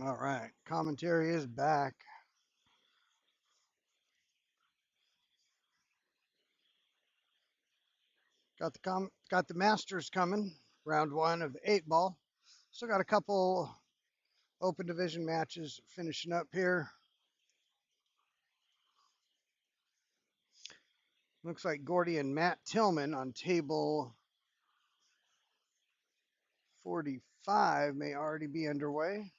All right, commentary is back. Got the Masters coming. Round one of the 8 ball. Still got a couple open division matches finishing up here. Looks like Gordy and Matt Tillman on table 45 may already be underway.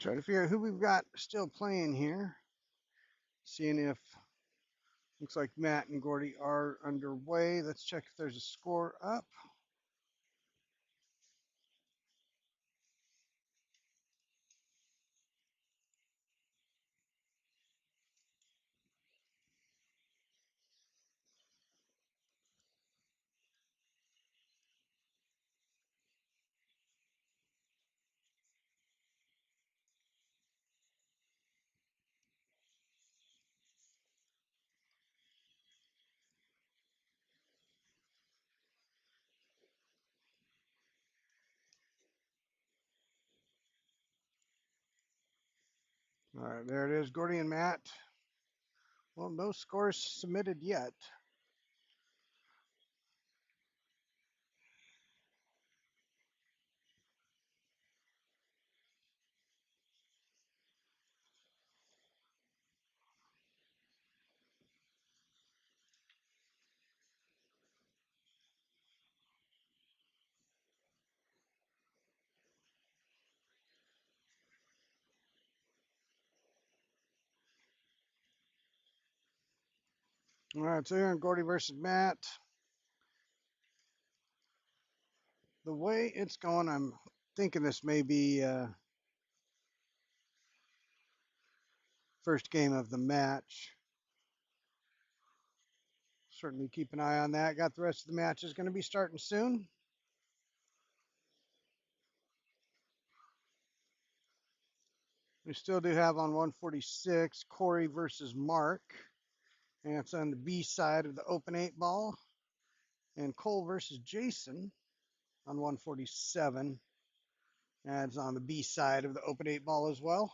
Try to figure out who we've got still playing here. Seeing if looks like Matt and Gordy are underway. Let's check if there's a score up. All right, there it is, Gordy and Matt. Well, no scores submitted yet. All right, so here on Gordy versus Matt. The way it's going, I'm thinking this may be first game of the match. Certainly keep an eye on that. Got the rest of the matches going to be starting soon. We still do have on 146 Corey versus Mark, and it's on the B side of the open 8 ball. And Cole versus Jason on 147. That's on the B side of the open 8 ball as well.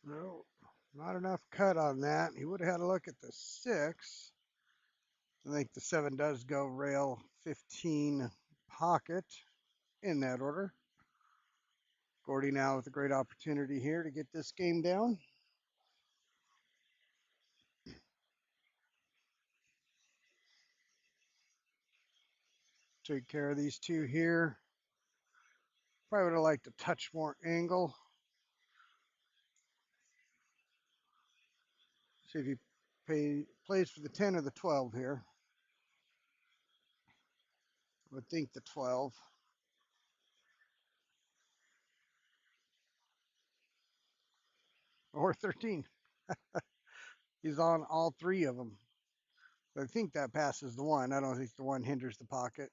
No, not enough cut on that. He would have had a look at the 6. I think the 7 does go rail 15 pocket in that order. Gordy now with a great opportunity here to get this game down. Take care of these two here. Probably would have liked a touch more angle. See if he plays for the 10 or the 12 here. I would think the 12. Or 13. He's on all 3 of them. I think that passes the 1. I don't think the 1 hinders the pocket.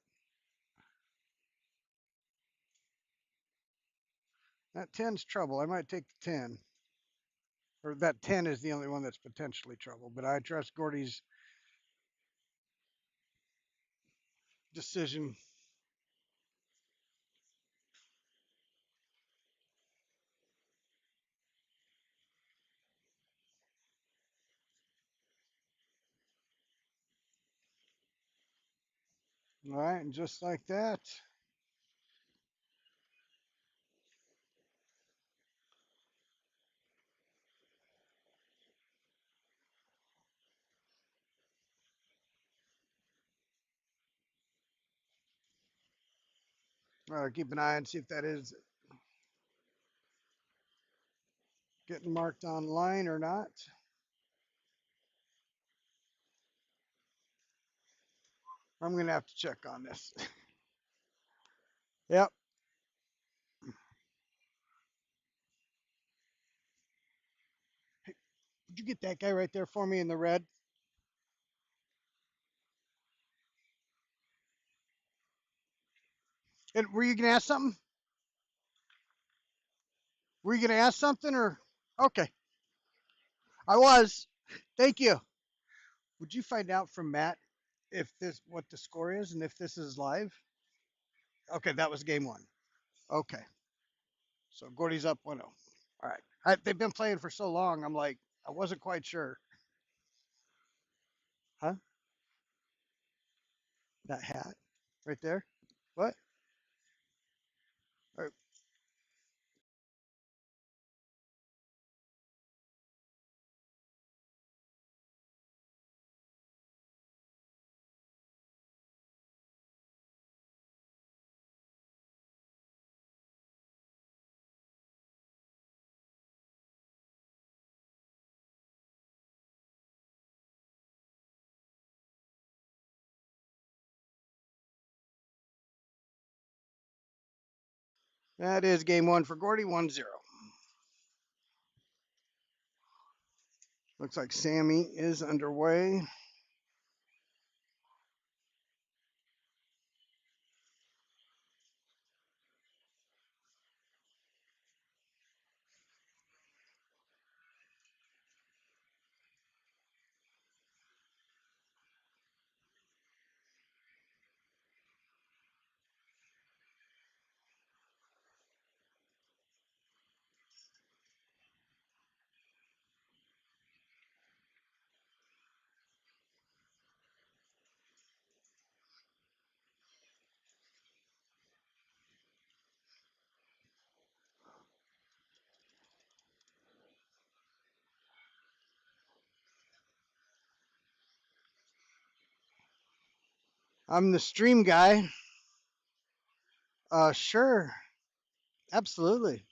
That 10's trouble. I might take the 10. Or that 10 is the only one that's potentially trouble. But I trust Gordy's decision. All right, and just like that, keep an eye and see if that is getting marked online or not. I'm going to have to check on this. Yep. Would you get that guy right there for me in the red? And were you going to ask something? Were you going to ask something or? Okay. I was. Thank you. Would you find out from Matt if this what the score is and if this is live? Okay, that was game 1. Okay. So Gordy's up 1-0. All right. They've been playing for so long. I'm like, I wasn't quite sure. Huh? That hat right there. What? All right. That is game 1 for Gordy, 1-0. Looks like Sammy is underway. I'm the stream guy. Sure. Absolutely.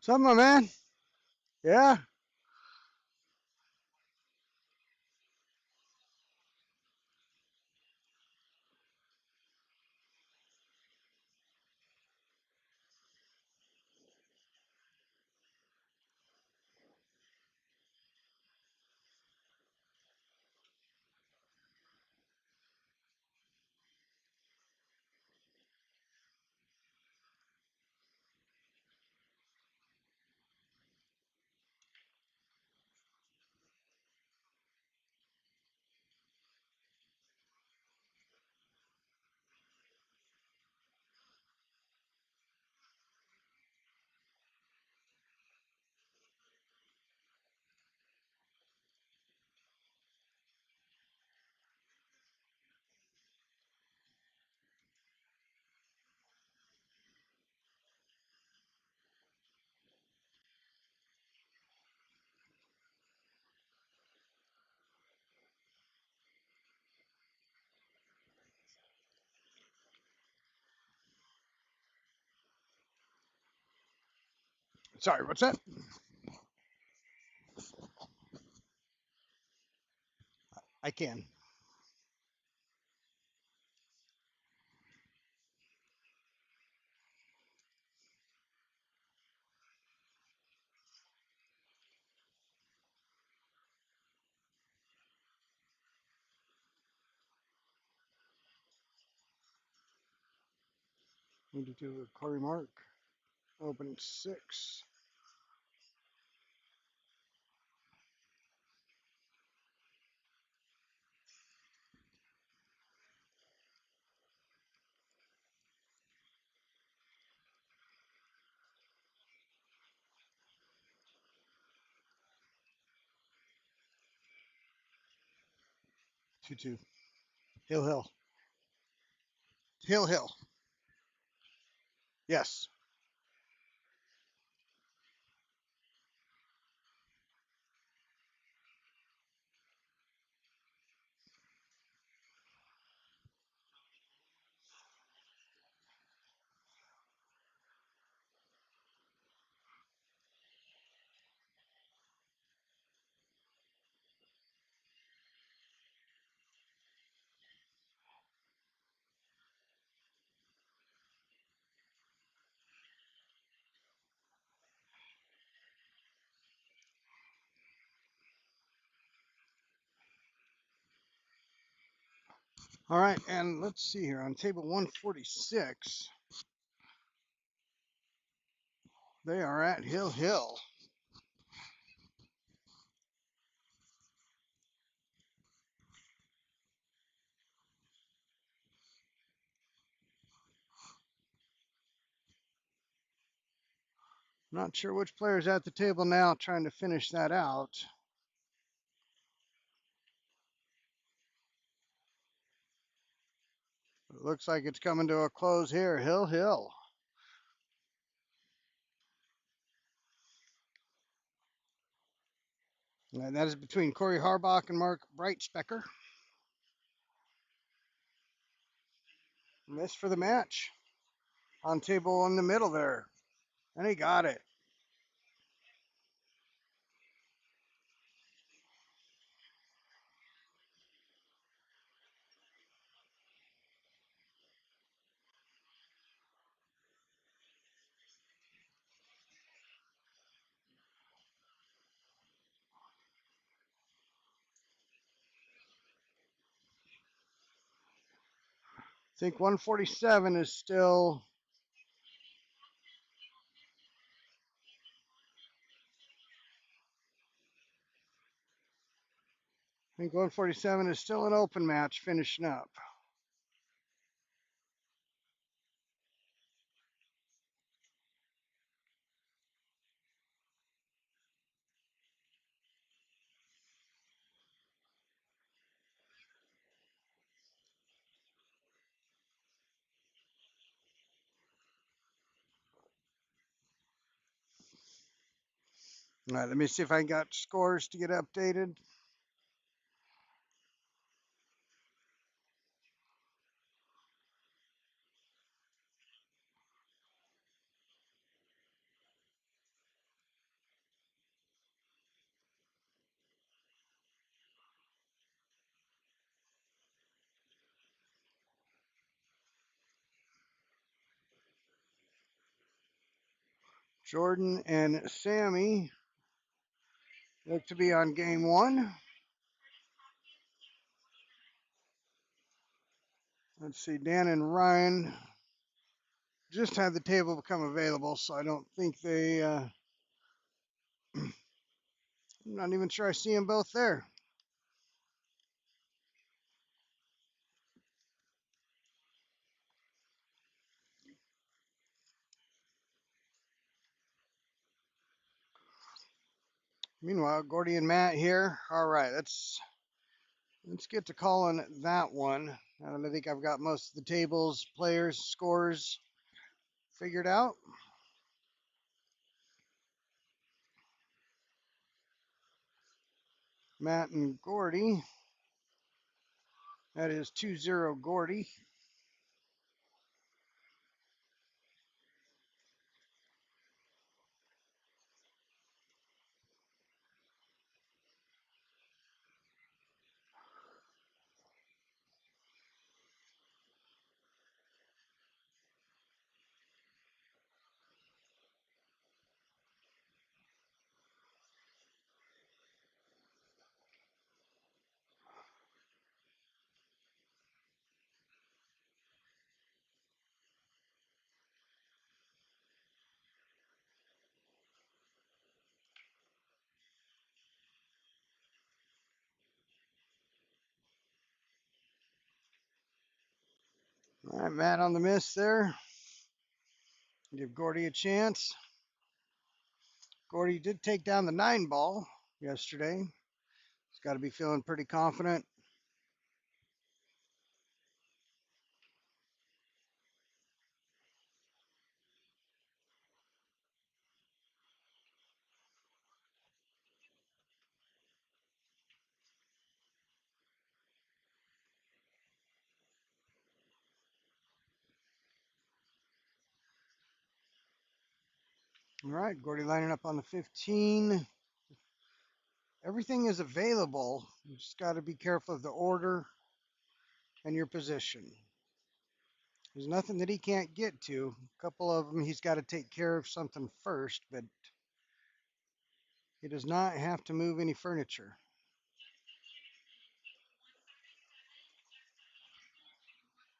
What's up, my man? Yeah. Sorry, what's that? I can. 22 with Corey Mark. Open 6. 2-2. Hill Hill. Hill Hill. Yes. All right, and let's see here on table 146. They are at Hill Hill. Not sure which player's at the table now trying to finish that out. It looks like it's coming to a close here. Hill Hill. And that is between Corey Harbach and Mark Breitspecker. Missed for the match on table in the middle there. And he got it. I think 147 is still. I think 147 is still an open match finishing up. All right, let me see if I got scores to get updated. Jordan and Sammy look to be on game one. Let's see, Dan and Ryan just had the table become available, so I don't think they, I'm not even sure I see them both there. Meanwhile, Gordy and Matt here. All right, let's get to calling that one. I think I've got most of the tables, players, scores figured out. Matt and Gordy. That is 2-0 Gordy. All right, Matt on the miss there. Give Gordy a chance. Gordy did take down the 9 ball yesterday. He's got to be feeling pretty confident. All right, Gordy lining up on the 15. Everything is available. You just got to be careful of the order and your position. There's nothing that he can't get to. A couple of them he's got to take care of something first, but he does not have to move any furniture.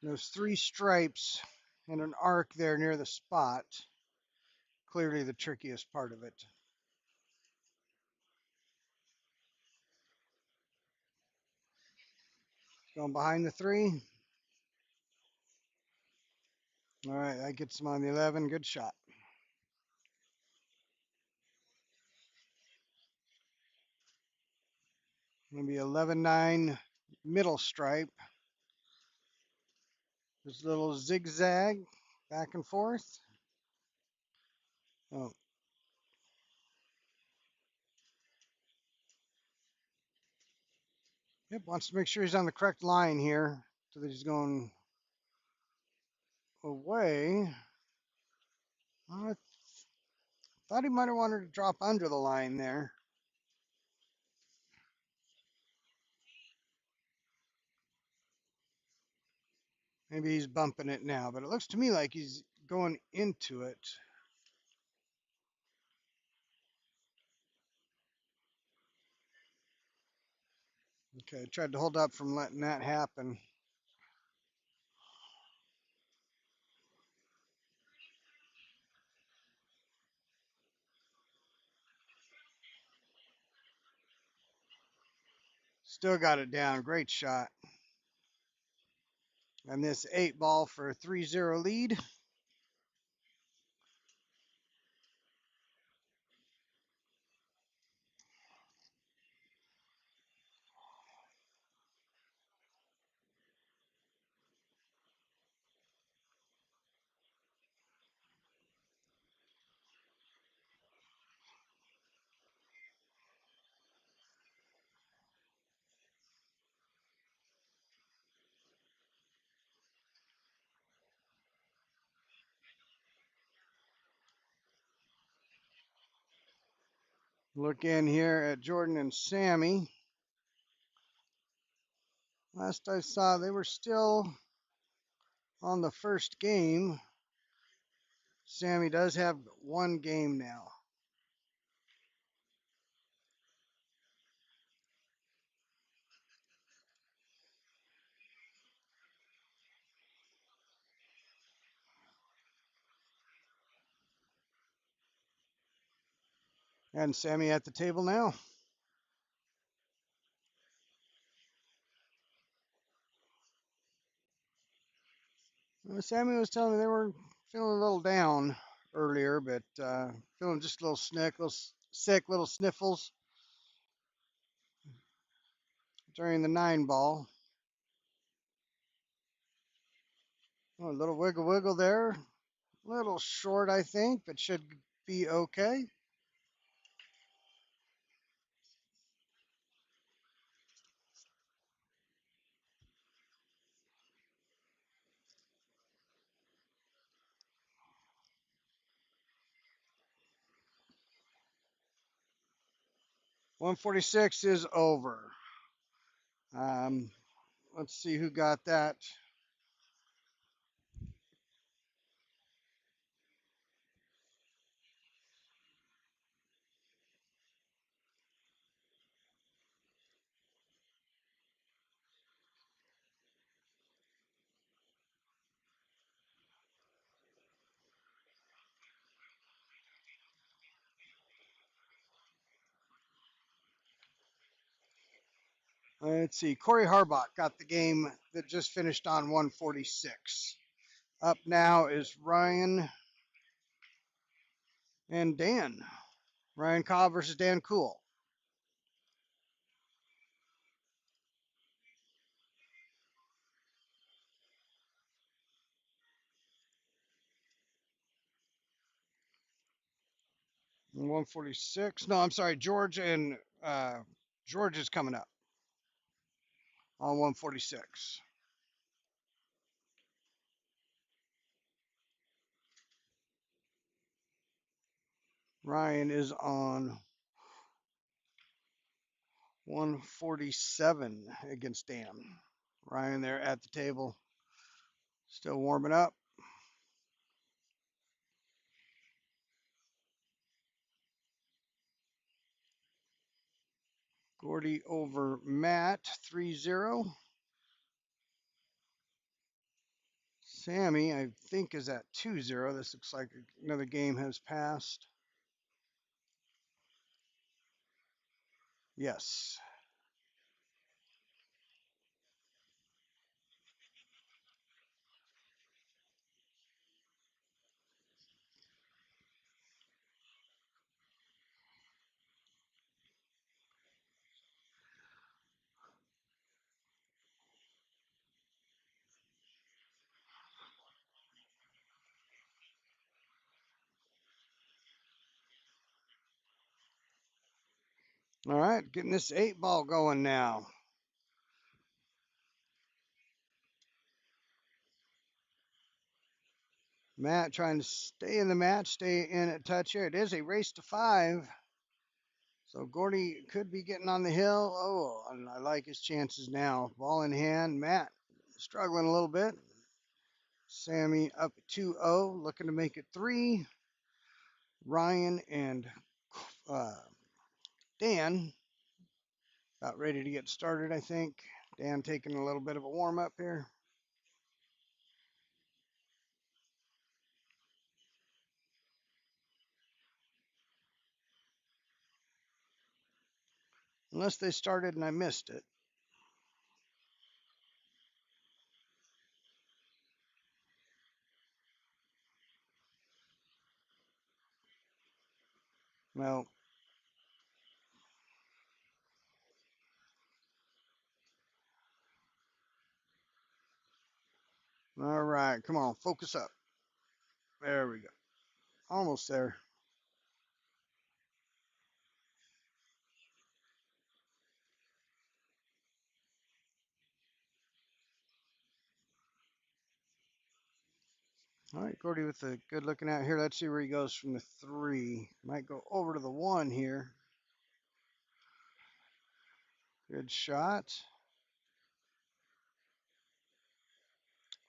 Those 3 stripes and an arc there near the spot, clearly the trickiest part of it. Going behind the 3. All right, that gets him on the 11. Good shot. Maybe 11-9 middle stripe. This little zigzag back and forth. Oh, yep, wants to make sure he's on the correct line here so that he's going away. I thought he might have wanted to drop under the line there. Maybe he's bumping it now, but it looks to me like he's going into it. Okay, tried to hold up from letting that happen. Still got it down. Great shot. And this 8 ball for a 3-0 lead. Look in here at Jordan and Sammy. Last I saw, they were still on the first game. Sammy does have one game now. And Sammy at the table now. Sammy was telling me they were feeling a little down earlier, but feeling just a little sick, little sniffles during the 9 ball. Oh, a little wiggle wiggle there. A little short, I think, but should be okay. 146 is over. Um, let's see who got that. Let's see. Corey Harbach got the game that just finished on 146. Up now is Ryan and Dan. Ryan Cobb versus Dan Cool. And 146. No, I'm sorry. George is coming up on 146. Ryan is on 147 against Dan. Ryan there at the table, still warming up. Gordy over Matt, 3-0. Sammy, I think, is at 2-0. This looks like another game has passed. Yes. All right, getting this 8 ball going now. Matt trying to stay in the match, stay in at touch here. It is a race to 5. So Gordy could be getting on the hill. Oh, and I like his chances now. Ball in hand. Matt struggling a little bit. Sammy up 2-0, looking to make it 3. Ryan and Dan about ready to get started, I think. Dan taking a little bit of a warm up here. Unless they started and I missed it. Well, all right, come on, focus up. There we go. Almost there. All right, Gordy with a good looking out here. Let's see where he goes from the 3. Might go over to the 1 here. Good shot.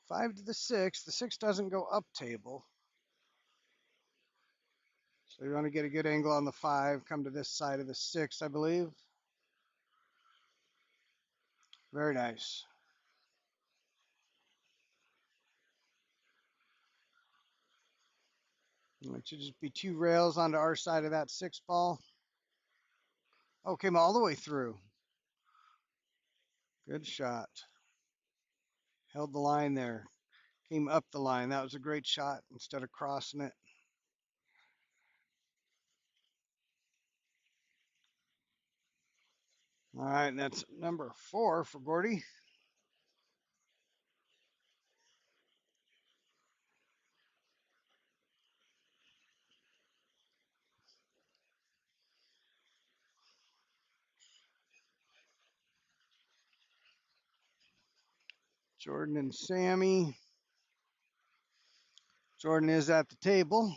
5 to the 6. The 6 doesn't go up table. So you want to get a good angle on the 5, come to this side of the 6, I believe. Very nice. It should just be 2 rails onto our side of that 6 ball. Oh, came all the way through. Good shot. Held the line there. Came up the line. That was a great shot instead of crossing it. All right, and that's number 4 for Gordy. Jordan and Sammy. Jordan is at the table.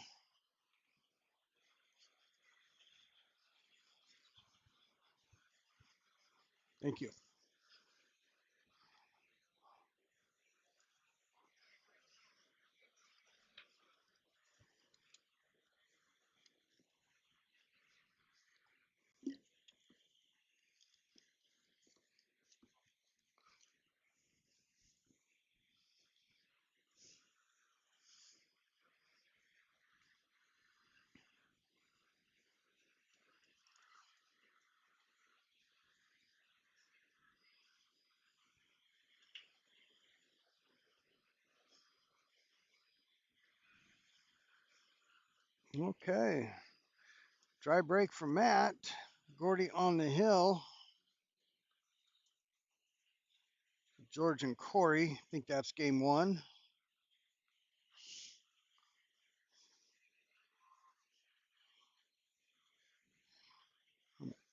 Thank you. Okay. Dry break for Matt. Gordy on the hill. George and Corey. I think that's game 1.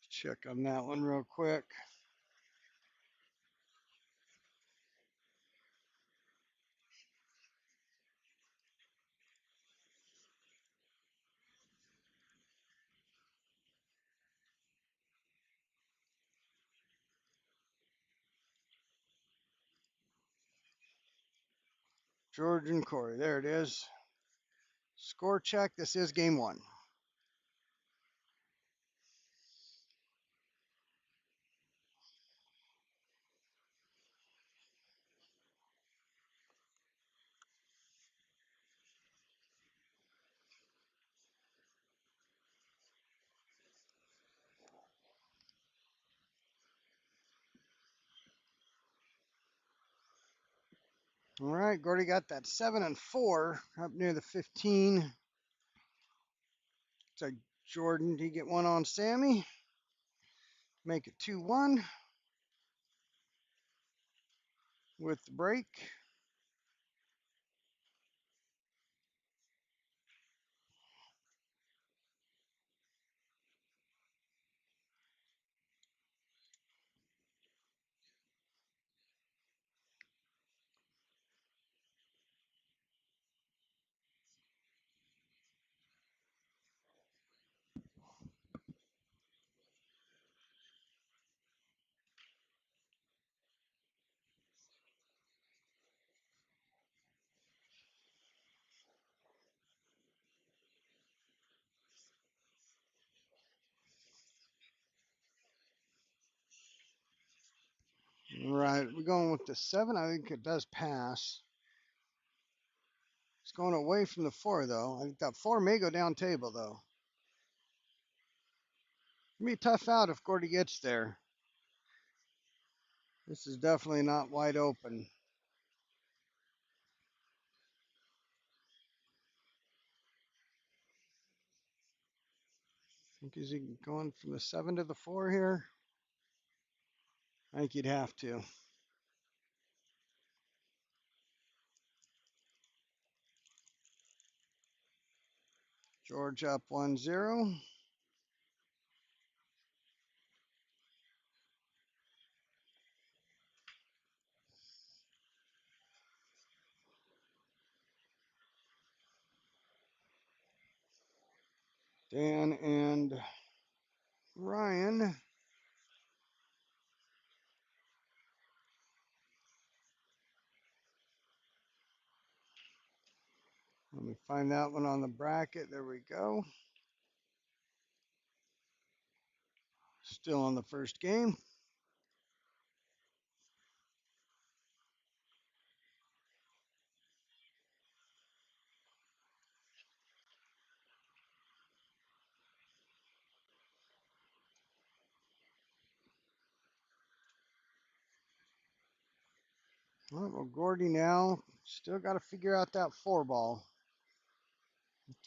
Check on that one real quick. George and Corey. There it is. Score check. This is game 1. All right, Gordy got that 7 and 4 up near the 15. So Jordan, do you get one on Sammy? Make it 2-1 with the break. All right, we're going with the 7. I think it does pass. It's going away from the 4, though. I think that 4 may go down table, though. It'll be a tough out if Gordy gets there. This is definitely not wide open. I think is he going from the 7 to the 4 here? I think you'd have to. George up 1-0. Dan and Ryan. Let me find that one on the bracket. There we go. Still on the first game. All right, well, Gordy now still got to figure out that 4-ball.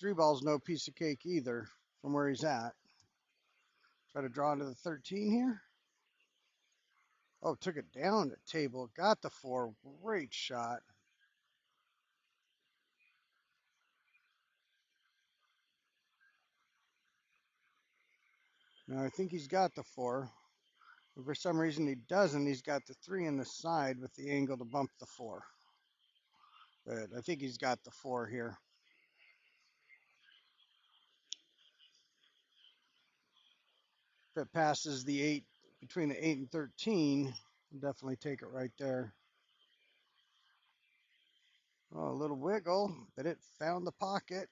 3-ball's no piece of cake either from where he's at. Try to draw into the 13 here. Oh, took it down the table. Got the 4. Great shot. Now I think he's got the 4. But for some reason he doesn't. He's got the 3 in the side with the angle to bump the 4. But I think he's got the 4 here. If it passes the 8, between the 8 and 13, I'll definitely take it right there. Oh, a little wiggle, but it found the pocket.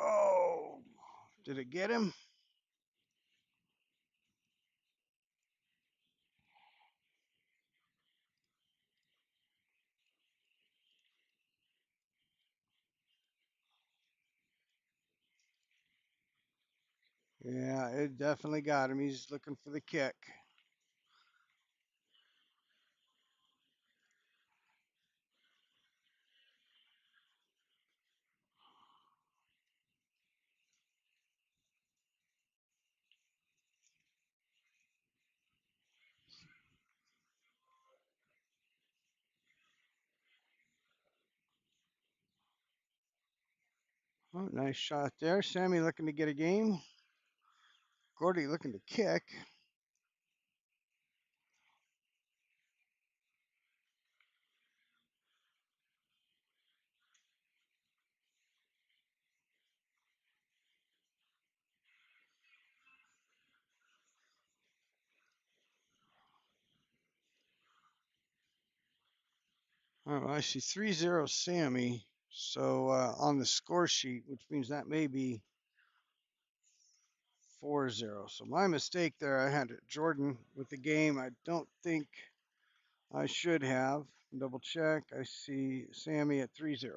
Oh, did it get him? Yeah, it definitely got him. He's looking for the kick. Oh, nice shot there. Sammy looking to get a game. Gordy looking to kick. Oh, I see 3-0 Sammy. So on the score sheet, which means that may be 4-0. So my mistake there. I had Jordan with the game. I don't think I should have. Double check. I see Sammy at 3-0.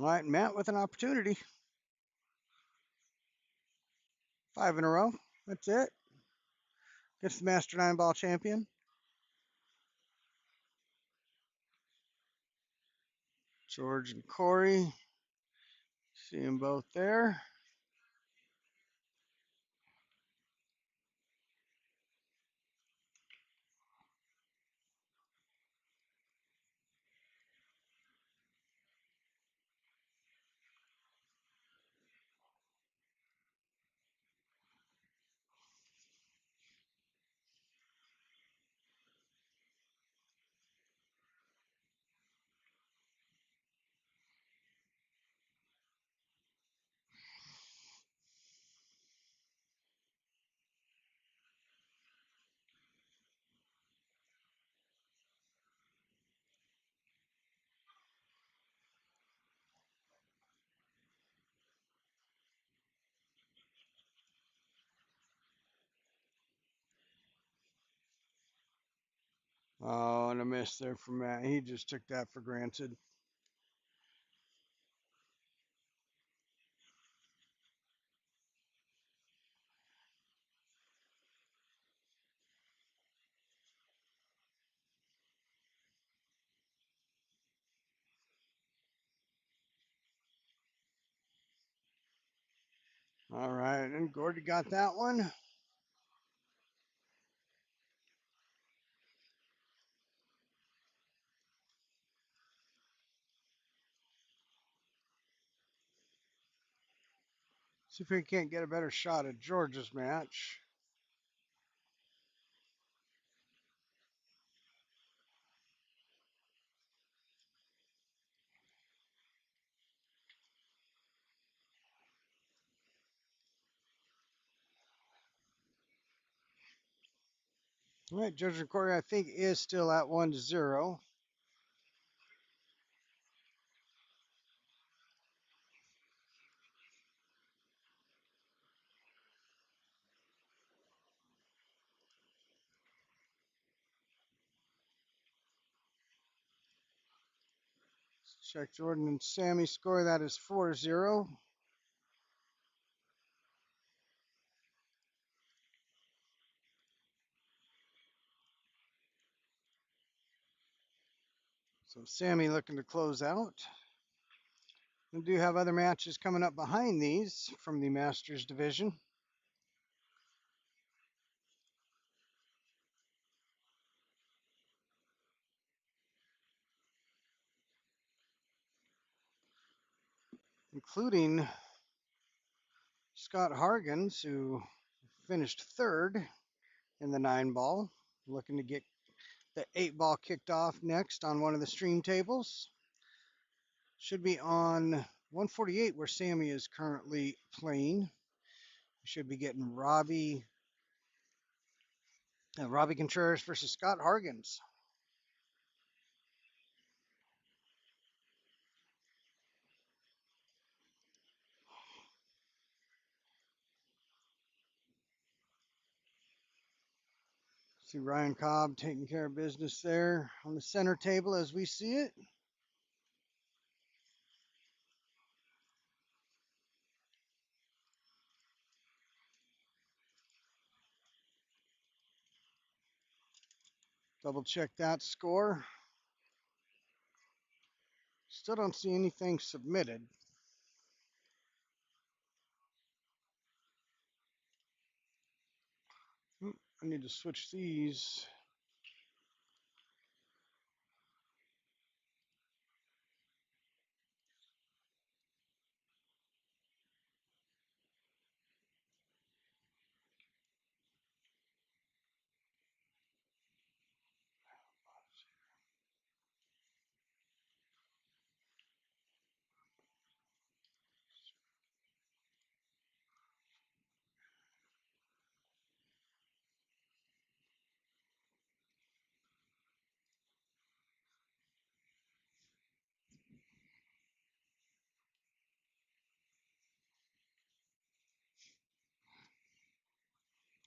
All right, Matt with an opportunity. 5 in a row. That's it. Gets the Master 9-ball champion. George and Corey. See them both there. Oh, and a miss there from Matt. He just took that for granted. All right, and Gordy got that one. See if we can't get a better shot at George's match. All right, Judge and Corey, I think, is still at 1-0. Check Jordan and Sammy score. That is 4-0. So Sammy looking to close out. We do have other matches coming up behind these from the Masters division. Including Scott Hargens, who finished third in the 9-ball, looking to get the 8-ball kicked off next on one of the stream tables. Should be on 148 where Sammy is currently playing. We should be getting Robbie Contreras versus Scott Hargens. See Ryan Cobb taking care of business there on the center table as we see it. Double check that score. Still don't see anything submitted. I need to switch these.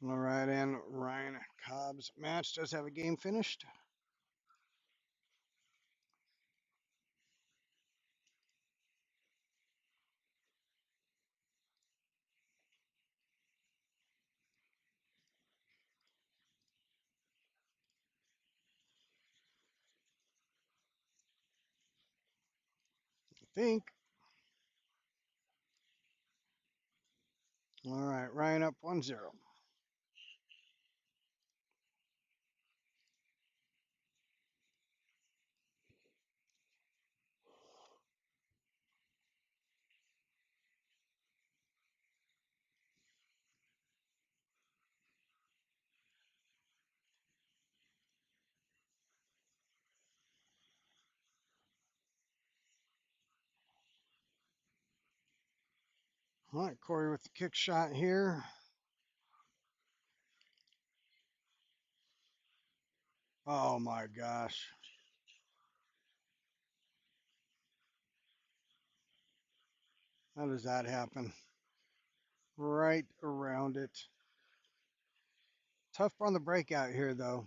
All right, and Ryan Cobb's match does have a game finished. I think. All right, Ryan up 1-0. All right, Corey with the kick shot here. Oh my gosh. How does that happen? Right around it. Tough on the breakout here, though.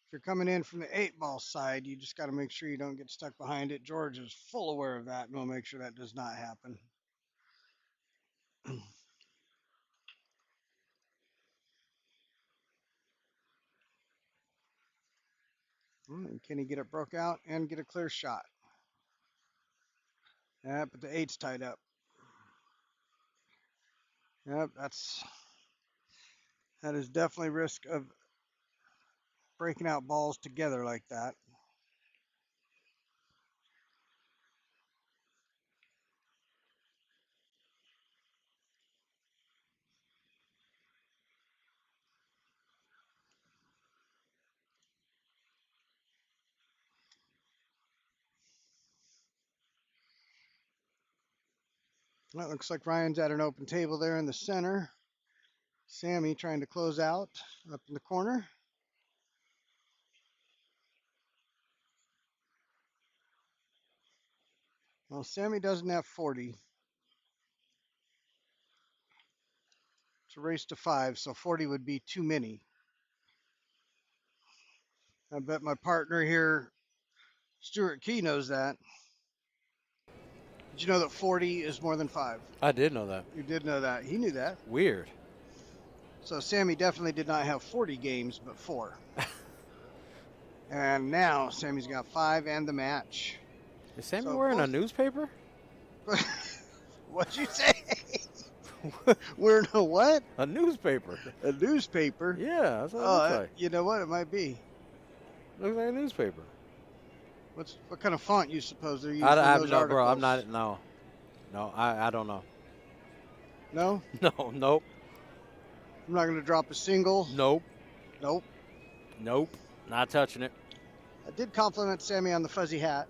If you're coming in from the 8-ball side, you just got to make sure you don't get stuck behind it. George is full aware of that, and we'll make sure that does not happen. Can he get it broke out and get a clear shot? Yeah, but the 8's tied up. Yep, that is definitely risk of breaking out balls together like that. That looks like Ryan's at an open table there in the center. Sammy trying to close out up in the corner. Well, Sammy doesn't have 40. It's a race to 5, so 40 would be too many. I bet my partner here, Stuart Key, knows that. Did you know that 40 is more than 5? I did know that. You did know that. He knew that. Weird. So Sammy definitely did not have 40 games, but 4. And now Sammy's got 5 and the match. Is Sammy So wearing a both- newspaper? What'd you say? Wearing a what? A newspaper. A newspaper? Yeah, that's what it looks like. You know what? It might be. Looks like a newspaper. What kind of font you suppose they're using? I'm not, bro. I'm not. No, I don't know. No? No, nope, I'm not going to drop a single. nope, Nope. nope. Not touching it. I did compliment Sammy on the fuzzy hat.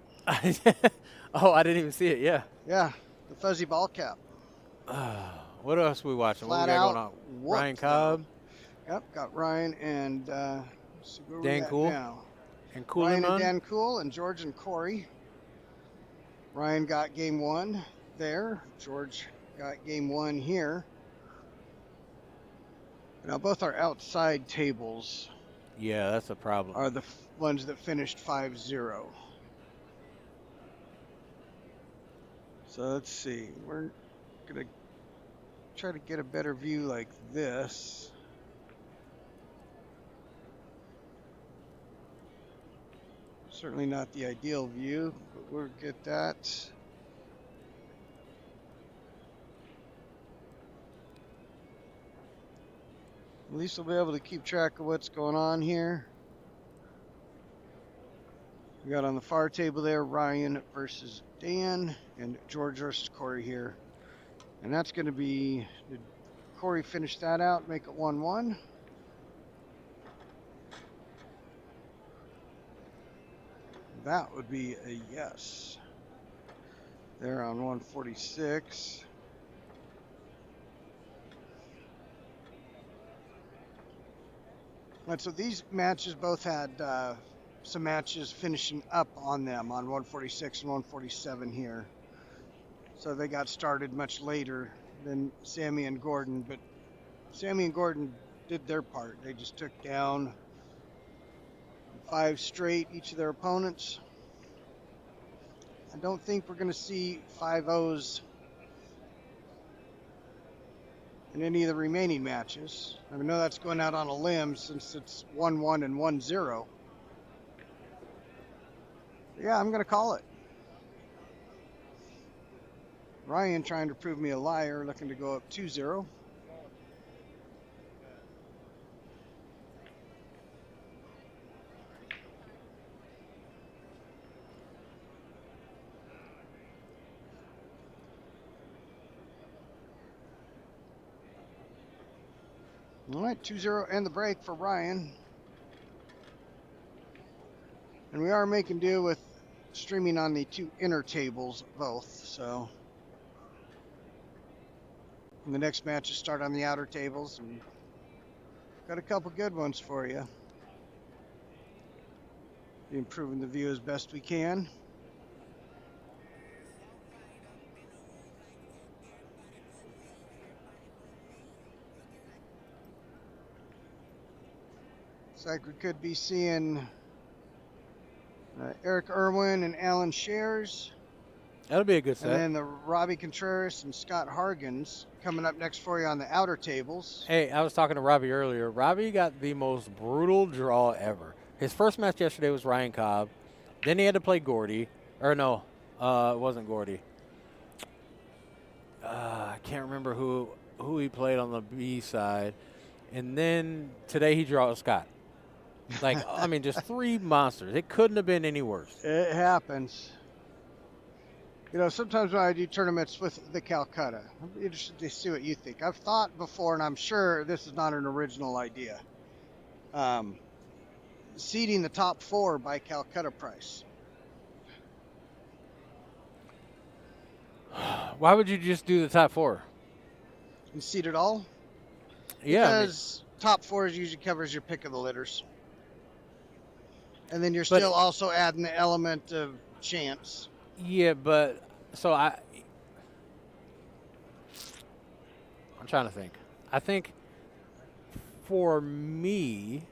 Oh, I didn't even see it. Yeah. Yeah, the fuzzy ball cap. What else we watching? Flat what we got out going on? whooped Ryan Cobb Yep, got Ryan and Dan Cool? Now. and Ryan and Coolman. Dan Cool and George and Corey. Ryan got game 1 there. George got game 1 here. Now both our outside tables Yeah, that's a problem. are the ones that finished 5-0. So let's see. We're gonna try to get a better view like this. Certainly not the ideal view, but we'll get that. At least we'll be able to keep track of what's going on here. We got on the far table there Ryan versus Dan and George versus Corey here. And that's going to be, did Corey finish that out, make it 1-1? That would be a yes. There on 146. And so these matches both had some matches finishing up on them on 146 and 147 here. So they got started much later than Sammy and Gordon, but Sammy and Gordon did their part. They just took down 5 straight each of their opponents. I don't think we're going to see 5-0s in any of the remaining matches. I know that's going out on a limb since it's 1-1 and 1-0. Yeah, I'm going to call it. Ryan trying to prove me a liar, looking to go up 2-0. All right, 2-0 and the break for Ryan. And we are making do with streaming on the 2 inner tables both, so and the next matches start on the outer tables, and got a couple good ones for you. Be improving the view as best we can. Looks like we could be seeing Eric Irwin and Alan Shares. That'll be a good set. And then the Robbie Contreras and Scott Hargens coming up next for you on the outer tables. Hey, I was talking to Robbie earlier. Robbie got the most brutal draw ever. His first match yesterday was Ryan Cobb. Then he had to play Gordy. Or no, it wasn't Gordy. I can't remember who he played on the B side. And then today he drew Scott. Like, I mean, just 3 monsters. It couldn't have been any worse. It happens. You know, sometimes when I do tournaments with the Calcutta, I'm interested to see what you think. I've thought before, and I'm sure this is not an original idea, seeding the top 4 by Calcutta price. Why would you just do the top 4? And seed it all? Yeah. Because top 4 usually covers your pick of the litters. And then you're still also adding the element of chance. Yeah, but So I'm trying to think. I think for me,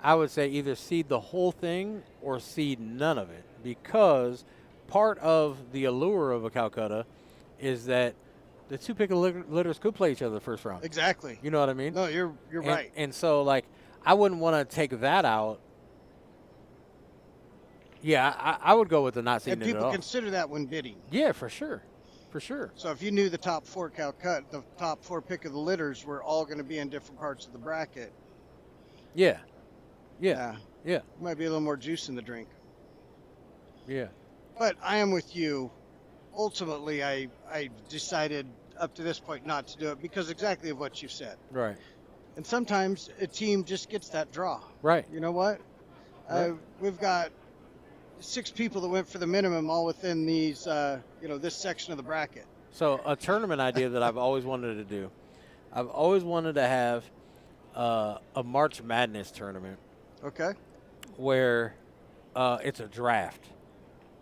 I would say either seed the whole thing or seed none of it, because part of the allure of a Calcutta is that the two pick litters could play each other the first round. Exactly. You know what I mean? No, you're right. And so like I wouldn't want to take that out. Yeah, I would go with the not seeding And it at people all. consider that when bidding. Yeah, for sure. For sure. So if you knew the top four Calcutta, the top four pick of the litters were all going to be in different parts of the bracket, Yeah. Yeah. Yeah. might be a little more juice in the drink. Yeah. But I am with you. Ultimately, I decided up to this point not to do it because exactly of what you said. Right. And sometimes a team just gets that draw. Right. You know what? Right. We've got 6 people that went for the minimum all within these, this section of the bracket. So a tournament idea that I've always wanted to do. I've always wanted to have a March Madness tournament Okay. where it's a draft,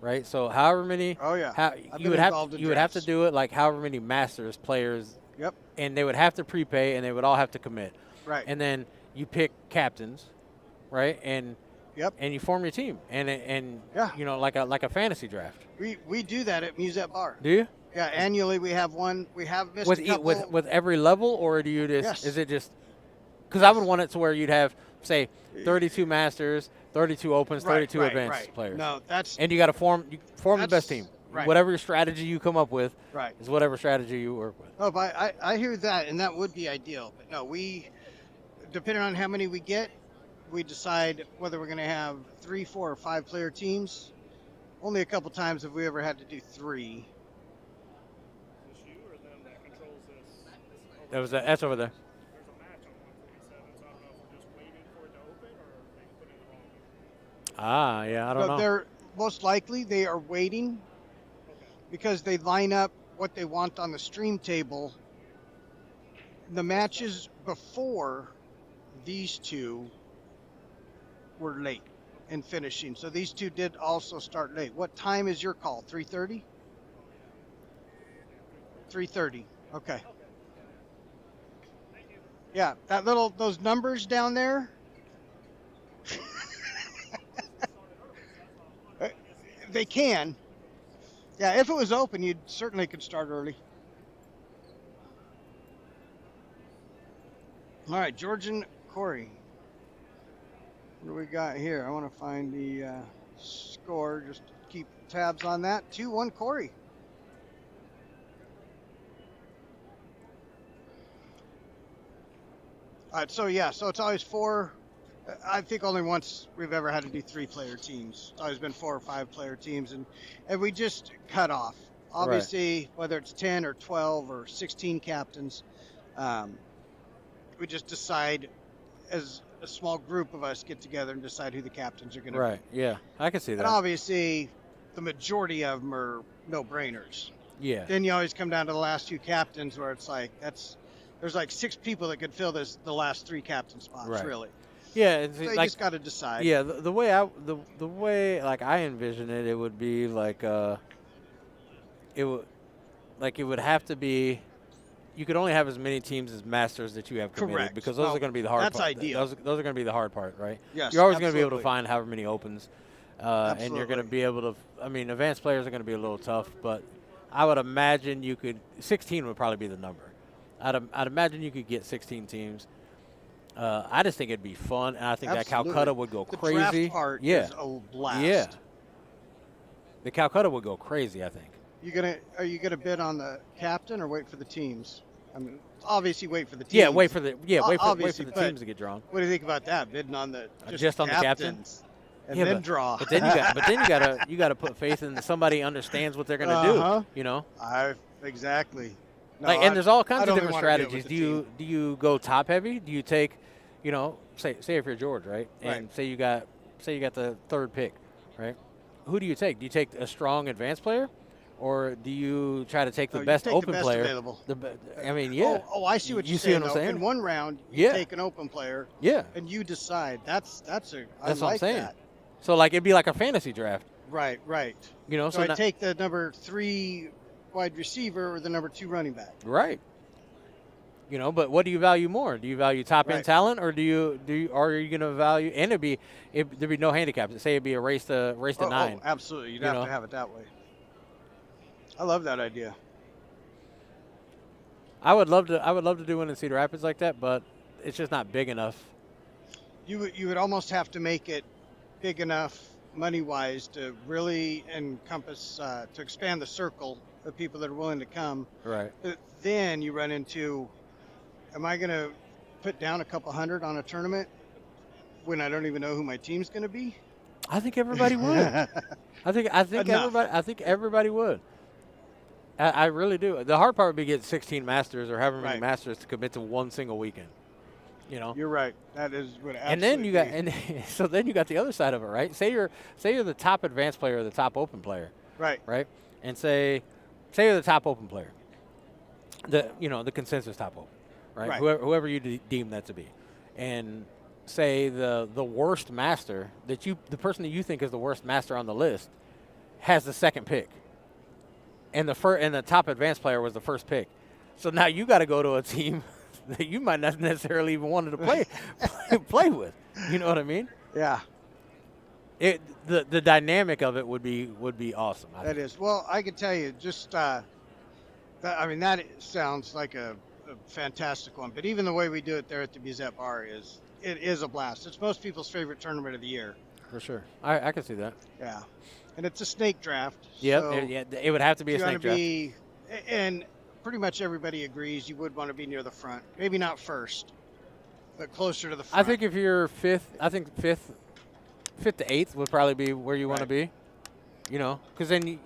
right? So however many, Oh yeah. you would have to do it like however many Masters players, Yep. and they would have to prepay and they would all have to commit, Right. and then you pick captains, right? And Yep. and you form your team, and Yeah. like a fantasy draft. We do that at Musette Bar. Do you? Yeah. Annually we have one. We have missed with a couple. with every level, or do you just Yes. is it just because I would want it to where you'd have say 32 Masters, 32 Opens, 32 right, Advanced right. players, No, that's and you got to form the best That's- team. right. Whatever strategy you come up with right. is whatever strategy you work with. Oh, but I hear that, and that would be ideal. But no, depending on how many we get, we decide whether we're going to have 3, 4, or 5 player teams. Only a couple times have we ever had to do 3. Is this you or them that controls this? That's over there. There's a match on 147, so I don't know if we're just waiting for it to open or if they put it wrong. Yeah, I don't know. They're most likely they are waiting because they line up what they want on the stream table. The matches before these two were late in finishing, so these two did also start late. What time is your call? 3:30? 3:30. Okay. Yeah, those numbers down there. They can. Yeah, if it was open, you certainly could start early. All right, George and Corey. What do we got here? I want to find the score. Just keep tabs on that. 2-1 Corey. All right, so it's always 4. I think only once we've ever had to do 3-player teams. It's always been 4 or 5-player teams, and we just cut off. Obviously, whether it's 10 or 12 or 16 captains, we just decide as a small group of us get together and decide who the captains are going to be. Right. Yeah, I can see that. And obviously, the majority of them are no-brainers. Yeah. Then you always come down to the last 2 captains, where it's like there's like 6 people that could fill the last 3 captain spots, Right. really. Yeah, it's So you like just got to decide. yeah, the way like I envision it, it would be like it would have to be. You could only have as many teams as Masters that you have committed, Correct. because those Well, are going to be the hard that's part. ideal. Those are going to be the hard part, right? Yes, You're always going to be able to absolutely. find however many opens, and you're going to Absolutely. be able to. I mean, advanced players are going to be a little tough, but I would imagine you could. 16 would probably be the number. I'd imagine you could get 16 teams. I just think it'd be fun, and I think that Absolutely. Calcutta would go The crazy. draft part yeah, is a blast. yeah. The Calcutta would go crazy, I think. Are you gonna bid on the captain or wait for the teams? I mean, obviously wait for the teams. Yeah, wait for the Obviously, the but teams to get drawn. What do you think about that? Bidding on the Just on the captain? captains and Yeah, then draw. But then you gotta put faith in somebody understands what they're gonna Uh-huh. do. You know, Exactly. No, and there's all kinds I'd of only different wanna do it strategies. with the Do you go top heavy? Do you take, say if you're George, right? And Right. say you got the 3rd pick, right? Who do you take? Do you take a strong advanced player, or do you try to take the No, you best take the open best player? available. I mean, yeah. Oh, I see what You you're see saying. what I'm though. saying? In one round, you Yeah. take an open player Yeah. and you decide. I That's what I'm like saying. that. So like it'd be like a fantasy draft. Right, right. You know, So so I not, take the number 3 wide receiver or the number 2 running back. right. You know, but what do you value more? Do you value top end Right. talent, or are you going to value? And there'd be no handicaps. Say it'd be a race to Oh, 9. absolutely. You'd You have know, to have it that way. I love that idea. I would love to do one in Cedar Rapids like that, but it's just not big enough. You would almost have to make it big enough money wise to really encompass to expand the circle of people that are willing to come. Right. But then you run into, am I going to put down a couple hundred on a tournament when I don't even know who my team's going to be? I think everybody would. Enough. I think everybody would. I really do. The hard part would be getting 16 masters or however many Right. masters to commit to one single weekend. You know. You're right. That is what. And then you got so then you got the other side of it, right? Say you're the top advanced player or the top open player, right. right? And say you're the top open player, the consensus top open, right? Right. Whoever you deem that to be, and say the worst master the person that you think is the worst master on the list has the second pick, and the top advanced player was the first pick. So now you got to go to a team that you might not necessarily even wanted to play with. You know what I mean? Yeah. The dynamic of it would be awesome. That is. Well, I can tell you, just that sounds like a fantastic one. But even the way we do it there at the Bizet Bar is a blast. It's most people's favorite tournament of the year. For sure. I can see that. Yeah, and it's a snake draft. Yep. So It would have to be a you snake want to draft. be, and pretty much everybody agrees you would want to be near the front. Maybe not first, but closer to the front. I think if you're fifth to eighth would probably be where you want to be. You know, because then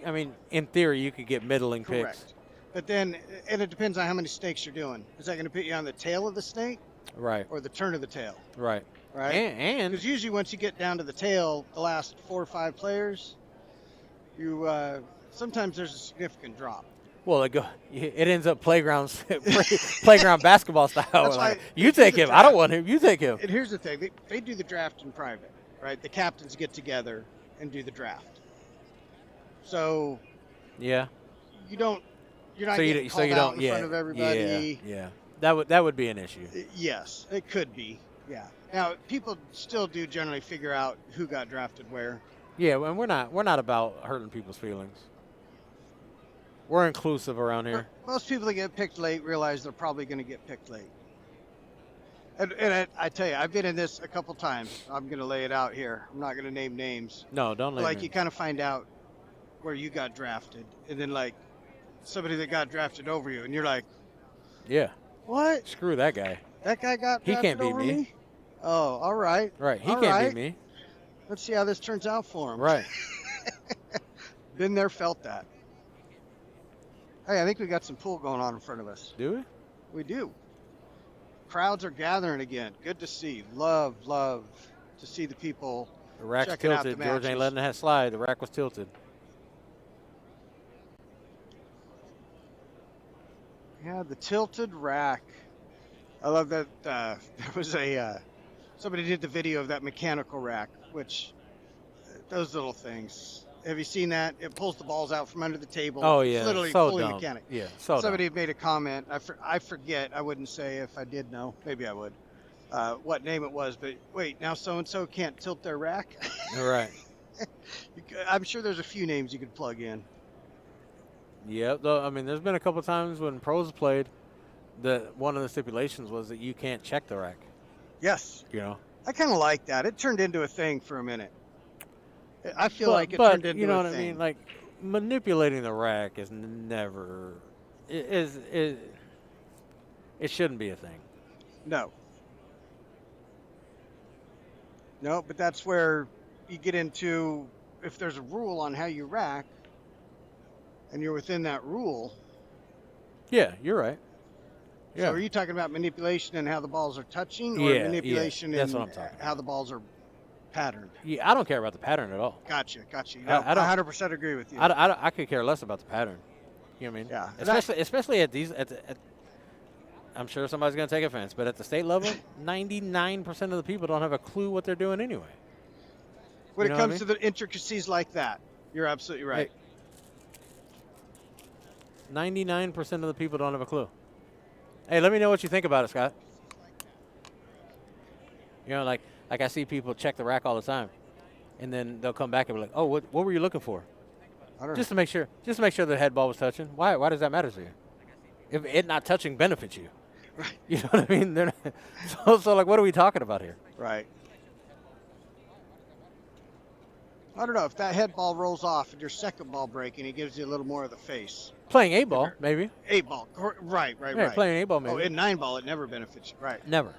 in theory, you could get middling correct. picks. But then, and it depends on how many snakes you're doing. Is that going to put you on the tail of the snake Right. or the turn of the tail? Right. Right. And Because usually once you get down to the tail, the last 4 or 5 players, you sometimes there's a significant drop. well, it ends up playground basketball style. That's Like, why you they do take the him. I don't draft. want him. You take him. And here's the thing: they do the draft in private, right? The captains get together and do the draft. So Yeah. you're not So you getting so called you out don't. in front of everybody. Yeah. That would be an issue. Yes, it could be. Yeah. Now people still do generally figure out who got drafted where. Yeah, and we're not about hurting people's feelings. We're inclusive around here. Most people that get picked late realize they're probably going to get picked late. And I tell you, I've been in this a couple times. I'm going to lay it out here. I'm not going to name names. No, don't let Like me. you kind of find out where you got drafted, and then like somebody that got drafted over you, and you're like, Yeah. what? Screw that guy. That guy got He drafted can't beat over me. Oh, all right. Right. He All can't right. beat me. Let's see how this turns out for him. Right. Been there, felt that. Hey, I think we got some pool going on in front of us. Do we? We do. Crowds are gathering again. Good to see. Love to see the people. The rack's Checking out tilted. the George ain't matches. letting it slide. The rack was tilted. Yeah, the tilted rack. I love that. There was somebody did the video of that mechanical rack, which those little things. Have you seen that? It pulls the balls out from under the table. Oh It's yeah. literally so fully dumb. mechanic. Yeah. So Somebody had made a comment. I forget. I wouldn't say if I did know. Maybe I would. What name it was, but wait, now so and so can't tilt their rack. dumb. Right. I'm sure there's a few names you could plug in. Yeah. Though there's been a couple times when pros played, that one of the stipulations was that you can't check the rack. Yes, You know. I kind of like that. It turned into a thing for a minute. I feel like it but turned into you know a what thing. I mean. Like manipulating the rack is never. It shouldn't be a thing. No. No, but that's where you get into, if there's a rule on how you rack, and you're within that rule. Yeah, you're right. Yeah. So are you talking about manipulation and how the balls are touching, or Yeah, manipulation yeah, that's in what I'm talking how the balls are patterned? Yeah, I don't care about the pattern at all. Gotcha. No, I don't- 100% agree with you. I could care less about the pattern. You know what I mean? Yeah, and I- Especially at these I'm sure somebody's going to take offense, but at the state level, 99% of the people don't have a clue what they're doing anyway. When you it know what I comes to the intricacies like that, You're absolutely right. Hey, 99% of the people don't have a clue. Hey, let me know what you think about it, Scott. Like I see people check the rack all the time, and then they'll come back and be like, "Oh, what were you looking for?" I don't. Just to make sure the head ball was touching. Why does that matter to you? If it not touching benefits you, Right. you know what I mean? They're not, so like, what are we talking about here? Right. I don't know if that head ball rolls off and your second ball breaking, it gives you a little more of the face. Playing eight If ball, you're maybe. eight ball, right, Yeah, right. playing eight ball, Oh, maybe. in nine ball, it never benefits you. Right. Never.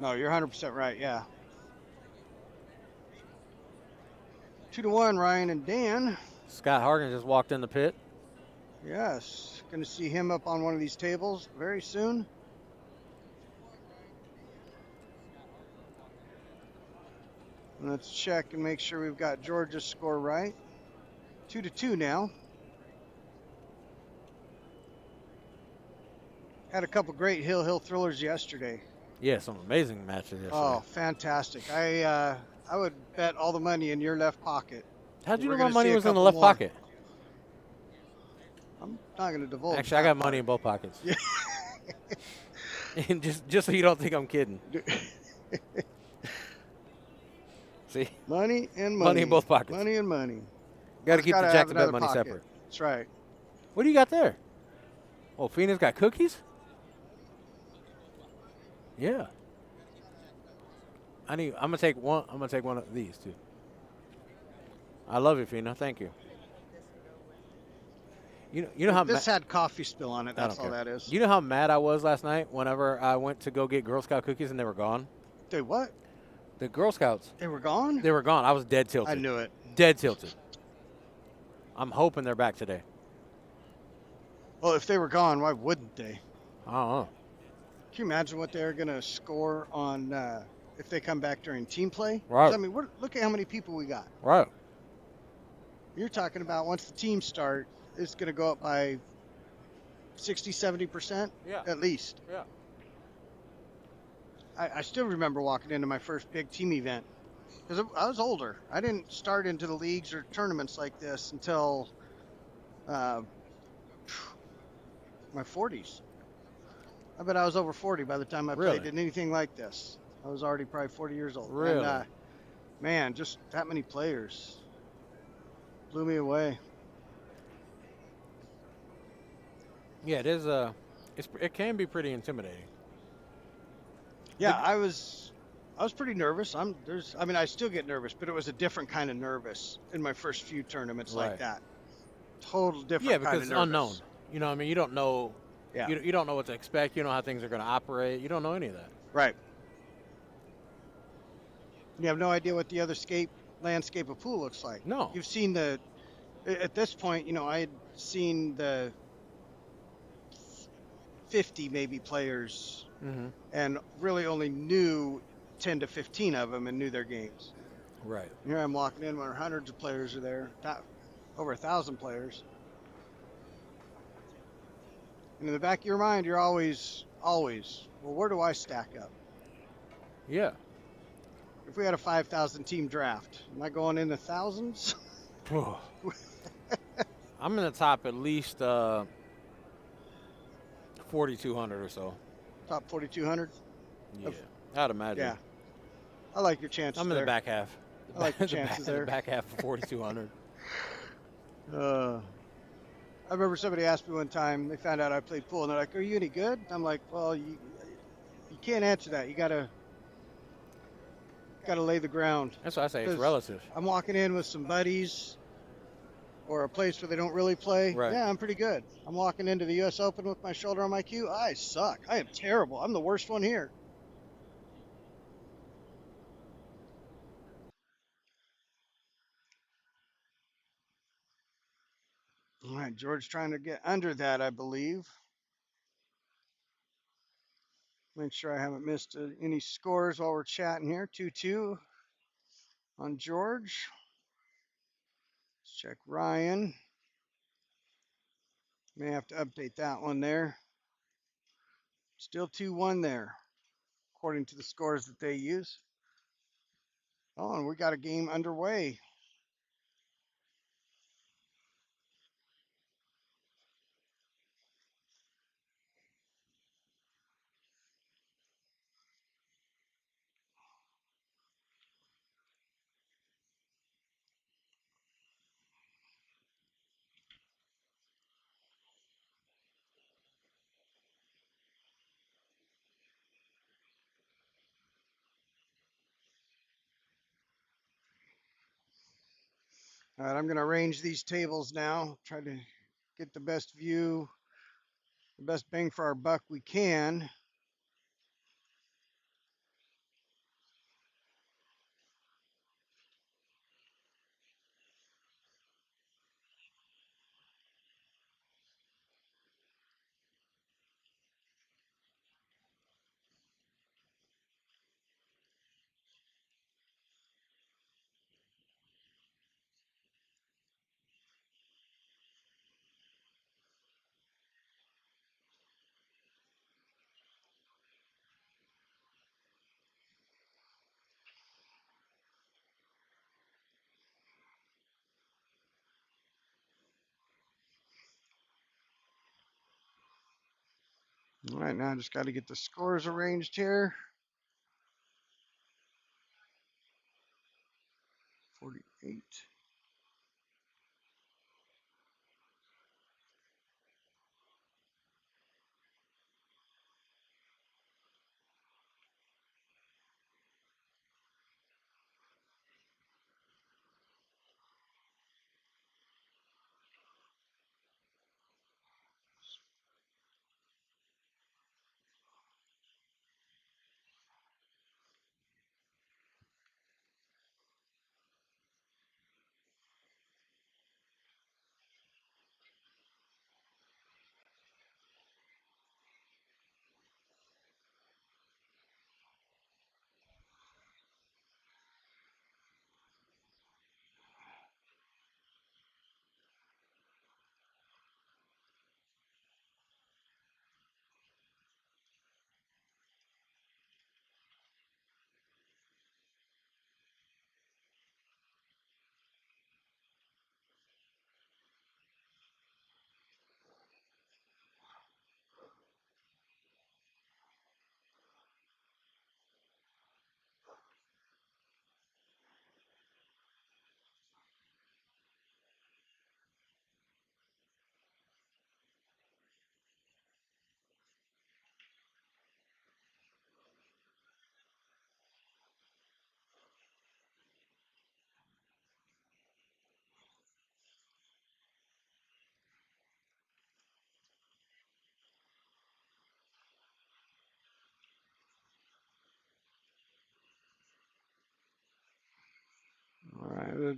No, you're 100% right. Yeah. 2-1, Ryan and Dan. Scott Hargan just walked in the pit. Yes, going to see him up on one of these tables very soon. Let's check and make sure we've got Georgia's score right. 2-2 now. Had a couple great hill thrillers yesterday. Yeah, some amazing matches yesterday. Oh, fantastic! I would bet all the money in your left pocket. How'd you We're know my gonna money see a was in the couple left more. pocket? I'm not going to divulge. Actually, I that got money part. in both pockets. Yeah. And just so you don't think I'm kidding. See, Money and money. Money in both pockets. Money and money. got to keep the Gotta jack have to bet another money pocket. separate. That's right. What do you got there? Oh, Fina's got cookies. Yeah. I'm gonna take one. I'm gonna take one of these too. I love you, Fina. Thank you. You know how This had coffee spill on it. I That's don't all care. that is. You know how mad I was last night whenever I went to go get Girl Scout cookies and they were gone. They what? The Girl Scouts, They were gone? they were gone. I was dead tilted. I knew it. Dead tilted. I'm hoping they're back today. Well, if they were gone, why wouldn't they? I don't know. Can you imagine what they're going to score on if they come back during team play? 'Cause, Right. I mean, look at how many people we got. Right. You're talking about once the teams start, it's going to go up by 60, 70% Yeah. at least. Yeah. I still remember walking into my first big team event because I was older. I didn't start into the leagues or tournaments like this until my 40s. I bet I was over 40 by the time I Really? played in anything like this. I was already probably 40 years old. Really? And, man, just that many players blew me away. Yeah, it is. It can be pretty intimidating. Yeah, I was pretty nervous. I still get nervous, but it was a different kind of nervous in my first few tournaments Right. like that. Total different Yeah, kind because of it's nervous. unknown. You know what I mean? You don't know. Yeah. You don't know what to expect. You don't know how things are going to operate. You don't know any of that. Right. You have no idea what the other landscape of pool looks like. No. You've seen at this point, I had seen the 50 maybe players Mm-hmm. and really only knew 10 to 15 of them and knew their games. Right. Here I'm walking in where hundreds of players are there, over 1,000 players. And in the back of your mind, you're always, well, where do I stack up? Yeah. If we had a 5,000 team draft, am I going in the thousands? I'm in the top at least 4,200 or so. Top 4,200? Yeah, I'd imagine. Yeah. I like your chances I'm in there. the back half. I like your chances there. The back half of 4,200. I remember somebody asked me one time, they found out I played pool, and they're like, "Are you any good?" I'm like, "Well, you can't answer that. You gotta lay the ground." That's what I say. It's 'Cause relative. I'm walking in with some buddies or a place where they don't really play. Right. Yeah, I'm pretty good. I'm walking into the U.S. Open with my shoulder on my cue. I suck. I am terrible. I'm the worst one here. All right, George trying to get under that, I believe. Make sure I haven't missed any scores while we're chatting here. 2-2 on George. Let's check Ryan. May have to update that one there. Still 2-1 there, according to the scores that they use. Oh, and we got a game underway. All right, I'm going to arrange these tables now. Try to get the best view, the best bang for our buck we can. All right, now I just got to get the scores arranged here. 48. All right,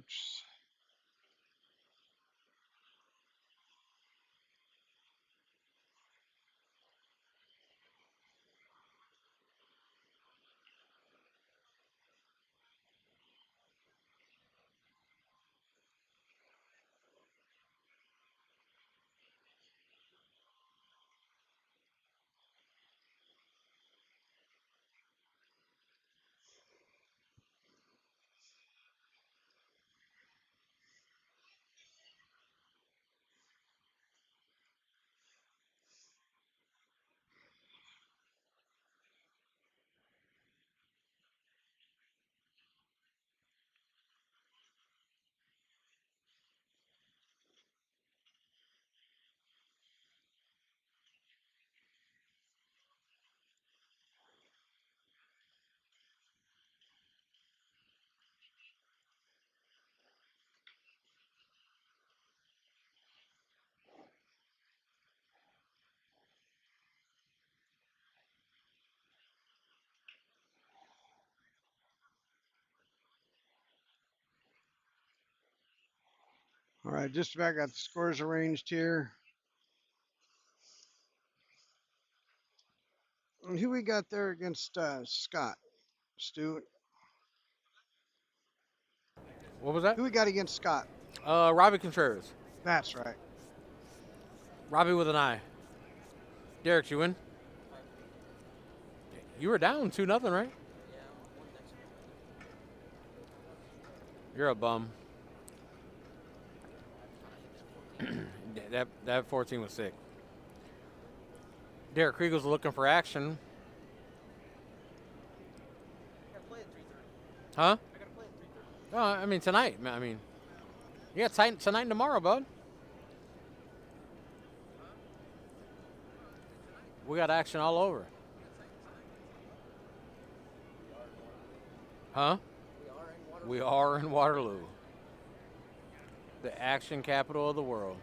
all right, just about got the scores arranged here. And who we got there against Scott? Stu? What was that? Who we got against Scott? Robbie Contreras. That's right. Robbie with an I. Derek, you win? You were down 2-0, right? You're a bum. that 14 was sick. Derek Kriegel's looking for action. Huh? Oh, I mean tonight. I mean, yeah, tonight and tomorrow, bud. We got action all over. Huh? We are in Waterloo. The action capital of the world.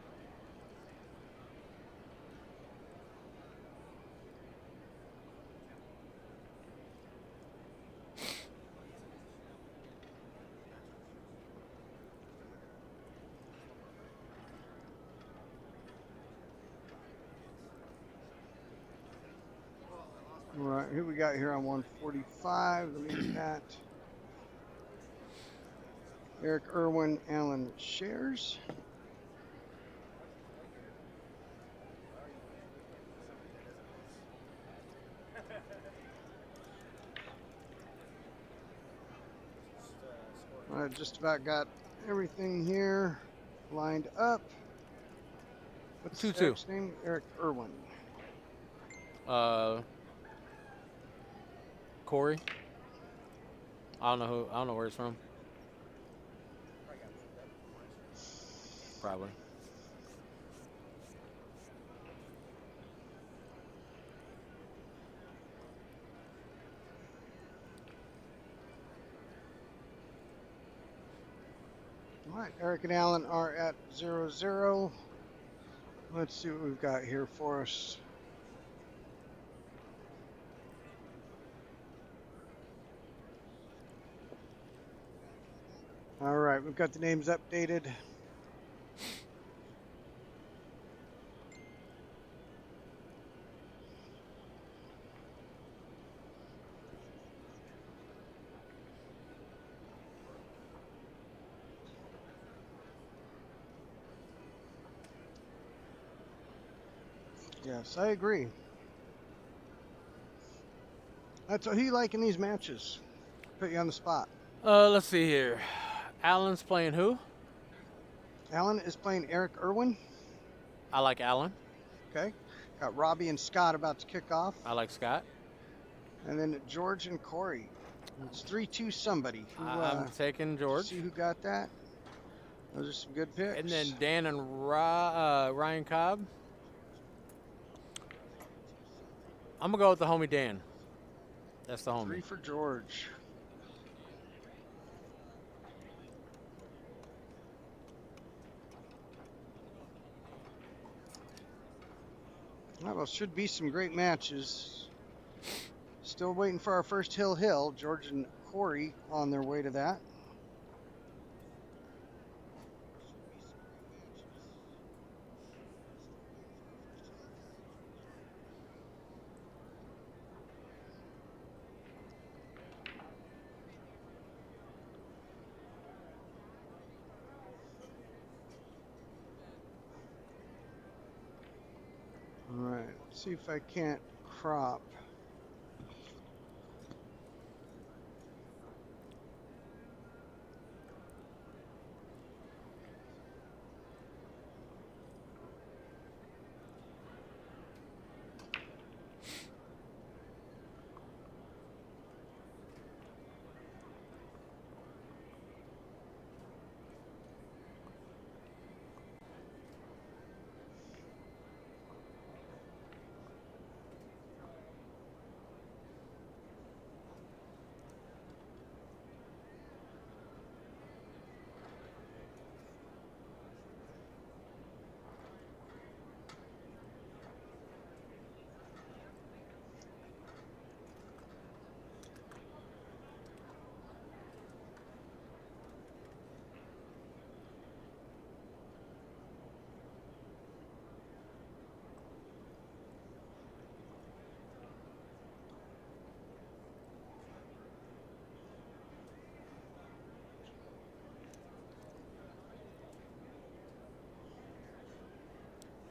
All right, who we got here on 145? Let me get that. Eric Irwin, Alan Shares. I just about got everything here lined up. What's 2-2. Eric's name? Eric Irwin. Corey. I don't know who. I don't know where it's from. Probably. All right, Eric and Alan are at 0-0. Let's see what we've got here for us. All right, we've got the names updated. Yes, I agree. That's what he like in these matches. Put you on the spot. Let's see here. Alan's playing who? Alan is playing Eric Irwin. I like Alan. Okay. Got Robbie and Scott about to kick off. I like Scott. And then George and Corey. It's 3-2 somebody. I'm taking George. See who got that? Those are some good picks. And then Dan and Ryan Cobb. I'm going to go with the homie Dan. That's the homie. 3 for George. Well, should be some great matches. Still waiting for our first Hill. George and Corey on their way to that. All right, let's see if I can't crop.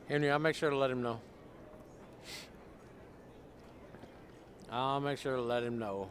Henry, I'll make sure to let him know. I'll make sure to let him know.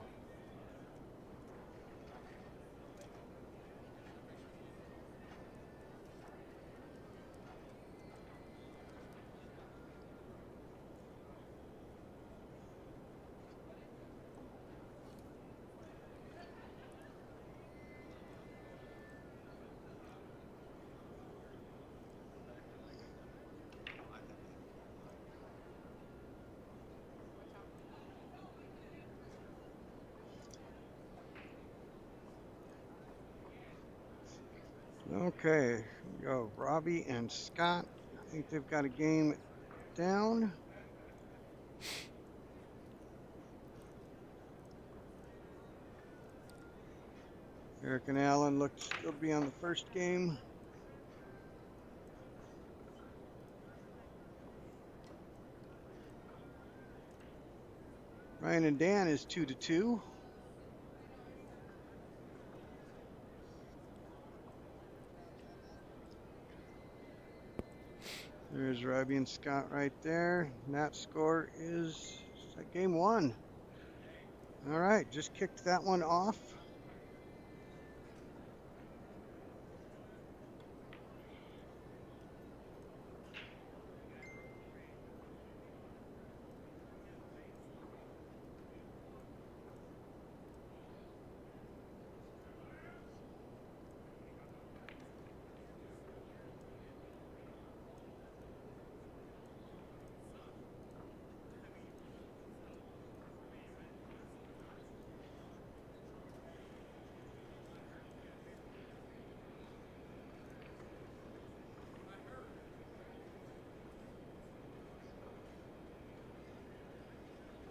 Okay, we go Robbie and Scott. I think they've got a game down. Eric and Alan look still to be on the first game. Ryan and Dan is 2-2. There's Robbie and Scott right there. And that score is game 1. All right, just kicked that one off.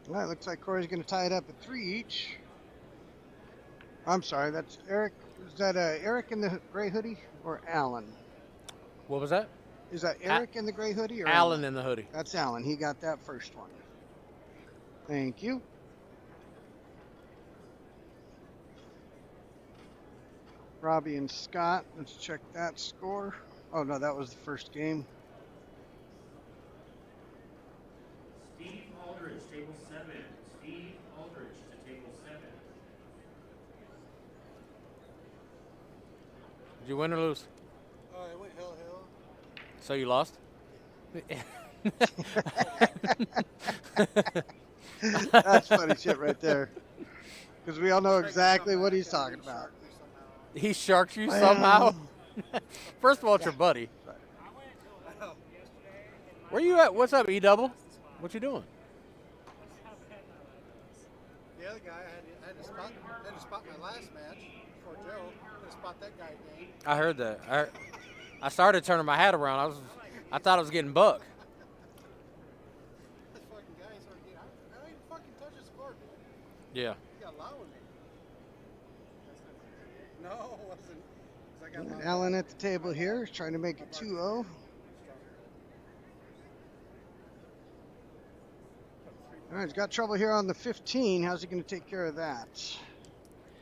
Well, it looks like Corey's going to tie it up at 3 each. I'm sorry, that's Eric. Is that Eric in the gray hoodie or Alan? What was that? Is that Eric in the gray hoodie or Alan in the hoodie? That's Alan. He got that first one. Thank you. Robbie and Scott. Let's check that score. Oh, no, that was the first game. Steve Aldridge, table 7. Steve Aldridge to table 7. Did you win or lose? I went hell. So you lost? That's funny shit right there. Because we all know exactly what he's talking about. He sharked you somehow? First of all, it's your buddy. Where you at? What's up, E-Double? What you doing? The other guy, I had to spot my last match before Joe. I had to spot that guy game. I heard that. I started turning my hat around. I thought I was getting buck. This fucking guy started getting, I don't even fucking touch his score, dude. Yeah. He got loud with me. No, it wasn't. 'Cause I got loud. Alan at the table here is trying to make it 2-0. All right, he's got trouble here on the 15. How's he going to take care of that?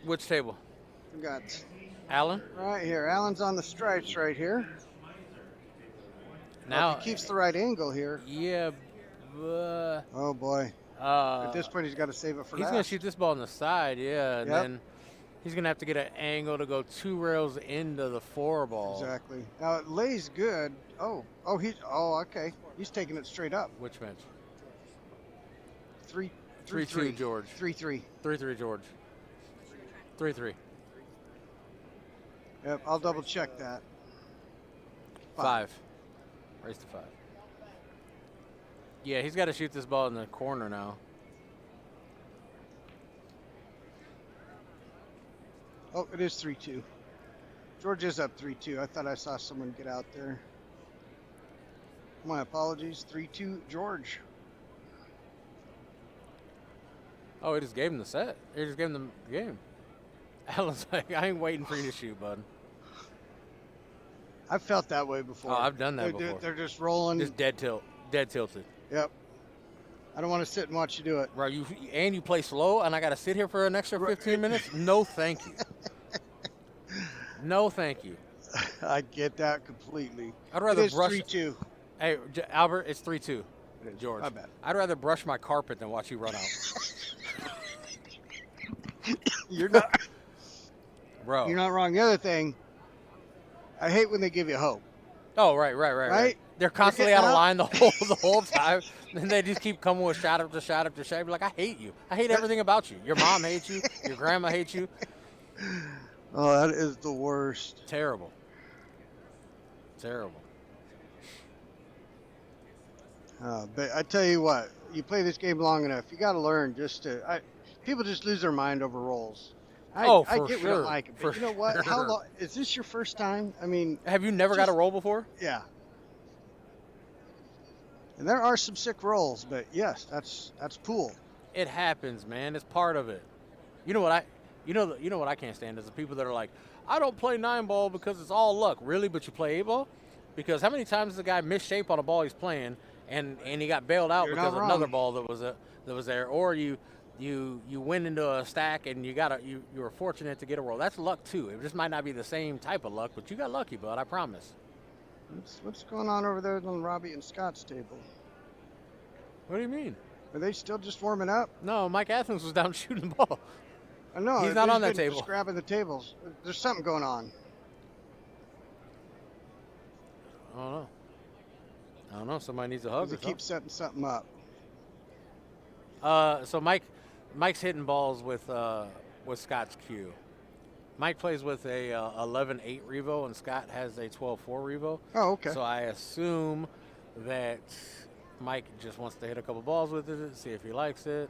Which table? We got Alan? right here. Alan's on the stripes right here. Now If he keeps the right angle here. Yeah. Oh boy. At this point, he's got to save it for he's last. going to shoot this ball on the side, yeah. And Yep. then he's going to have to get an angle to go 2 rails into the 4 ball. Exactly. Now it lays good. Okay. He's taking it straight up. Which match? 3-3 George. 3-3. 3-3 George. 3-3. Yep, I'll double check that. 5. Race to 5. Yeah, he's got to shoot this ball in the corner now. Oh, it is 3-2. George is up 3-2. I thought I saw someone get out there. My apologies. 3-2 George. Oh, he just gave him the set. He just gave him the game. Alan's like, I ain't waiting for you to shoot, bud. I've felt that way before. Oh, I've done that before. They're just rolling. Just dead tilted. Yep. I don't want to sit and watch you do it. Right, you play slow, and I got to sit here for an extra 15 minutes? No, thank you. No, thank you. I get that completely. I'd rather it is brush 3-2. Hey, Albert, it's 3-2. George. My bad. I'd rather brush my carpet than watch you run out. You're not. Bro. You're not wrong. The other thing, I hate when they give you hope. Oh, right. They're constantly They're out of getting line the whole time, and they just keep coming with shot after shot after shot. You're like, I hate you. I hate everything about you. Your mom hates you. Your grandma hates you. Oh, that is the worst. Terrible. But I tell you what, you play this game long enough, you got to learn just to. People just lose their mind over rolls. I for get we sure. don't like it, but For you know what? How sure. long is this your first time? I mean, Have you never got a just- roll before? yeah. And there are some sick rolls, but yes, that's pool. It happens, man. It's part of it. You know what you know what I can't stand is the people that are like, I don't play 9-ball because it's all luck. Really? But you play 8-ball? Because how many times does the guy miss shape on a ball he's playing and he got bailed out You're because not of another wrong. ball that was there, or you went into a stack and you were fortunate to get a roll. That's luck too. It just might not be the same type of luck, but you got lucky, bud. I promise. What's going on over there on Robbie and Scott's table? What do you mean? Are they still just warming up? No, Mike Athens was down shooting the ball. I know. He's not on that been table. Just grabbing the tables. There's something going on. I don't know. I don't know. Somebody needs a hug. They keep setting something up. So Mike's hitting balls with Scott's cue. Mike plays with a 11-8 Revo, and Scott has a 12-4 Revo. Oh, okay. So I assume that Mike just wants to hit a couple balls with it, see if he likes it,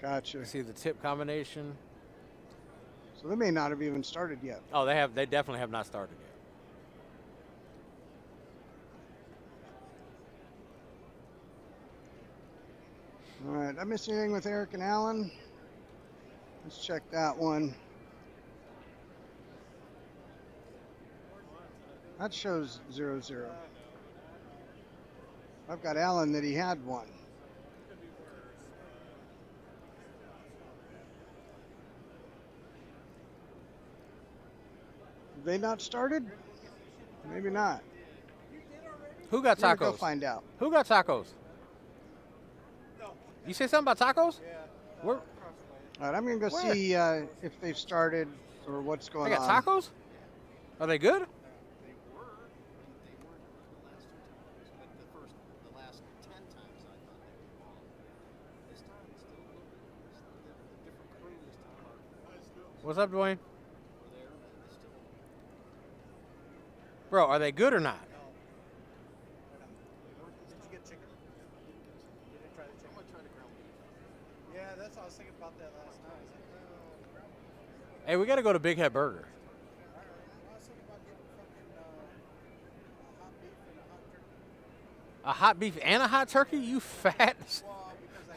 Gotcha. see the tip combination. So they may not have even started yet. Oh, they definitely have not started yet. All right. Did I miss anything with Eric and Allen? Let's check that one. That shows 0-0. I've got Allen that he had one. They not started? Maybe not. Who got We're gonna go tacos? find out. Who got tacos? You say something about tacos? Yeah. Where? All right, I'm gonna go Where? see if they've started or what's going They on. got tacos? Are they good? They weren't the last 10 times I thought they were wrong. This time it's still a little bit, it's a different crew this time. What's up, Dwayne? We're there, but it's still. Bro, are they good or not? Did you get chicken? You didn't try the chicken? I'm gonna try the ground beef. Yeah, that's what I was thinking about that last night. I was like, oh, ground beef. Hey, we got to go to Big Head Burger. I was thinking about getting fucking hot beef and a hot turkey. A hot beef and a hot turkey? You fat. Well, because I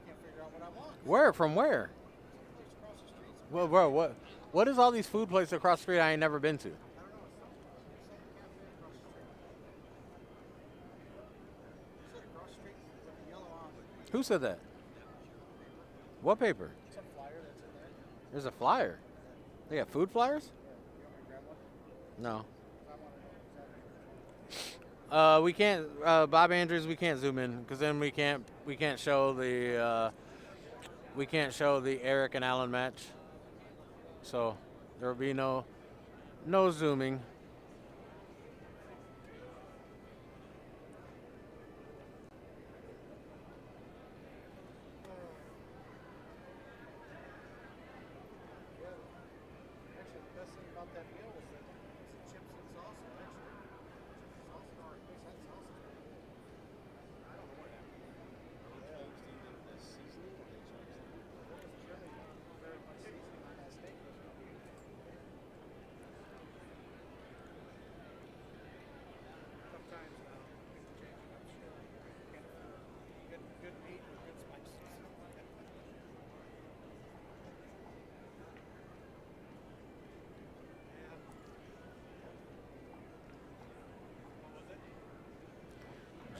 can't figure out what I want. Where? From where? Just across the street. Well, bro, what is all these food places across the street I ain't never been to? I don't know. Some cafe across the street. You said across the street with the yellow house. Who said that? What paper? Some flyer that's in there. There's a flyer. They got food flyers? You want me to grab one? No. I want to know. We can't. Bob Andrews, we can't zoom in because then we can't show the Eric and Allen match. So there will be no zooming. Actually, the best thing about that meal was that it's the chips and salsa. Actually, chips and salsa. Or at least that salsa. I don't know what happened. They changed either the seasoning or they changed the. There was really very much seasoning on that steak. Sometimes people changing up shit. Good meat with good spices.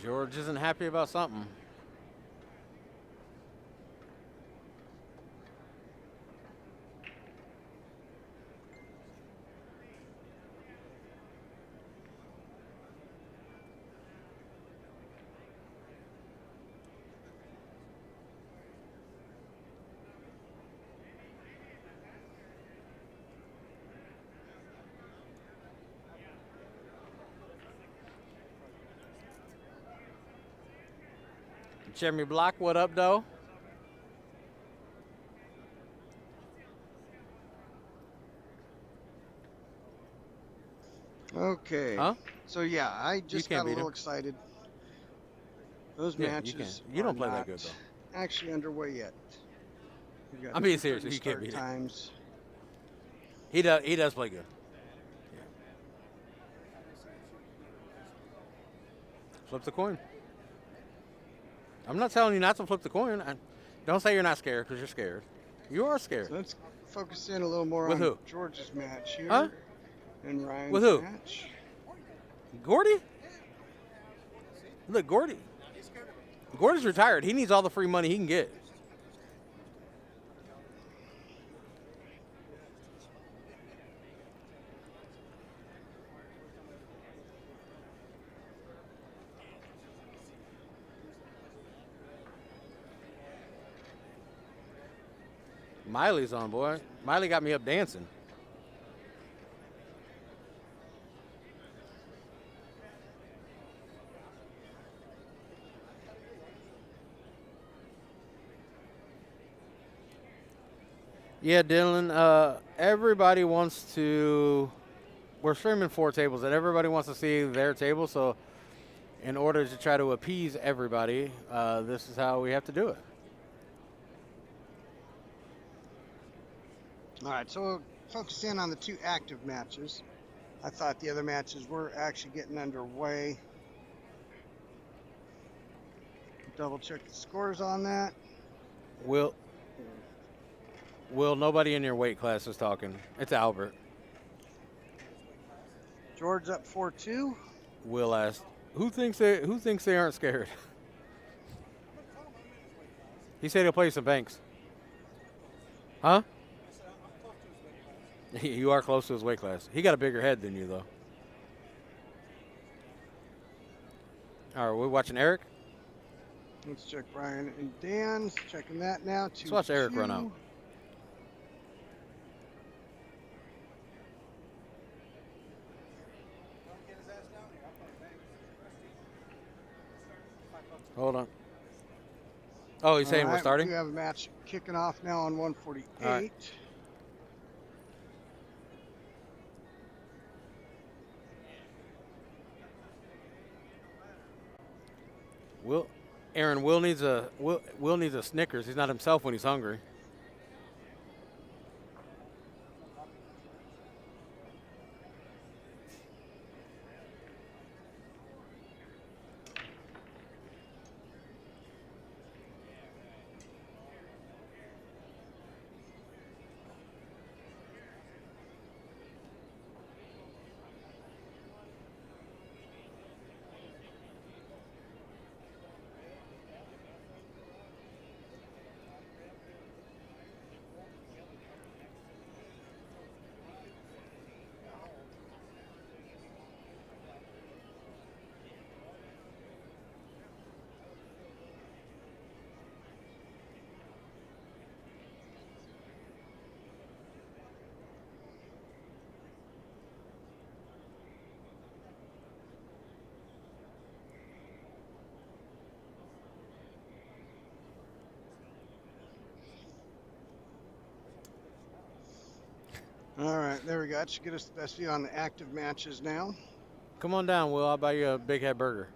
George isn't happy about something. Jeremy Block, what up, though? Okay. Huh? So yeah, I just can't got a beat little him. excited. Those Yeah, you matches can. You don't are play that not good, though. actually underway yet. We got I'm being 2:30 serious. You can't start beat it. times. He does play good. Flip the coin. I'm not telling you not to flip the coin. Don't say you're not scared because you're scared. You are scared. So let's focus in a little more With on who? George's match here. Huh? And Ryan's With who? match. Gordy? Look, Gordy. Gordy's retired. He needs all the free money he can get. Miley's on, boy. Miley got me up dancing. Yeah, Dylan. Everybody wants to. We're streaming 4 tables, and everybody wants to see their table. So, in order to try to appease everybody, this is how we have to do it. All right, so we'll focus in on the 2 active matches. I thought the other matches were actually getting underway. Double check the scores on that. Will, nobody in your weight class is talking. It's Albert. George up 4-2. Will asked, who thinks they aren't scared? He said he'll play some banks. Huh? You are close to his weight class. He got a bigger head than you, though. All right, we're watching Eric. Let's check Brian and Dan's. Checking that now. Let's watch Eric run out. Hold on. Oh, he's saying we're starting? We have a match kicking off now on 148. All right. Will needs a Snickers. He's not himself when he's hungry. All right, there we go. That should get us the best view on the active matches now. Come on down, Will. I'll buy you a Big Head Burger.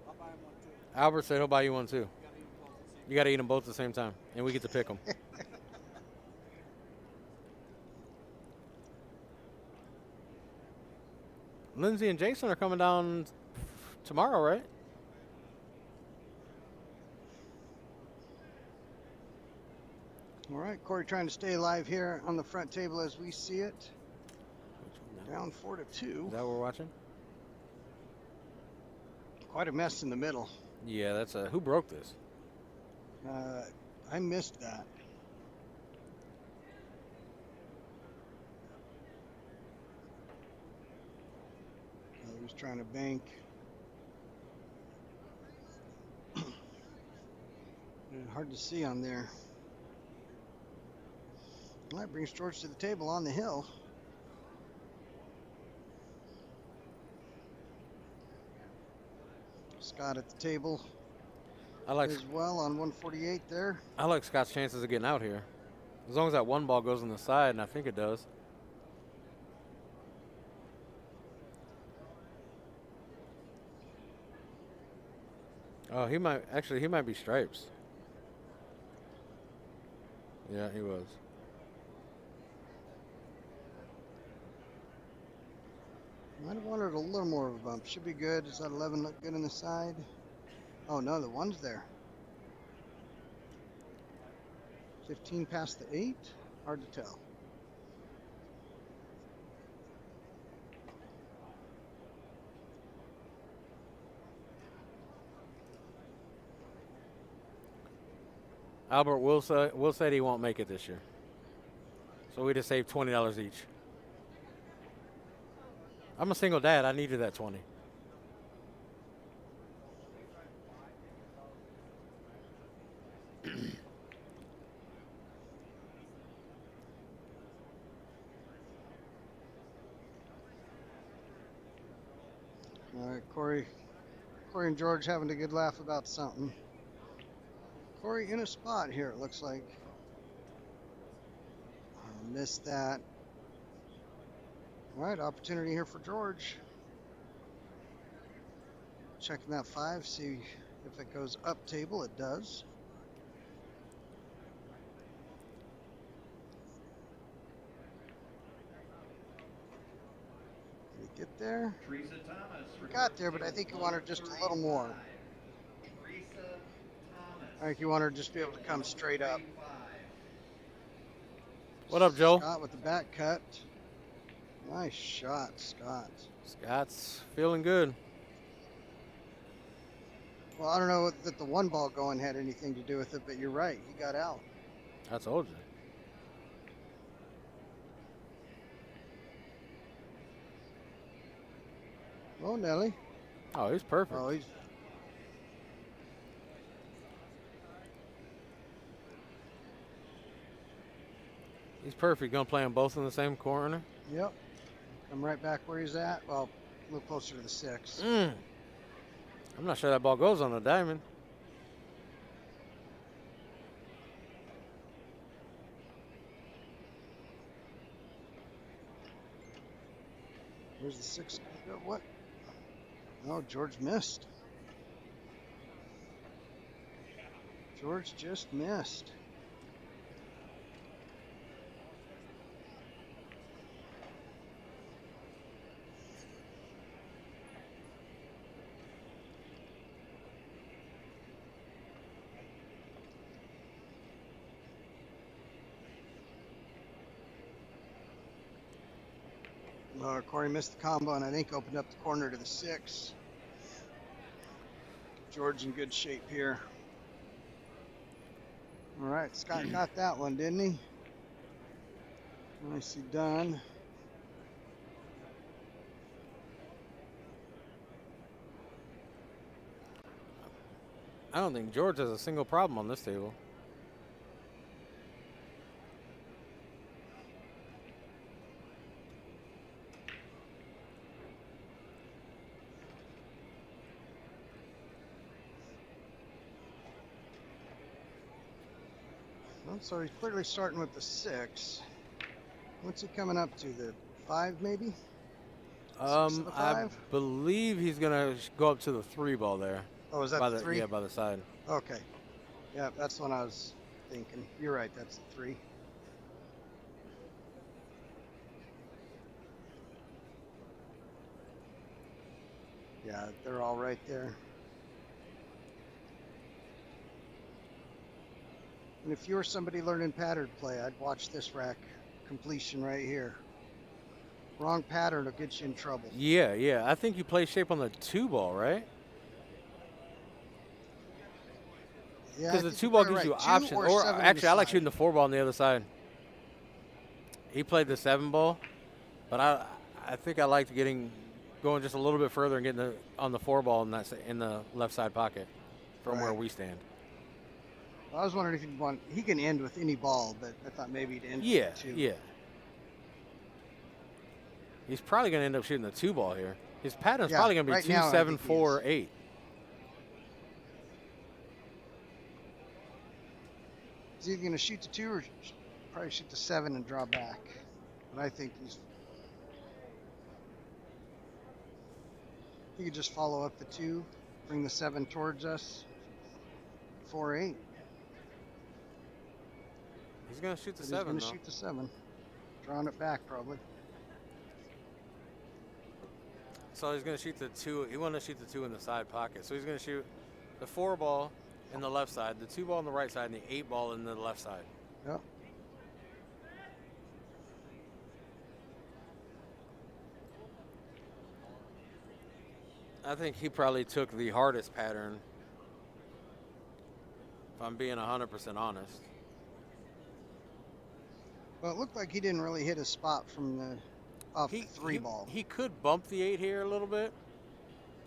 I'll buy him one too. Albert said he'll buy you one, too. You got to eat them both at the same time, and we get to pick them. Lindsay and Jason are coming down tomorrow, right? All right, Corey trying to stay alive here on the front table as we see it. Down 4-2. Is that what we're watching? Quite a mess in the middle. Yeah, that's who broke this? I missed that. I was trying to bank. Hard to see on there. Well, that brings George to the table on the hill. Scott at the table as well on 148 there. I like Scott's chances of getting out here. As long as that one ball goes on the side, and I think it does. Oh, he might be stripes. Yeah, he was. Might have wanted a little more of a bump. Should be good. Does that 11 look good on the side? Oh no, the 1's there. 15 past the 8? Hard to tell. Albert Will said he won't make it this year. So we just saved $20 each. I'm a single dad. I needed that 20. All right, Corey and George having a good laugh about something. Corey in a spot here, it looks like. Missed that. All right, opportunity here for George. Checking that 5, see if it goes up table. It does. Did he get there? Teresa Thomas. Got there, but I think he wanted just a little more. Teresa Thomas. I think he wanted to just be able to come straight up. What up, Joe? Scott with the back cut. Nice shot, Scott. Scott's feeling good. Well, I don't know that the 1 ball going had anything to do with it, but you're right. He got out. I told you. Oh, Nelly. Oh, he's perfect. Oh, He's perfect. Gonna play them both in the same corner. Yep. Come right back where he's at. Well, a little closer to the 6. I'm not sure that ball goes on the diamond. Where's the 6? What? Oh, George missed. George just missed. Corey missed the combo and I think opened up the corner to the 6. George in good shape here. All right, Scott got that one, didn't he? Nicely done. I don't think George has a single problem on this table. Well, so he's clearly starting with the 6. What's he coming up to? The 5 maybe? 6 to the I 5? believe he's gonna go up to the 3 ball there. Oh, is that by the 3? Yeah, by the side. Okay. Yeah, that's what I was thinking. You're right, that's the 3. Yeah, they're all right there. And if you were somebody learning pattern play, I'd watch this rack completion right here. Wrong pattern will get you in trouble. Yeah. I think you play shape on the 2 ball, right? Yeah, Because the 2 ball gives you options. Or actually, I like shooting the 4 ball on the other side. He played the 7 ball, but I think I liked going just a little bit further and getting on the 4 ball in the left side pocket from where we stand. I was wondering if he can end with any ball, but I thought maybe he'd end with 2. Yeah. He's probably going to end up shooting the 2 ball here. His pattern's probably going to be right 2, now, 7, 4, 8. He's either going to shoot the 2 or probably shoot the 7 and draw back. But I think he could just follow up the 2, bring the 7 towards us. 4-8. He's going to shoot the But 7, he's though. going to shoot the 7. Drawing it back, probably. So he's going to shoot the 2. He wanted to shoot the 2 in the side pocket. So he's going to shoot the 4 ball in the left side, the 2 ball on the right side, and the 8 ball in the left side. Yep. I think he probably took the hardest pattern, if I'm being 100% honest. Well, it looked like he didn't really hit his spot from the off the 3 ball. He could bump the 8 here a little bit,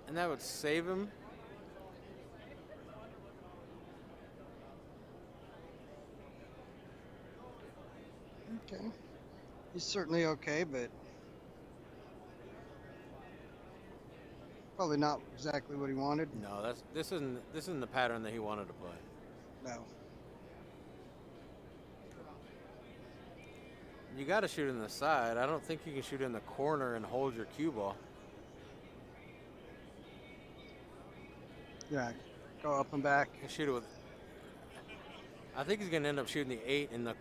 and that would save him. Okay. He's certainly okay, but probably not exactly what he wanted. No, this isn't the pattern that he wanted to play. No. You got to shoot in the side. I don't think you can shoot in the corner and hold your cue ball. Yeah. Go up and back. You shoot it with. I think he's going to end up shooting the 8 in the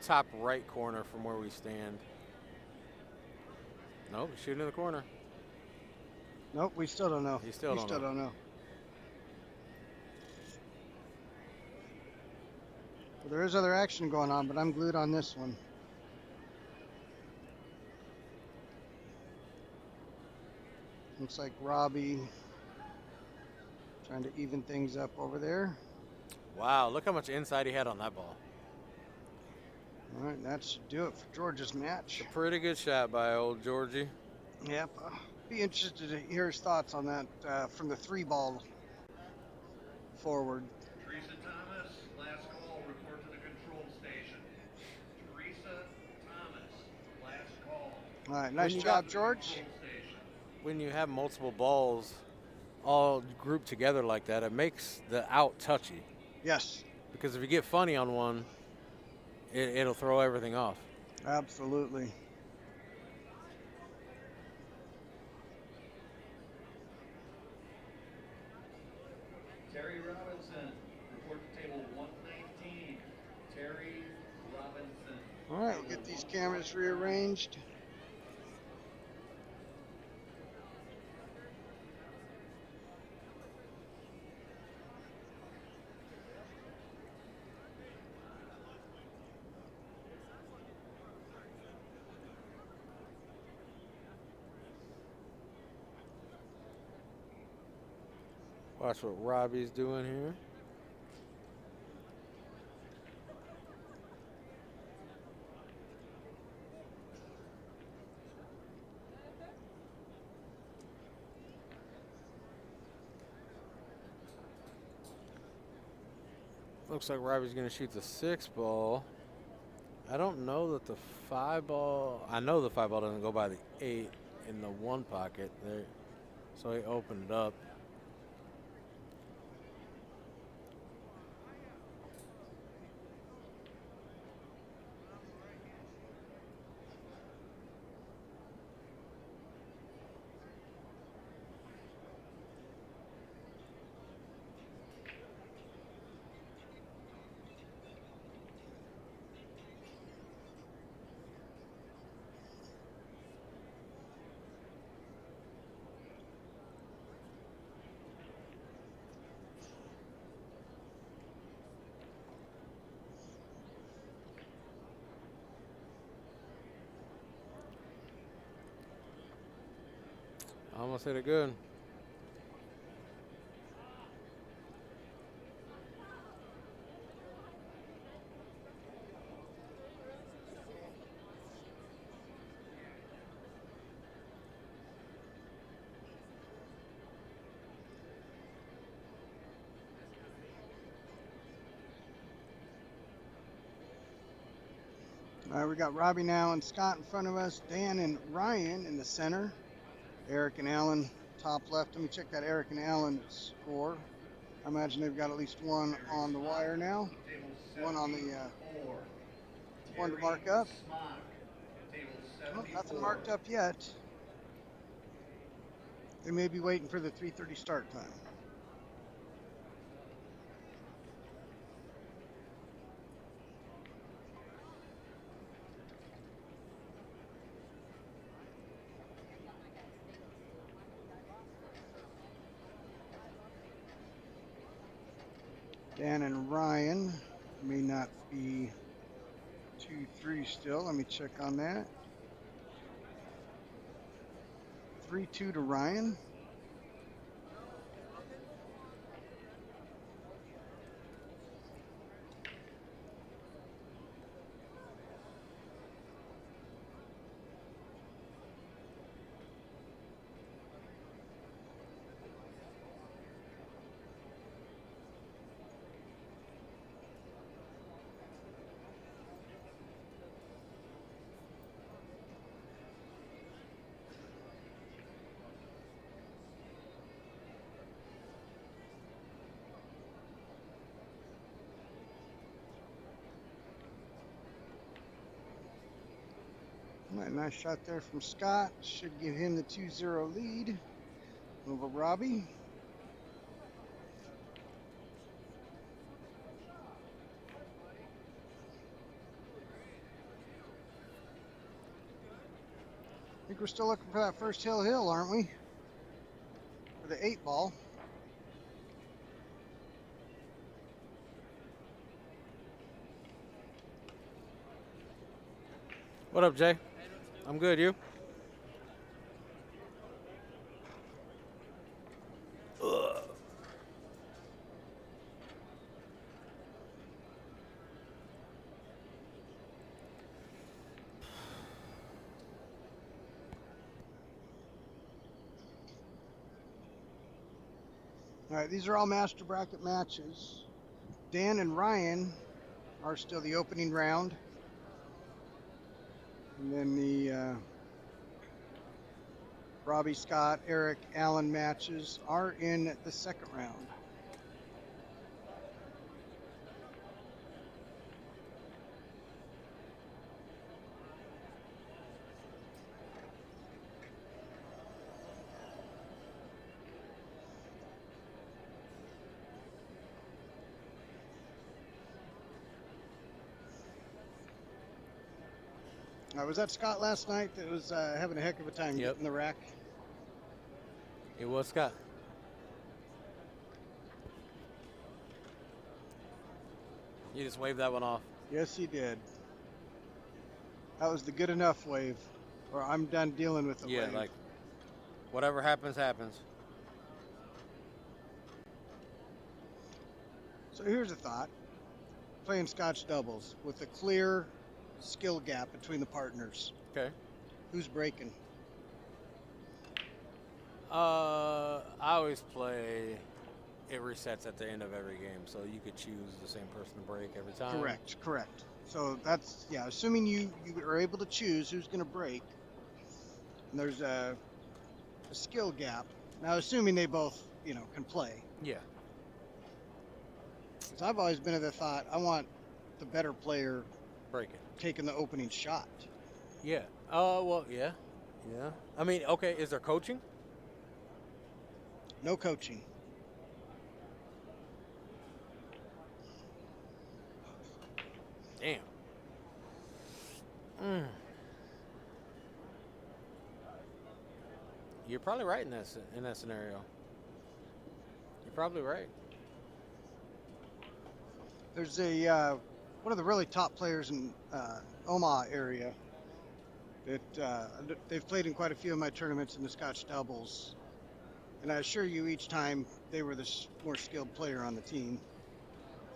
top right corner from where we stand. Nope, he's shooting in the corner. Nope, we still don't know. We still don't know. Well, there is other action going on, but I'm glued on this one. Looks like Robbie trying to even things up over there. Wow, look how much inside he had on that ball. All right, that should do it for George's match. A pretty good shot by old Georgie. Yep. Be interested to hear his thoughts on that from the 3 ball forward. Teresa Thomas, last call, report to the control station. Teresa Thomas, last call. All right, nice you job, got- George. Control station. When you have multiple balls all grouped together like that, it makes the out touchy. Yes, Because if you get funny on one, it'll throw everything off. absolutely. Terry Robinson, report to table 119. Terry Robinson. All right, we'll get these cameras rearranged. Watch what Robbie's doing here. Looks like Robbie's going to shoot the 6 ball. I don't know that the 5 ball. I know the 5 ball doesn't go by the 8 in the 1 pocket there, so he opened it up. Almost hit it good. All right, we got Robbie now and Scott in front of us. Dan and Ryan in the center. Eric and Alan top left. Let me check that Eric and Alan score. I imagine they've got at least one on the wire now. Table One on the 74. one to Terry mark up. Smock, table Oh, 74. nothing marked up yet. They may be waiting for the 3:30 start time. Dan and Ryan may not be 2-3 still. Let me check on that. 3-2 to Ryan. Nice shot there from Scott. Should give him the 2-0 lead over Robbie. I think we're still looking for that first hill, aren't we? For the 8-ball. What up, Jay? I'm good. You? All right, these are all master bracket matches. Dan and Ryan are still the opening round. And then the Robbie, Scott, Eric, Allen matches are in the second round. Was that Scott last night that was having a heck of a time Yep. getting the rack? It was Scott. You just waved that one off. Yes, he did. That was the good enough wave, or I'm done dealing with the Yeah, wave. like whatever happens, happens. So here's a thought. Playing Scotch doubles with a clear skill gap between the partners. Okay. Who's breaking? I always play. It resets at the end of every game, so you could choose the same person to break every time. Correct. So that's, yeah, assuming you are able to choose who's going to break, and there's a skill gap. Now, assuming they both, can play. Yeah. Because I've always been of the thought, I want the better player Break it. taking the opening shot. Yeah. Well, yeah. Yeah. I mean, okay, is there coaching? No coaching. Damn. You're probably right in that scenario. You're probably right. There's a one of the really top players in Omaha area that they've played in quite a few of my tournaments in the Scotch doubles, and I assure you, each time they were the more skilled player on the team,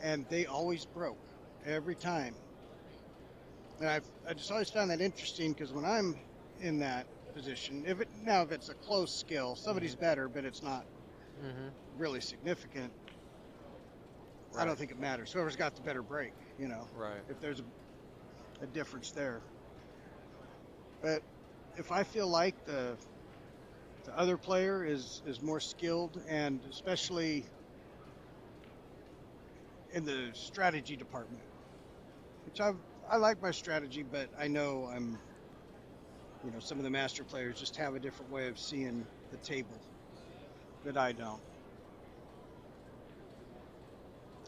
and they always broke every time. And I just always found that interesting because when I'm in that position, if it's a close skill, somebody's better, but it's not really significant. I don't think it matters. Whoever's got the better break, Right. if there's a difference there. But if I feel like the other player is more skilled, and especially in the strategy department, which I like my strategy, but I know some of the master players just have a different way of seeing the table that I don't.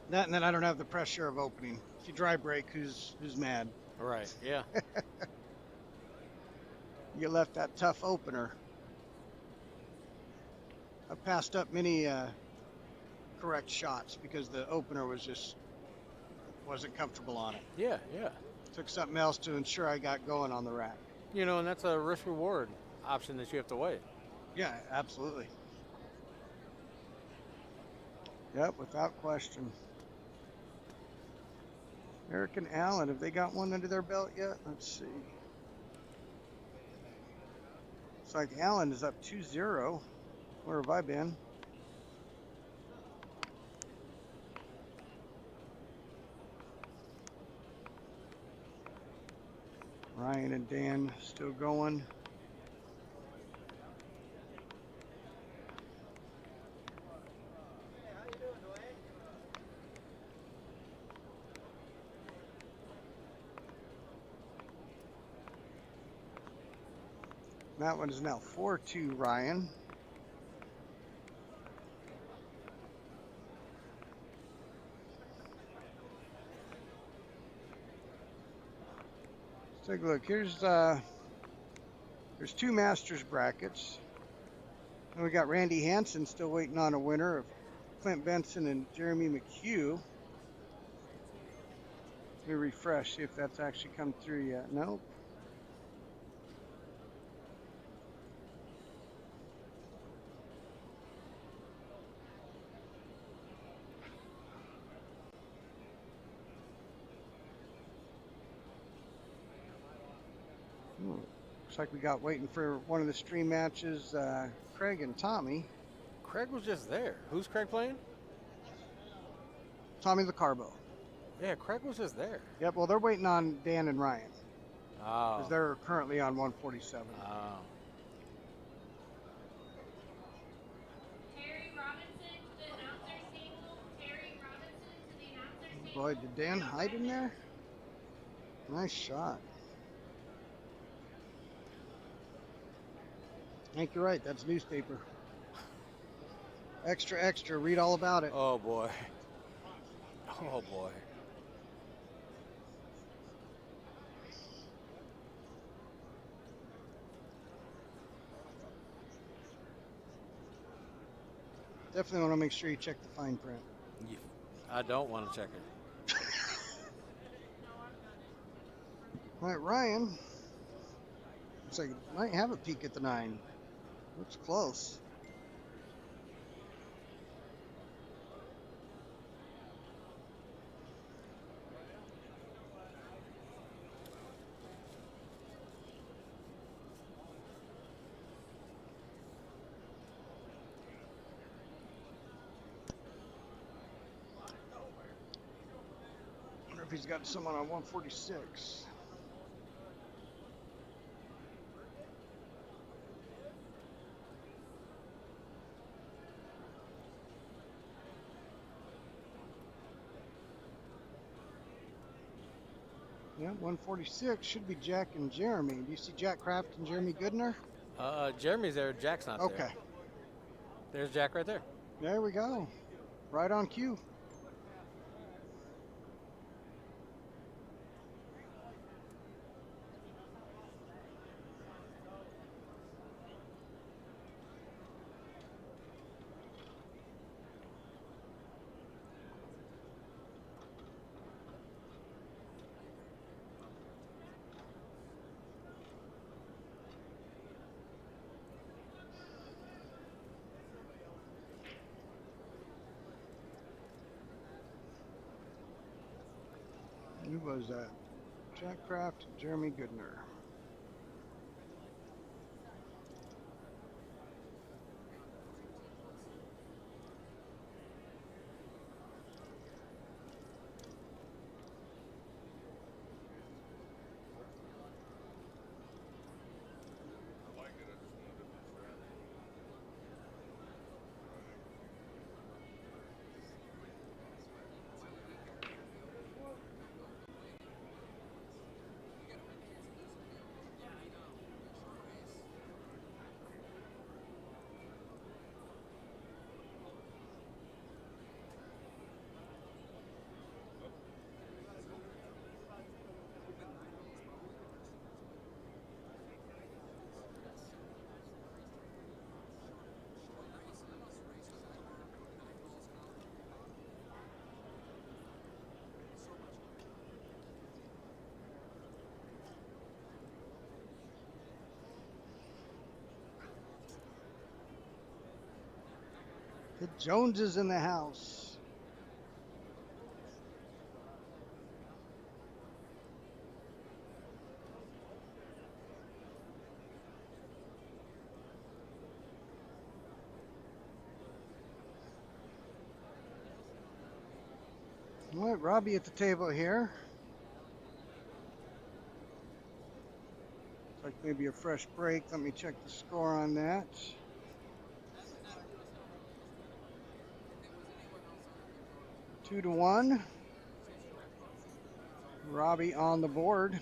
That, and then I don't have the pressure of opening. If you dry break, who's mad? Right. Yeah. You left that tough opener. I've passed up many correct shots because the opener wasn't comfortable on it. Yeah, yeah. Took something else to ensure I got going on the rack. You know, and that's a risk reward option that you have to weigh. Yeah, absolutely. Yep, without question. Eric and Allen, have they got one under their belt yet? Let's see. Looks like Allen is up 2-0. Where have I been? Ryan and Dan still going. Hey, how you doing, Dwayne? That one is now 4-2 Ryan. Let's take a look. There's two Masters brackets. And we got Randy Hansen still waiting on a winner of Clint Benson and Jeremy McHugh. Let me refresh, see if that's actually come through yet. Nope. Looks like we got waiting for one of the stream matches, Craig and Tommy. Craig was just there. Who's Craig playing? Tommy the Carbo. Yeah, Craig was just there. Yep, well, they're waiting on Dan and Ryan Oh. because they're currently on 147. Oh. Terry Robinson to the announcer's table. Terry Robinson to the announcer's table. Boy, did Dan hide in there? Nice shot. I think you're right. That's newspaper. Extra, extra. Read all about it. Oh, boy. Oh, boy. Definitely want to make sure you check the fine print. I don't want to check it. All right, Ryan. Looks like it might have a peek at the 9. Looks close. Wonder if he's got someone on 146. Yeah, 146 should be Jack and Jeremy. Do you see Jack Kraft and Jeremy Goodner? Jeremy's there. Jack's not there. Okay, There's Jack right there. there we go. Right on cue. Who was that? Jack Kraft, Jeremy Goodner. The Joneses in the house. All right, Robbie at the table here. Looks like maybe a fresh break. Let me check the score on that. Two to one. Robbie on the board.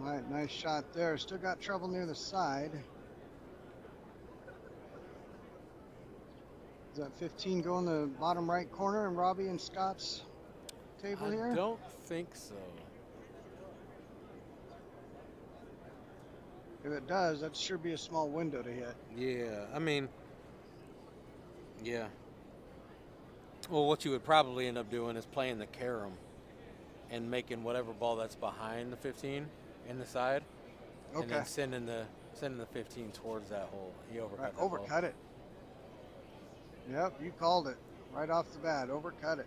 All right, nice shot there. Still got trouble near the side. Is that 15 go in the bottom right corner in Robbie and Scott's table I here? don't think so. If it does, that'd sure be a small window to hit. Yeah, I mean, yeah. Well, what you would probably end up doing is playing the carom and making whatever ball that's behind the 15 in the side, and Okay. then sending the 15 towards that hole. He overcut Right, that ball. overcut it. Yep, you called it right off the bat. Overcut it.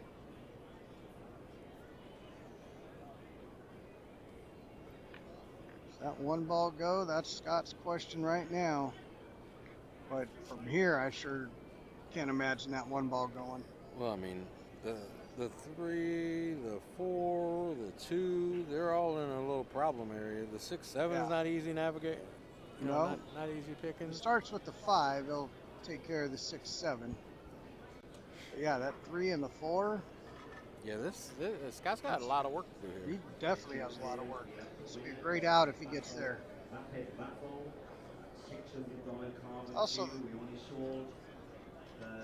Does that one ball go? That's Scott's question right now. But from here, I sure can't imagine that one ball going. Well, I mean, the 3, the 4, the 2, they're all in a little problem area. The 6, 7 Yeah. is not easy navigate. You know, No. not easy picking. It starts with the 5. They'll take care of the 6, 7. But yeah, that 3 and the 4, Yeah, this Scott's got a lot of work to do here. he definitely has a lot of work. This will be a great out if he gets there.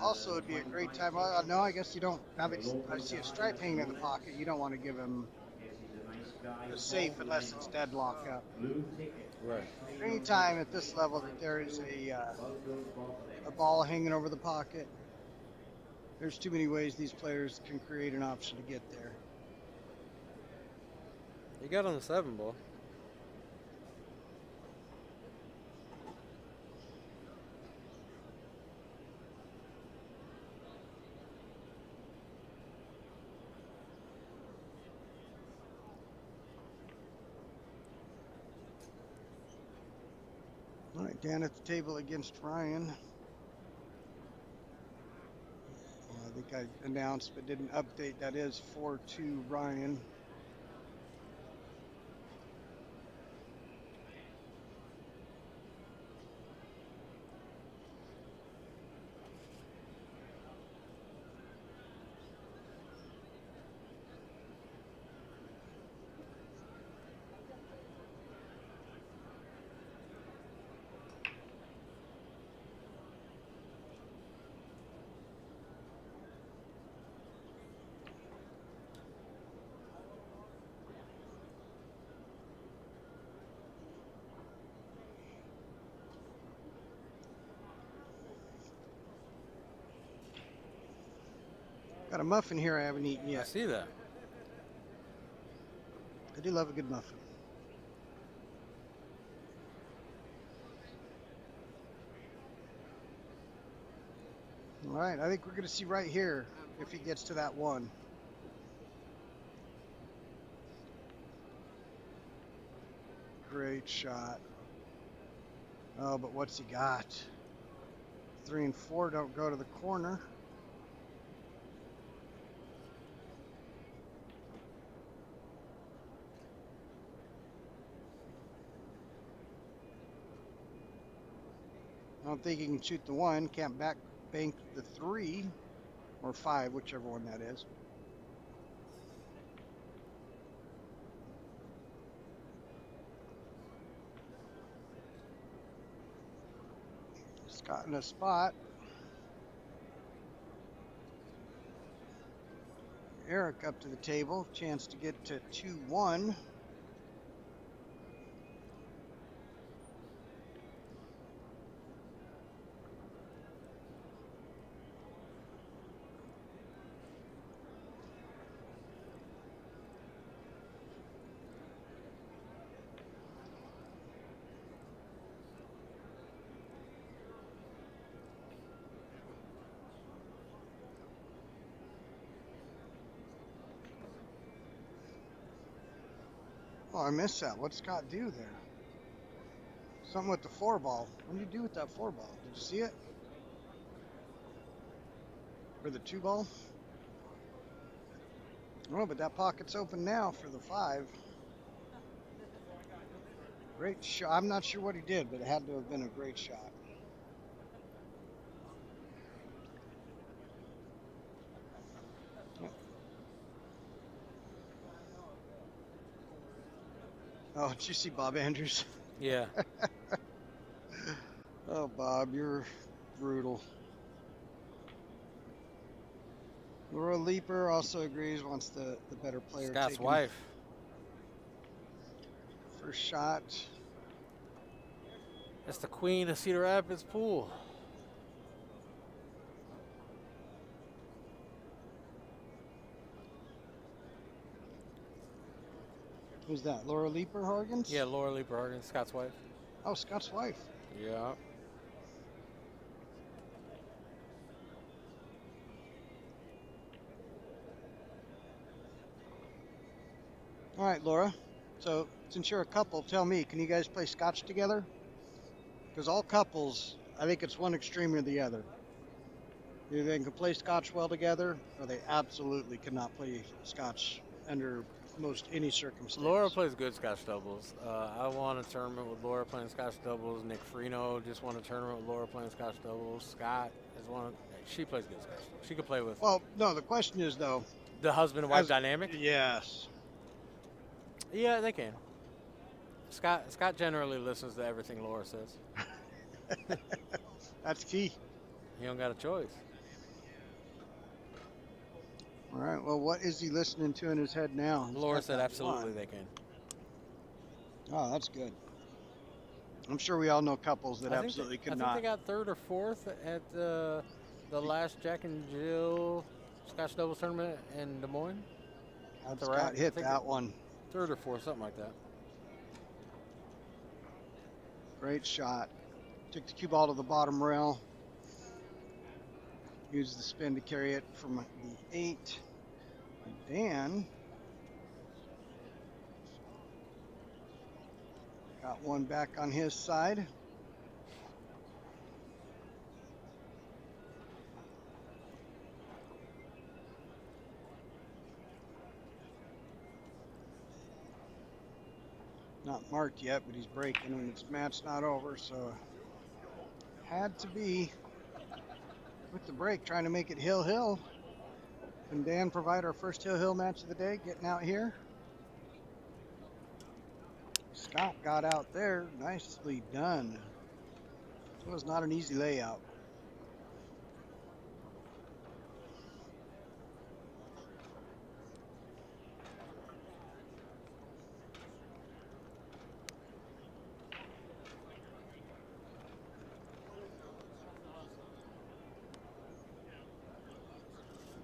Also, it'd be a great time. No, I guess you don't have it. I see a stripe hanging in the pocket. You don't want to give him a safe unless it's deadlock up. Right. Anytime at this level that there is a ball hanging over the pocket, there's too many ways these players can create an option to get there. You got on the 7 ball. All right, Dan at the table against Ryan. I think I announced but didn't update. That is 4-2 Ryan. Got a muffin here I haven't eaten I yet. see that. I do love a good muffin. All right, I think we're going to see right here if he gets to that 1. Great shot. Oh, but what's he got? 3 and 4 don't go to the corner. I don't think he can shoot the 1. Can't back bank the 3 or 5, whichever one that is. Scott in a spot. Eric up to the table. Chance to get to 2-1. Oh, I missed that. What'd Scott do there? Something with the 4-ball. What did he do with that 4-ball? Did you see it? Or the 2-ball? Oh, but that pocket's open now for the 5. Great shot. I'm not sure what he did, but it had to have been a great shot. Oh, did you see Bob Andrews? Yeah. Oh, Bob, you're brutal. Laura Leaper also agrees, wants the better player Scott's taken. wife. First shot. That's the queen of Cedar Rapids pool. Who's that? Laura Leaper Horgans? Yeah, Laura Leaper Hargan, Scott's wife. Oh, Scott's wife. Yeah. All right, Laura. So, since you're a couple, tell me, can you guys play Scotch together? Because all couples, I think it's one extreme or the other. Either they can play Scotch well together, or they absolutely cannot play Scotch under most any circumstance. Laura plays good Scotch doubles. I won a tournament with Laura playing Scotch doubles. Nick Freno just won a tournament with Laura playing Scotch doubles. Scott is one. She plays good Scotch. She could play with Well, no, the question is, though. the husband and wife as- dynamic. Yes. Yeah, they can. Scott generally listens to everything Laura says. That's key. He don't got a choice. All right, well, what is he listening to in his head now? He's Laura got said that absolutely one. they can. Oh, that's good. I'm sure we all know couples that I think absolutely I could think not. they got third or fourth at the last Jack and Jill Scotch doubles tournament in Des Moines. Had the Scott rack, I hit think that one. Third or fourth, something like that. Great shot. Took the cue ball to the bottom rail. Used the spin to carry it from the 8. And Dan got one back on his side. Not marked yet, but he's breaking and it's match not over, so had to be with the break trying to make it hill. Can Dan provide our first hill match of the day, getting out here? Scott got out there, nicely done. It was not an easy layout.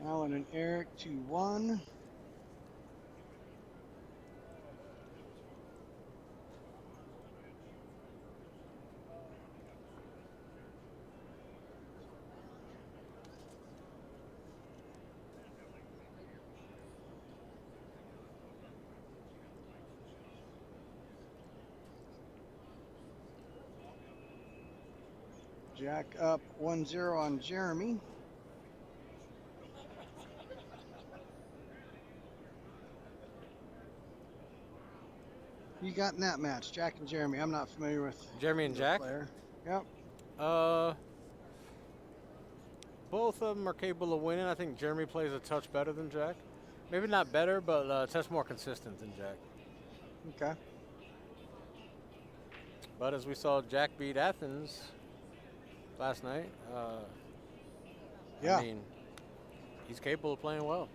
Alan and Eric 2-1. Jack up 1-0 on Jeremy. You got in that match, Jack and Jeremy. I'm not familiar with Jeremy and either Jack? player. Yep. Both of them are capable of winning. I think Jeremy plays a touch better than Jack. Maybe not better, but a touch more consistent than Jack. Okay. But as we saw Jack beat Athens last night, Yeah. I mean, he's capable of playing well.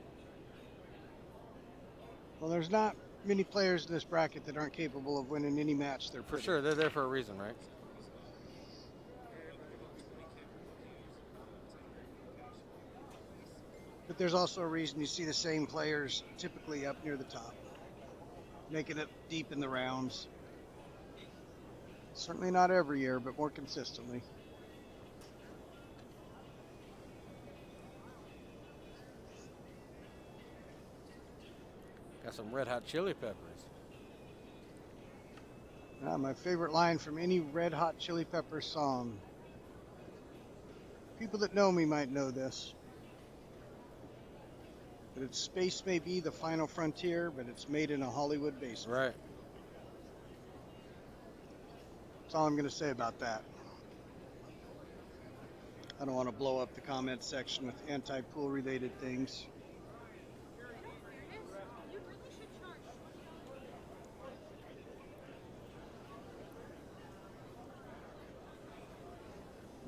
Well, there's not many players in this bracket that aren't capable of winning any match they're For put in. sure, they're there for a reason, right? But there's also a reason you see the same players typically up near the top, making it deep in the rounds. Certainly not every year, but more consistently. Got some red hot chili peppers. My favorite line from any Red Hot Chili Peppers song. People that know me might know this. But it's space may be the final frontier, but it's made in a Hollywood basement. Right. That's all I'm going to say about that. I don't want to blow up the comment section with anti-pool related things.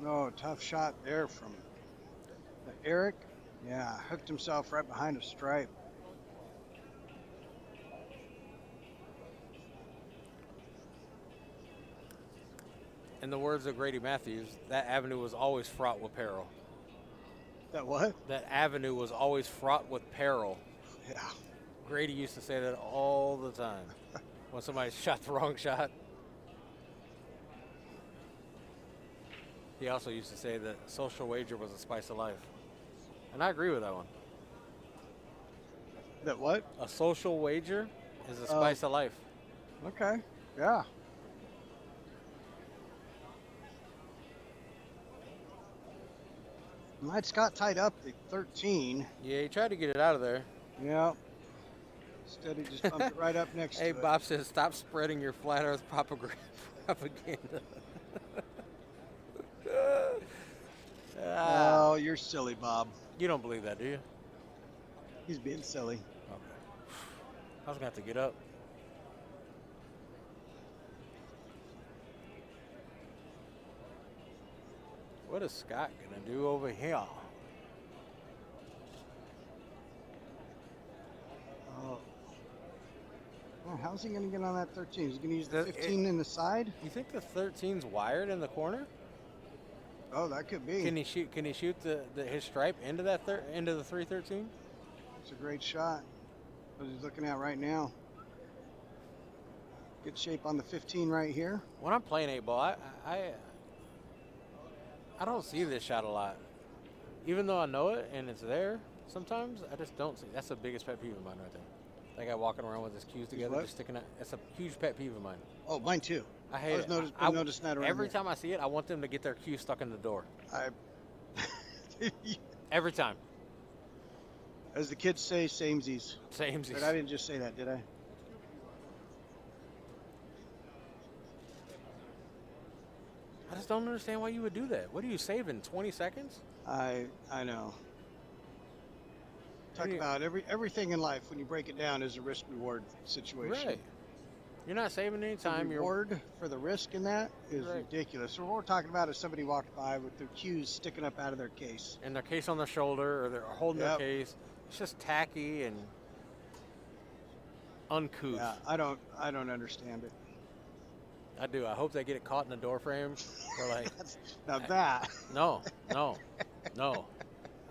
No, tough shot there from Eric. Yeah, hooked himself right behind a stripe. In the words of Grady Matthews, that avenue was always fraught with peril. That what? That avenue was always fraught with peril. Yeah. Grady used to say that all the time when somebody shot the wrong shot. He also used to say that social wager was a spice of life. And I agree with that one. That what? A social wager is a spice of life. Okay. Yeah. Mike's got tied up at 13. Yeah, he tried to get it out of there. Yeah. Instead, he just bumped it right up next Hey, to Bob says, stop spreading your flat earth propaganda. it. Oh, you're silly, Bob. You don't believe that, do you? He's being silly. Okay. I was going to have to get up. What is Scott going to do over here? Oh. Well, how's he going to get on that 13? Is he going to use the 15 in the side? You think the 13's wired in the corner? Oh, that could be. Can he shoot? Can he shoot his stripe into that into the 313? It's a great shot. What he's looking at right now. Good shape on the 15 right here. When I'm playing 8-ball, I don't see this shot a lot. Even though I know it and it's there, sometimes I just don't see. That's the biggest pet peeve of mine right there. That guy walking around with his cues together, what? just sticking out. It's a huge pet peeve of mine. Oh, mine too. I hate I was it. noticing that around every here. time I see it, I want them to get their cue stuck in the door. I, Every time. as the kids say, samesies. Same. But I didn't just say that, did I? I just don't understand why you would do that. What are you saving? 20 seconds? I know. Talk about everything in life when you break it down is a risk reward situation. Right. You're not saving any time. The reward for the risk in that is ridiculous. So what we're talking about is somebody walked by with their cues sticking up out of their case. And their case on their shoulder, or they're holding their case. It's just tacky and uncouth. Yeah, I don't understand it. I do. I hope they get it caught in the door frame. Or like, Now that. no.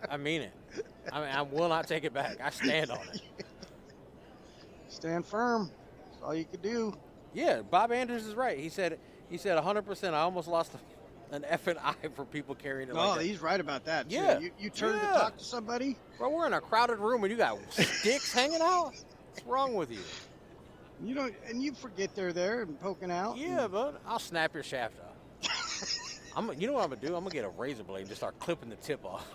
I mean it. I will not take it back. I stand on it. Stand firm. That's all you could do. Yeah, Bob Andrews is right. He said 100%. I almost lost an effing eye for people carrying it No, like that. he's right about that, too. Yeah. You turn to talk to somebody. Bro, we're in a crowded room and you got sticks hanging out? What's wrong with you? You don't, and you forget they're there and poking out. Yeah, but I'll snap your shaft off. You know what I'm going to do? I'm going to get a razor blade and just start clipping the tip off.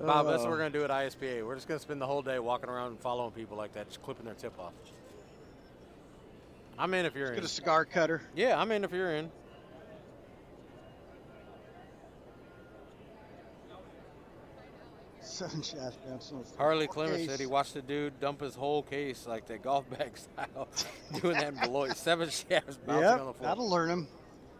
Bob, that's what we're going to do at ISPA. We're just going to spend the whole day walking around and following people like that, just clipping their tip off. I'm in if you're in. Get a cigar cutter. Yeah, I'm in if you're in. Seven shafts bouncing. Harley Clemens said he watched the dude dump his whole case like that golf bag style, doing that in Beloit. 7 shafts bouncing on the floor. That'll learn him.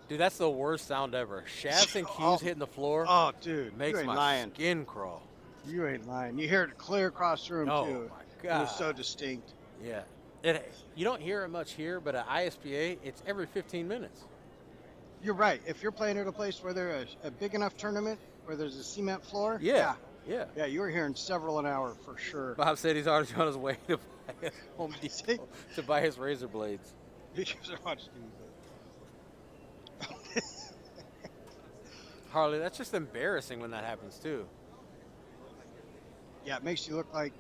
Dude, that's the worst sound ever. Shafts and cues hitting the floor. Oh, dude, makes you ain't my lying. skin crawl. You ain't lying. You hear it clear across the room Oh too. my It was so god. distinct. Yeah. You don't hear it much here, but at ISPA, it's every 15 minutes. You're right. If you're playing at a place where there's a big enough tournament where there's a cement floor, Yeah. Yeah. yeah, you were hearing several an hour for sure. Bob said he's already on his way to buy his Home See? Depot to buy his razor blades. Because I watched you. Harley, that's just embarrassing when that happens too. Yeah, it makes you look like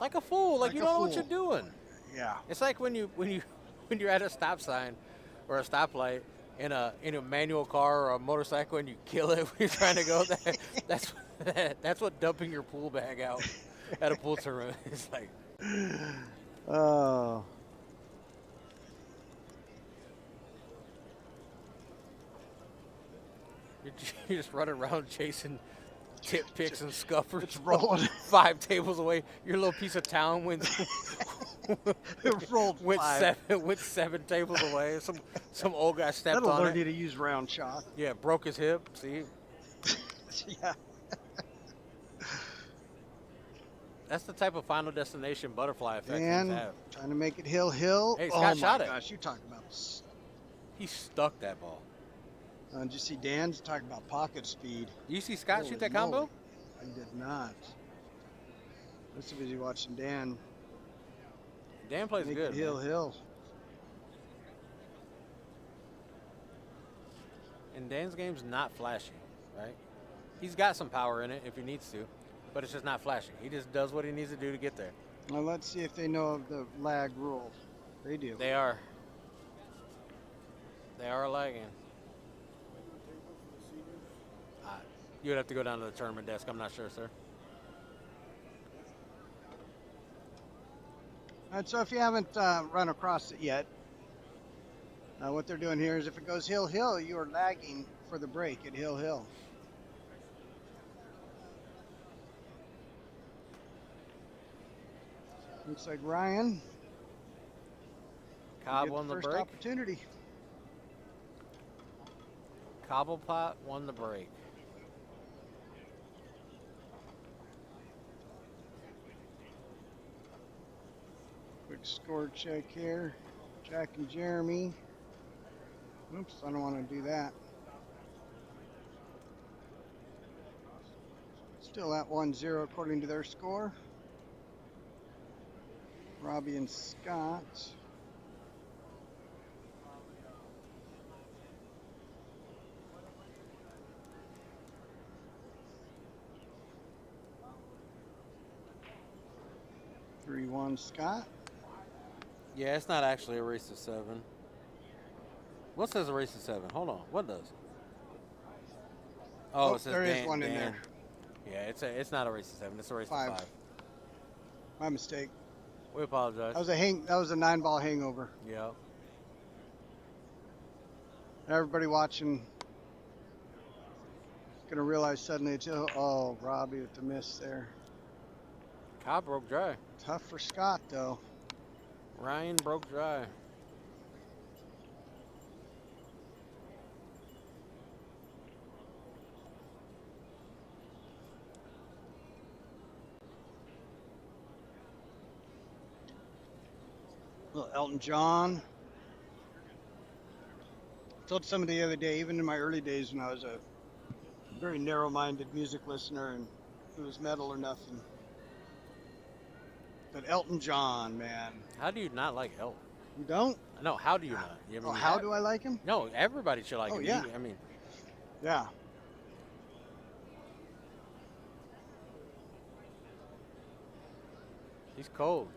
Like a fool. Like Like you a don't know what fool. you're doing. yeah. It's like when you're at a stop sign or a stoplight in a manual car or a motorcycle and you kill it when you're trying to go there. That's what dumping your pool bag out at a pool tournament is like. Oh. You're just running around chasing tip picks and scuffers. It's rolling. 5 tables away. Your little piece of town went It rolled five. went 7 tables away. Some old guy stepped That'll on learn it. you to use round shot. Yeah, broke his hip. See, Yeah. that's the type of Final Destination butterfly effect things And have. trying to make it hill. Hey, oh Scott my shot it. gosh, you talking about? He stuck that ball. Did you see Dan's talking about pocket speed? You see Scott Holy shoot that moly. combo? I did not. I was too busy watching Dan Dan plays make good. it hill. And Dan's game's not flashy, right? He's got some power in it if he needs to, but it's just not flashy. He just does what he needs to do to get there. Well, let's see if they know of the lag rule. They do. They are lagging. You would have to go down to the tournament desk. I'm not sure, sir. All right, so if you haven't run across it yet, what they're doing here is if it goes hill, you are lagging for the break at hill. Looks like Ryan Cobb get won the first break. opportunity. Cobblepot won the break. Quick score check here. Jack and Jeremy. Oops, I don't want to do that. Still at 1-0 according to their score. Robbie and Scott. Three one Scott. Yeah, it's not actually a race to 7. What says a race to 7? Hold on. What does? Oh, it says there is Dan, one in Dan. there. Yeah, it's not a race to 7. It's a race to 5. 5. My mistake. We apologize. That was a 9-ball hangover. Yeah. Everybody watching gonna realize suddenly it's Robbie with the miss there. Cobb broke dry. Tough for Scott though. Ryan broke dry. Little Elton John. I told somebody the other day, even in my early days when I was a very narrow-minded music listener and it was metal or nothing. But Elton John, man. How do you not like Elton? You don't? No, how do you not? I mean, How do I like him? No, everybody should like Oh, him. yeah. I mean, Yeah. he's cold.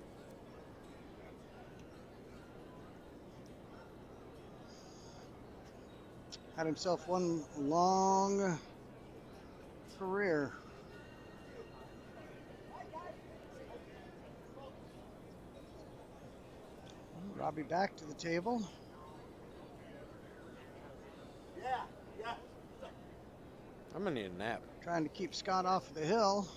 Had himself one long career. Robbie back to the table. I'm gonna need a nap. Trying to keep Scott off the hill.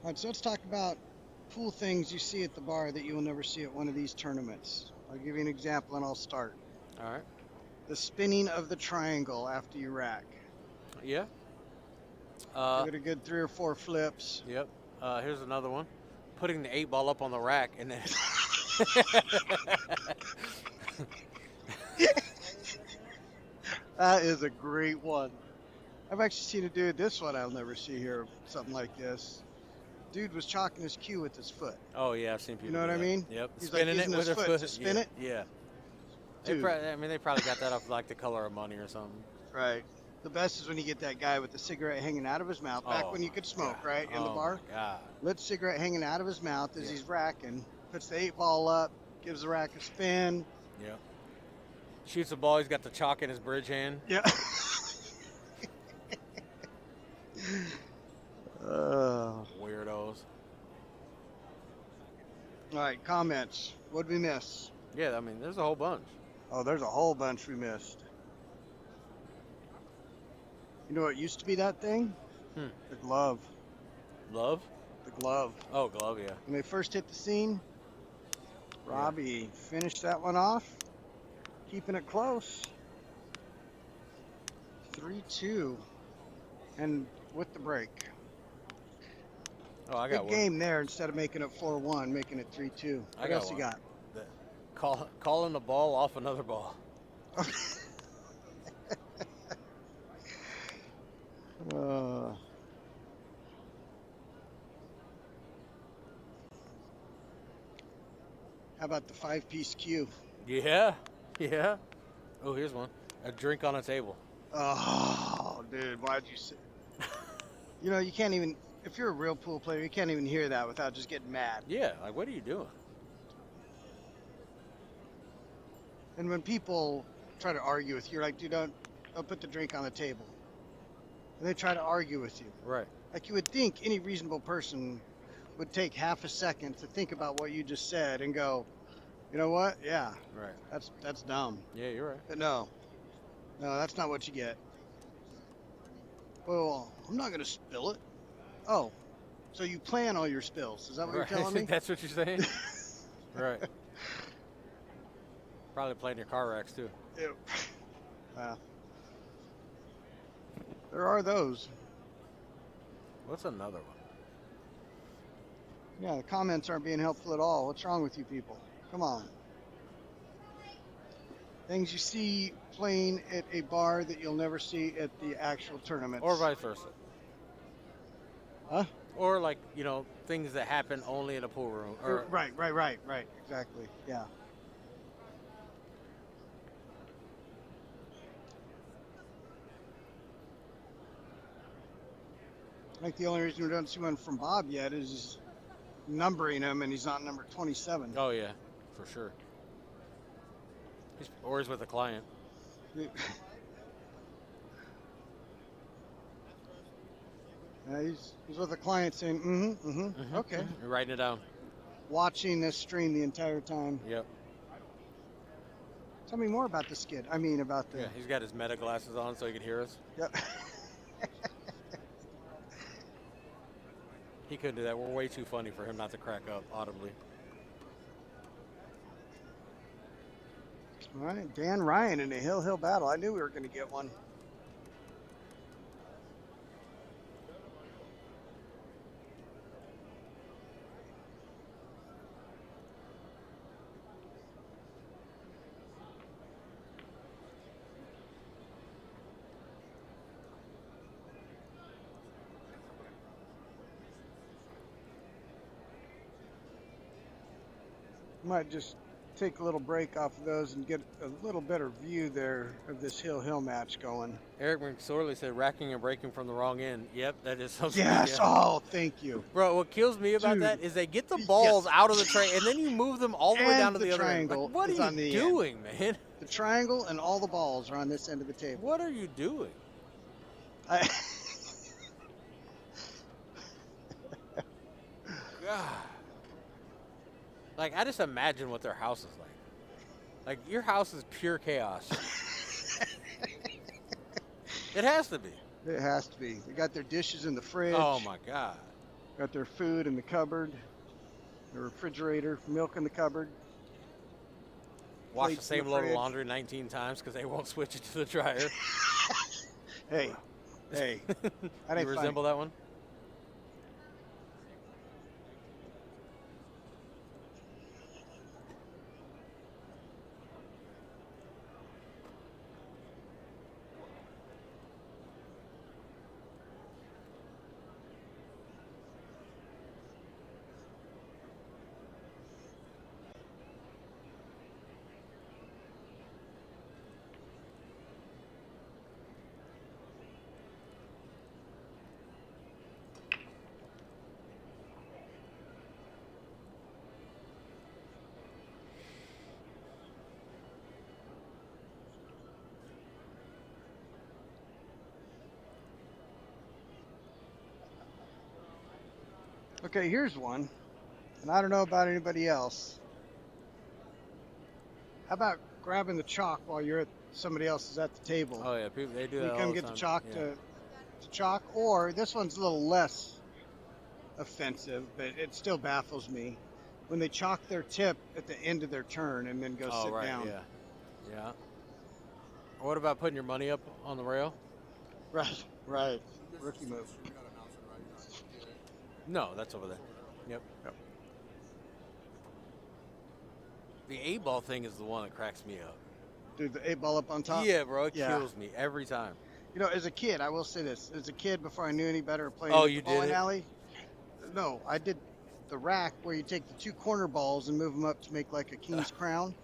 All right, so let's talk about cool things you see at the bar that you will never see at one of these tournaments. I'll give you an example and I'll start. All right. The spinning of the triangle after you rack. Yeah. Give it a good 3 or 4 flips. Yep. Here's another one. Putting the 8-ball up on the rack and then. That is a great one. I've actually seen a dude, this one I'll never see here, something like this. Dude was chalking his cue with his foot. Oh yeah, I've seen people. You know what do I that. mean? Yep. He's like Spinning using it with his their foot foot to spin yeah. it. Yeah. Dude. They probably got that off like the color of money or something. Right. The best is when you get that guy with the cigarette hanging out of his mouth. Back when you could smoke, God. right, in the bar. My God. Lit cigarette hanging out of his mouth as Yeah. he's racking. Puts the 8-ball up, gives the rack a spin. Yep. Shoots the ball. He's got the chalk in his bridge hand. Yeah. Weirdos. All right, comments. What'd we miss? Yeah, I mean, there's a whole bunch. Oh, there's a whole bunch we missed. You know what used to be that thing? The glove. Love? The glove. Oh, glove, yeah. When they first hit the scene, Robbie finished that one off, keeping it close. 3-2, and with the break. Oh, I Good got one. game there. Instead of making it 4-1, making it 3-2. What got else one. you got? Calling the ball off another ball. How about the 5-piece cue? Yeah. Yeah. Oh, here's one. A drink on a table. Oh, dude, why'd you say? You know, you can't even. If you're a real pool player, you can't even hear that without just getting mad. Yeah, like what are you doing? And when people try to argue with you, you're like, dude, don't put the drink on the table. And they try to argue with you. Right. Like you would think any reasonable person would take half a second to think about what you just said and go, you know what? Yeah, Right. that's dumb. Yeah, you're right. But no, that's not what you get. Well, I'm not gonna spill it. Oh, so you plan all your spills? Is that what you're telling me? That's what you're saying? Right. Probably playing your car wrecks too. Ew. There are those. What's another one? Yeah, the comments aren't being helpful at all. What's wrong with you people? Come on. Things you see playing at a bar that you'll never see at the actual tournaments. Or vice versa. Huh? Or like, things that happen only in a pool room. Or, Right. Exactly. Yeah. I think the only reason we don't see one from Bob yet is he's numbering him, and he's not number 27. Oh yeah, for sure. He's with a client. He's with a client saying, okay. You're writing it down. Watching this stream the entire time. Yep. Tell me more about the skit. I mean, about the. Yeah, he's got his meta glasses on so he can hear us. Yep. He couldn't do that. We're way too funny for him not to crack up audibly. All right, Dan Ryan in a Hill battle. I knew we were going to get one. Might just take a little break off of those and get a little better view there of this Hill match going. Eric McSorley said racking and breaking from the wrong end. Yep, that is something. Yes. Yeah. Oh, thank you. Bro, what kills me about Dude. that is they get the balls out of the tray and then you move them all the way And down to the the other end. triangle Like, what is are on you the doing, man? The triangle and all the balls are on this end of the table. What are you doing? God. Like, I just imagine what their house is like. Like, your house is pure chaos. It has to be. It has to be. They got their dishes in the fridge. Oh, my God. Got their food in the cupboard, the refrigerator, milk in the cupboard, Wash the plates in the same load of fridge. laundry 19 times because they won't switch it to the dryer. Hey, hey, that You ain't funny. resemble that one? Okay, here's one, and I don't know about anybody else. How about grabbing the chalk while you're at somebody else is at the table? Oh yeah, people they do You that all come the get time. the chalk Yeah. to chalk, or this one's a little less offensive, but it still baffles me when they chalk their tip at the end of their turn and then go Oh sit right, down. yeah, yeah. What about putting your money up on the rail? Right, right. Rookie move. No, that's over there. Yep. Yep. The 8-ball thing is the one that cracks me up. Dude, the 8 ball up on top. Yeah, bro, it Yeah. kills me every time. You know, as a kid, I will say this: as a kid, before I knew any better, playing Oh, at you the did bowling it? alley. No, I did the rack where you take the 2 corner balls and move them up to make like a king's crown.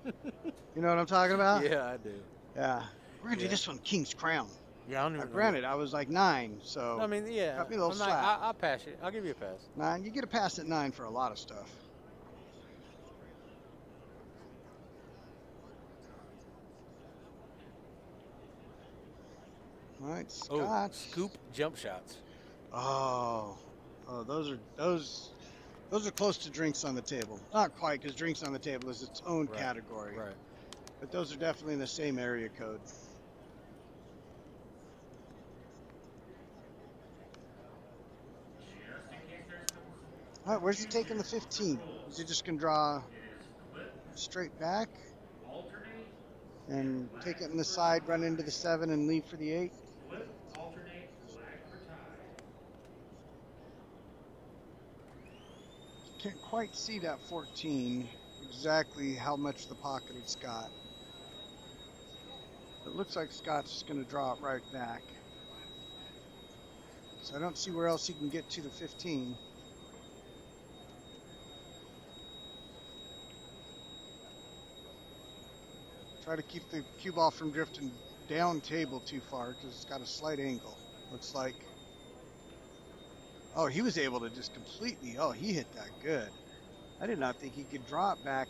You know what I'm talking about? Yeah, I do. Yeah. We're gonna do Yeah. this one, king's crown. Yeah, I don't Now, even know. granted, I was like 9, so I mean, yeah. cut me a little I'm not, slack. I'll pass you. I'll give you a pass. 9, you get a pass at 9 for a lot of stuff. All right, Oh, Scott. scoop jump shots. Oh, those are close to drinks on the table. Not quite, because drinks on the table is its own Right, category. Right. But those are definitely in the same area code. All right, where's he taking the 15? Is he just gonna draw straight back and take it in the side, run into the 7, and leave for the 8? Can't quite see that 14, exactly how much the pocket it's got. It looks like Scott's just going to draw it right back. So I don't see where else he can get to the 15. Try to keep the cue ball from drifting down table too far because it's got a slight angle. Looks like. Oh, he was able to just completely. Oh, he hit that good. I did not think he could draw it back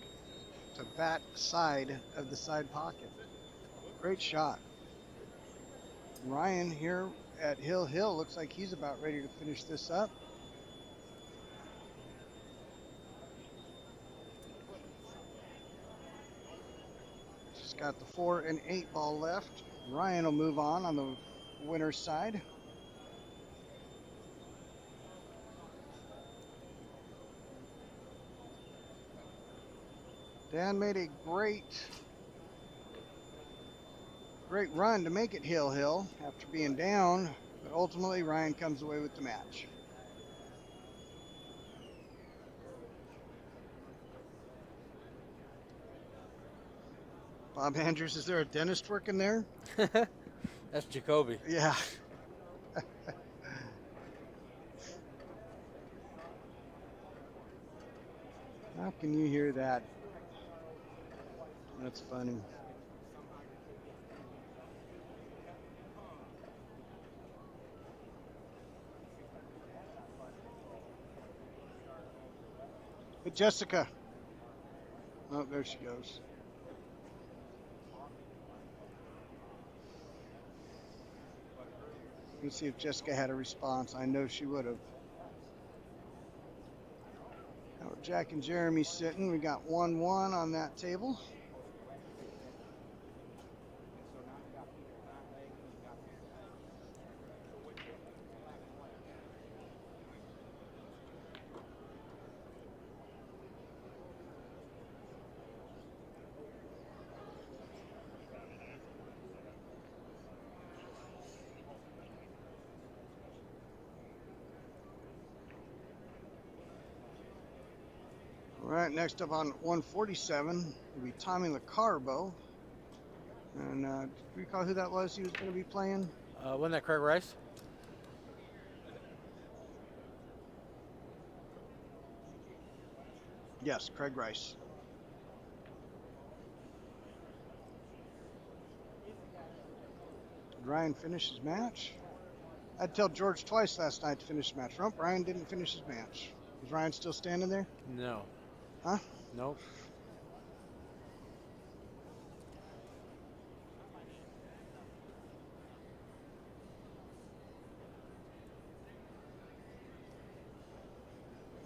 to that side of the side pocket. Great shot. Ryan here at Hill Hill looks like he's about ready to finish this up. Just got the 4 and 8 ball left. Ryan will move on the winner's side. Dan made a great run to make it Hill Hill after being down, but ultimately Ryan comes away with the match. Bob Andrews, is there a dentist working there? That's Jacoby. Yeah. How can you hear that? That's funny. Hey, Jessica. Oh, there she goes. Let's see if Jessica had a response. I know she would have. Now Jack and Jeremy sitting. We got 1-1 on that table. All right, next up on 147 will be Tommy LaCarbo. And do you recall who that was he was going to be playing? Wasn't that Craig Rice? Yes, Craig Rice. Did Ryan finish his match? I'd tell George twice last night to finish the match. Nope, Ryan didn't finish his match. Is Ryan still standing there? No. Huh? Nope.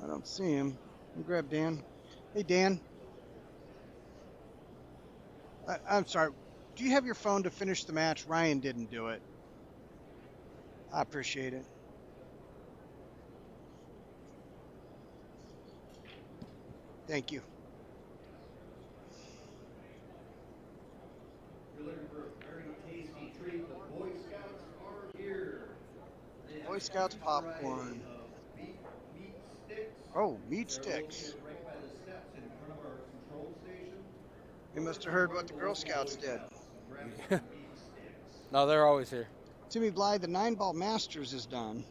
I don't see him. Let me grab Dan. Hey, Dan. I'm sorry. Do you have your phone to finish the match? Ryan didn't do it. I appreciate it. Thank you. You're looking for a very tasty treat. The Boy Scouts are here. They have Boy a Scouts fun variety popcorn. of meat sticks. Oh, meat They're sticks. located right by the steps in front of our control station. You Or must you have can be heard one what of the the Girl local Boy Scouts did. Scouts and grab some meat sticks. No, they're always here. Timmy Bly, the 9-ball Masters is done.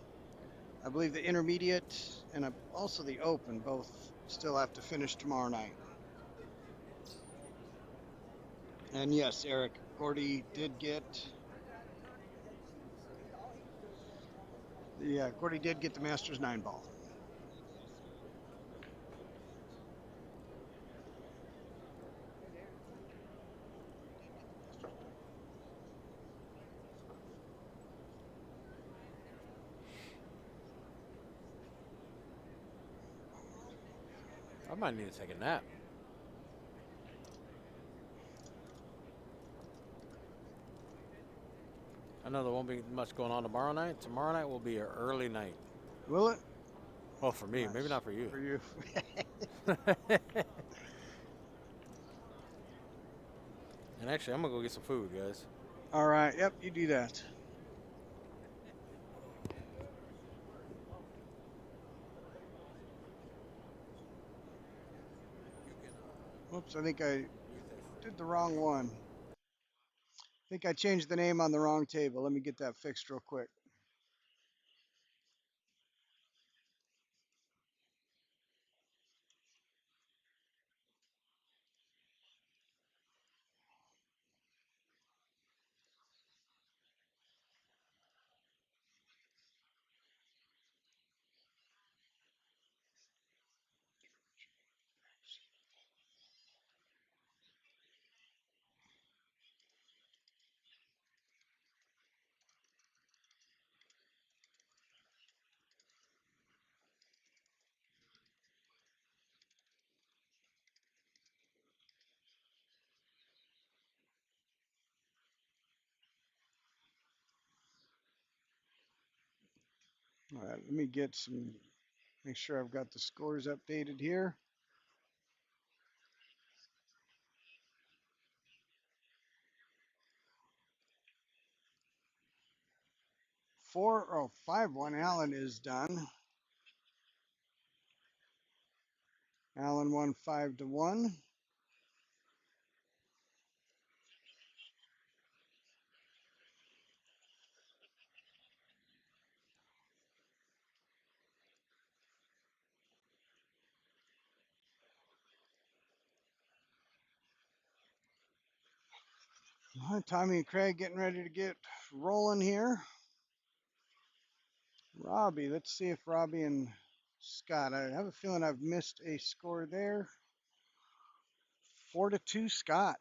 I believe the intermediate and also the open both still have to finish tomorrow night. And yes, Eric, Gordy did get the Masters 9-ball. I might need to take a nap. I know there won't be much going on tomorrow night. Tomorrow night will be an early night. Will it? Well, for me, Nice. maybe not for you. For you. And actually, I'm gonna go get some food, guys. All right. Yep, you do that. Whoops, I think I did the wrong one. I think I changed the name on the wrong table. Let me get that fixed real quick. 'All right, let me make sure I've got the scores updated here. Oh, 5-1. Allen is done. Allen won 5-1. All right, Tommy and Craig getting ready to get rolling here. Robbie, let's see if Robbie and Scott. I have a feeling I've missed a score there. 4-2 Scott.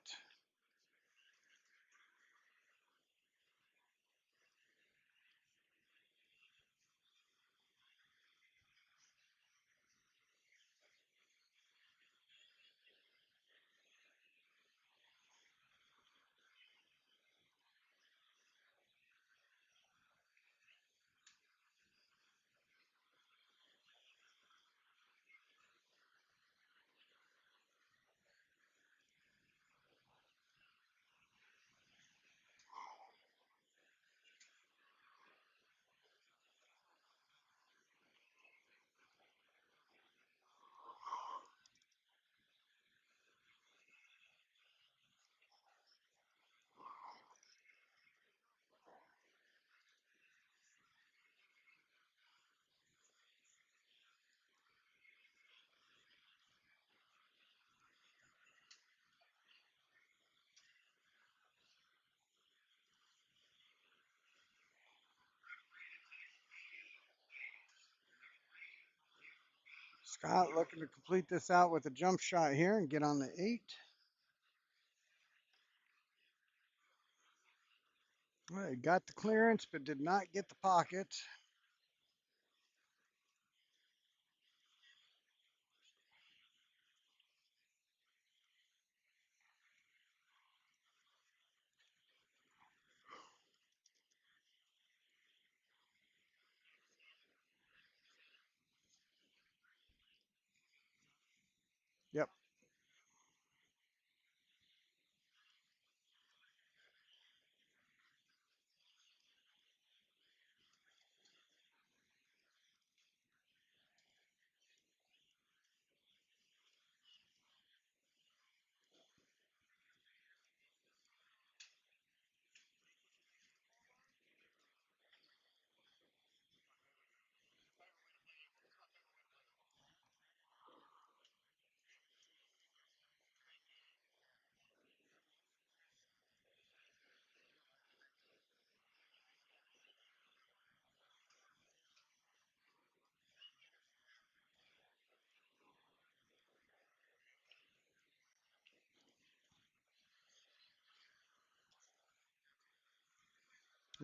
Scott looking to complete this out with a jump shot here and get on the 8. Well, he got the clearance, but did not get the pocket. Yep.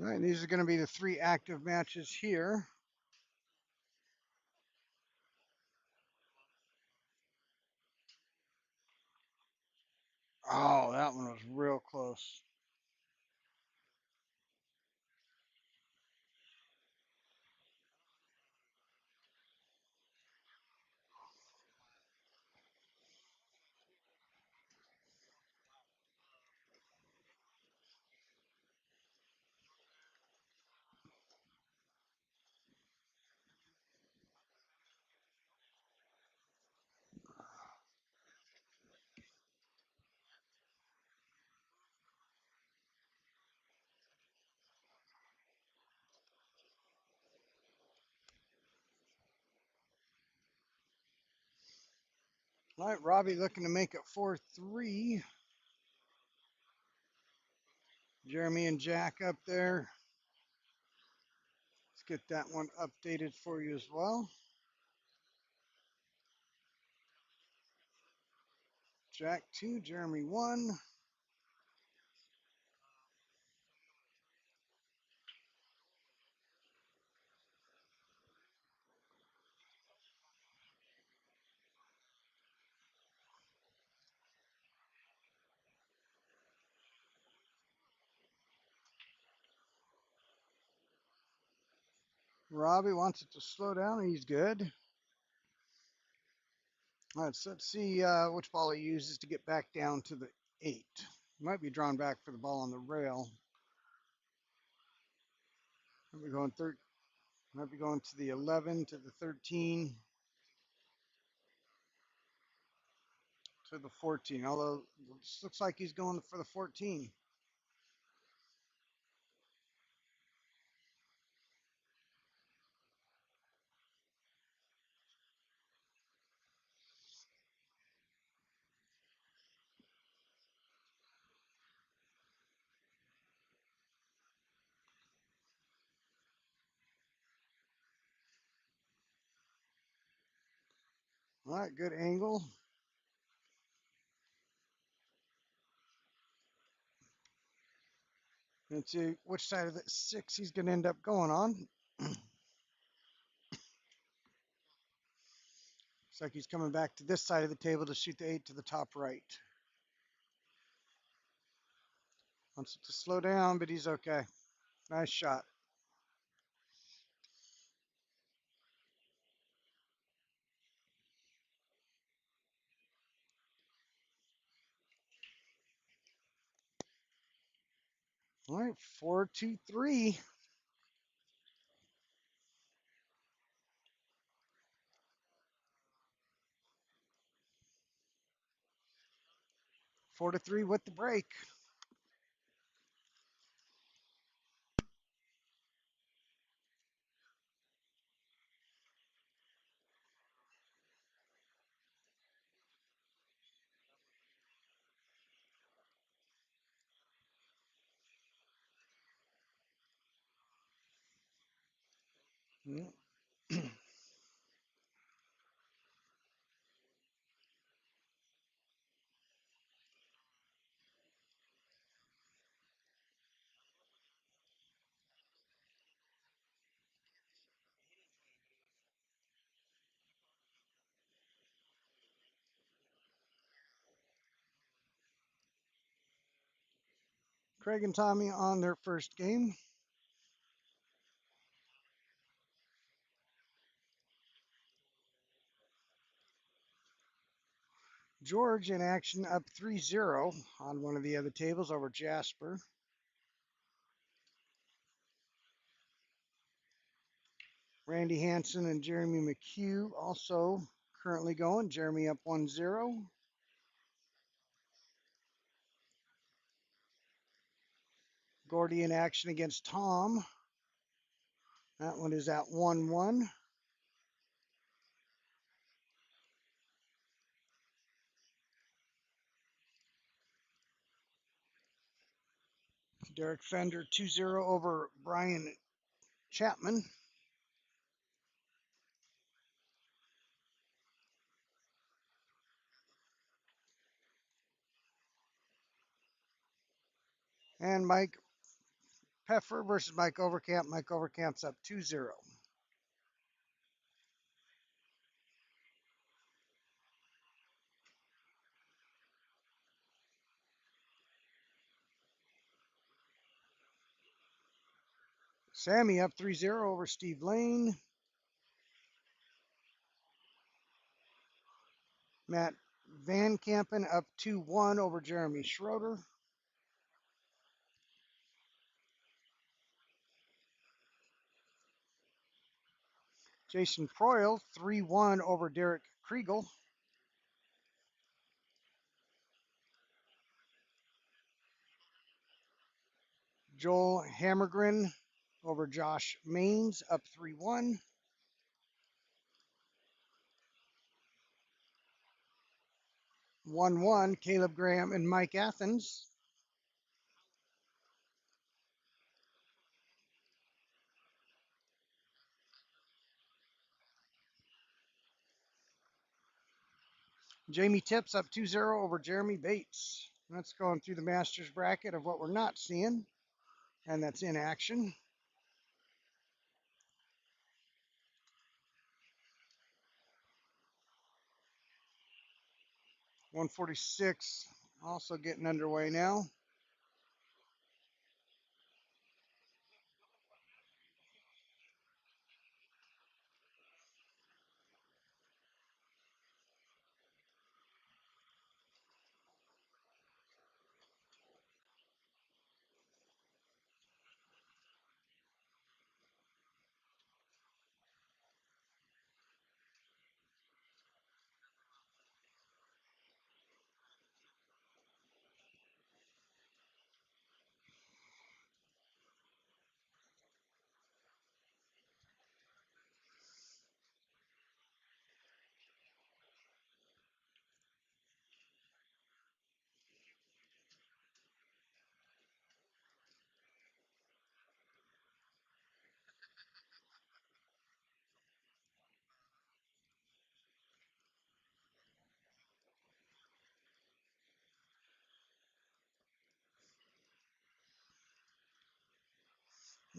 All right, these are going to be the 3 active matches here. Oh, that one was real close. All right, Robbie looking to make it 4-3. Jeremy and Jack up there. Let's get that one updated for you as well. Jack 2, Jeremy 1. Robbie wants it to slow down. He's good. All right, so let's see which ball he uses to get back down to the 8. Might be drawn back for the ball on the rail. Might be going might be going to the 11, to the 13, to the 14. Although this looks like he's going for the 14. All right, good angle. Let's see which side of the 6 he's going to end up going on. Looks like he's coming back to this side of the table to shoot the 8 to the top right. Wants it to slow down, but he's okay. Nice shot. All right, 4-2-3. 4-3 with the break. Craig and Tommy on their first game. George in action up 3-0 on one of the other tables over Jasper. Randy Hansen and Jeremy McHugh also currently going. Jeremy up 1-0. Gordy in action against Tom. That one is at 1-1. Derek Fender 2-0 over Brian Chapman. And Mike Peffer versus Mike Overcamp. Mike Overcamp's up 2-0. Sammy up 3-0 over Steve Lane. Matt Van Kampen up 2-1 over Jeremy Schroeder. Jason Proyle 3-1 over Derek Kriegel. Joel Hammergren over Josh Maines up 3-1. One Caleb Graham and Mike Athens. Jamie Tips up 2-0 over Jeremy Bates. That's going through the Masters bracket of what we're not seeing, and that's in action. .146 also getting underway now.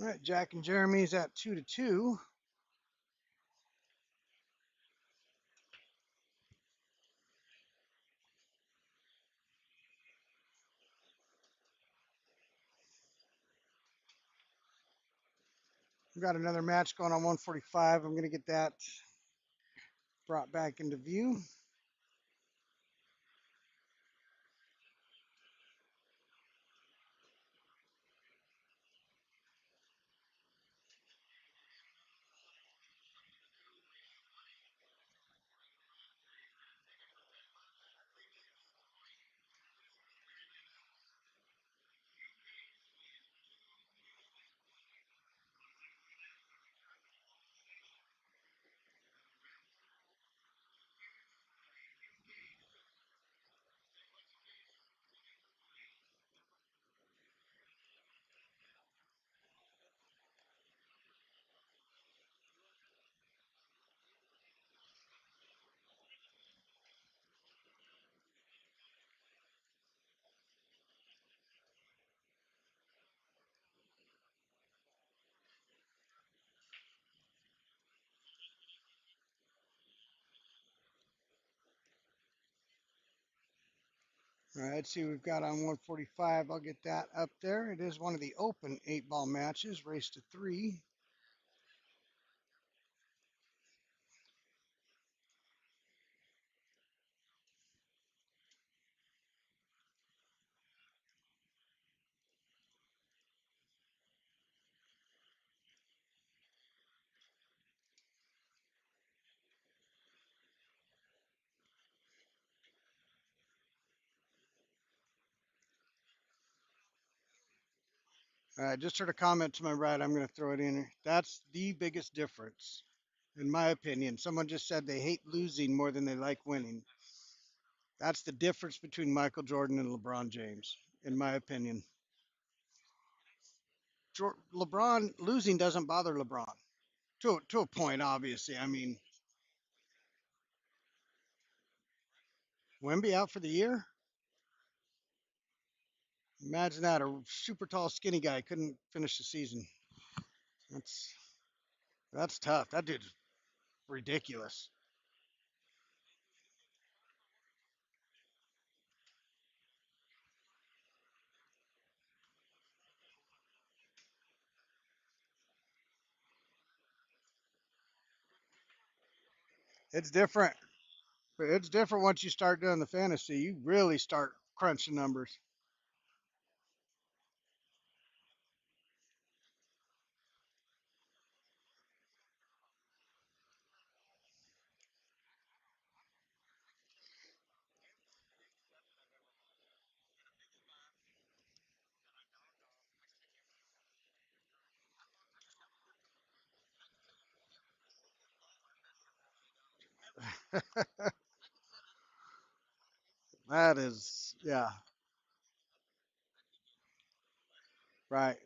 All right, Jack and Jeremy's at 2-2. We've got another match going on 145. I'm going to get that brought back into view. All right, let's see what we've got on 145. I'll get that up there. It is one of the open 8-ball matches, race to 3. All right, just heard a comment to my right. I'm going to throw it in. That's the biggest difference, in my opinion. Someone just said they hate losing more than they like winning. That's the difference between Michael Jordan and LeBron James, in my opinion. LeBron losing doesn't bother LeBron to a point, obviously. I mean, Wemby out for the year. Imagine that, a super tall, skinny guy couldn't finish the season. That's that's tough. That dude's ridiculous. It's different. But it's different once you start doing the fantasy. You really start crunching numbers. That is, yeah, right.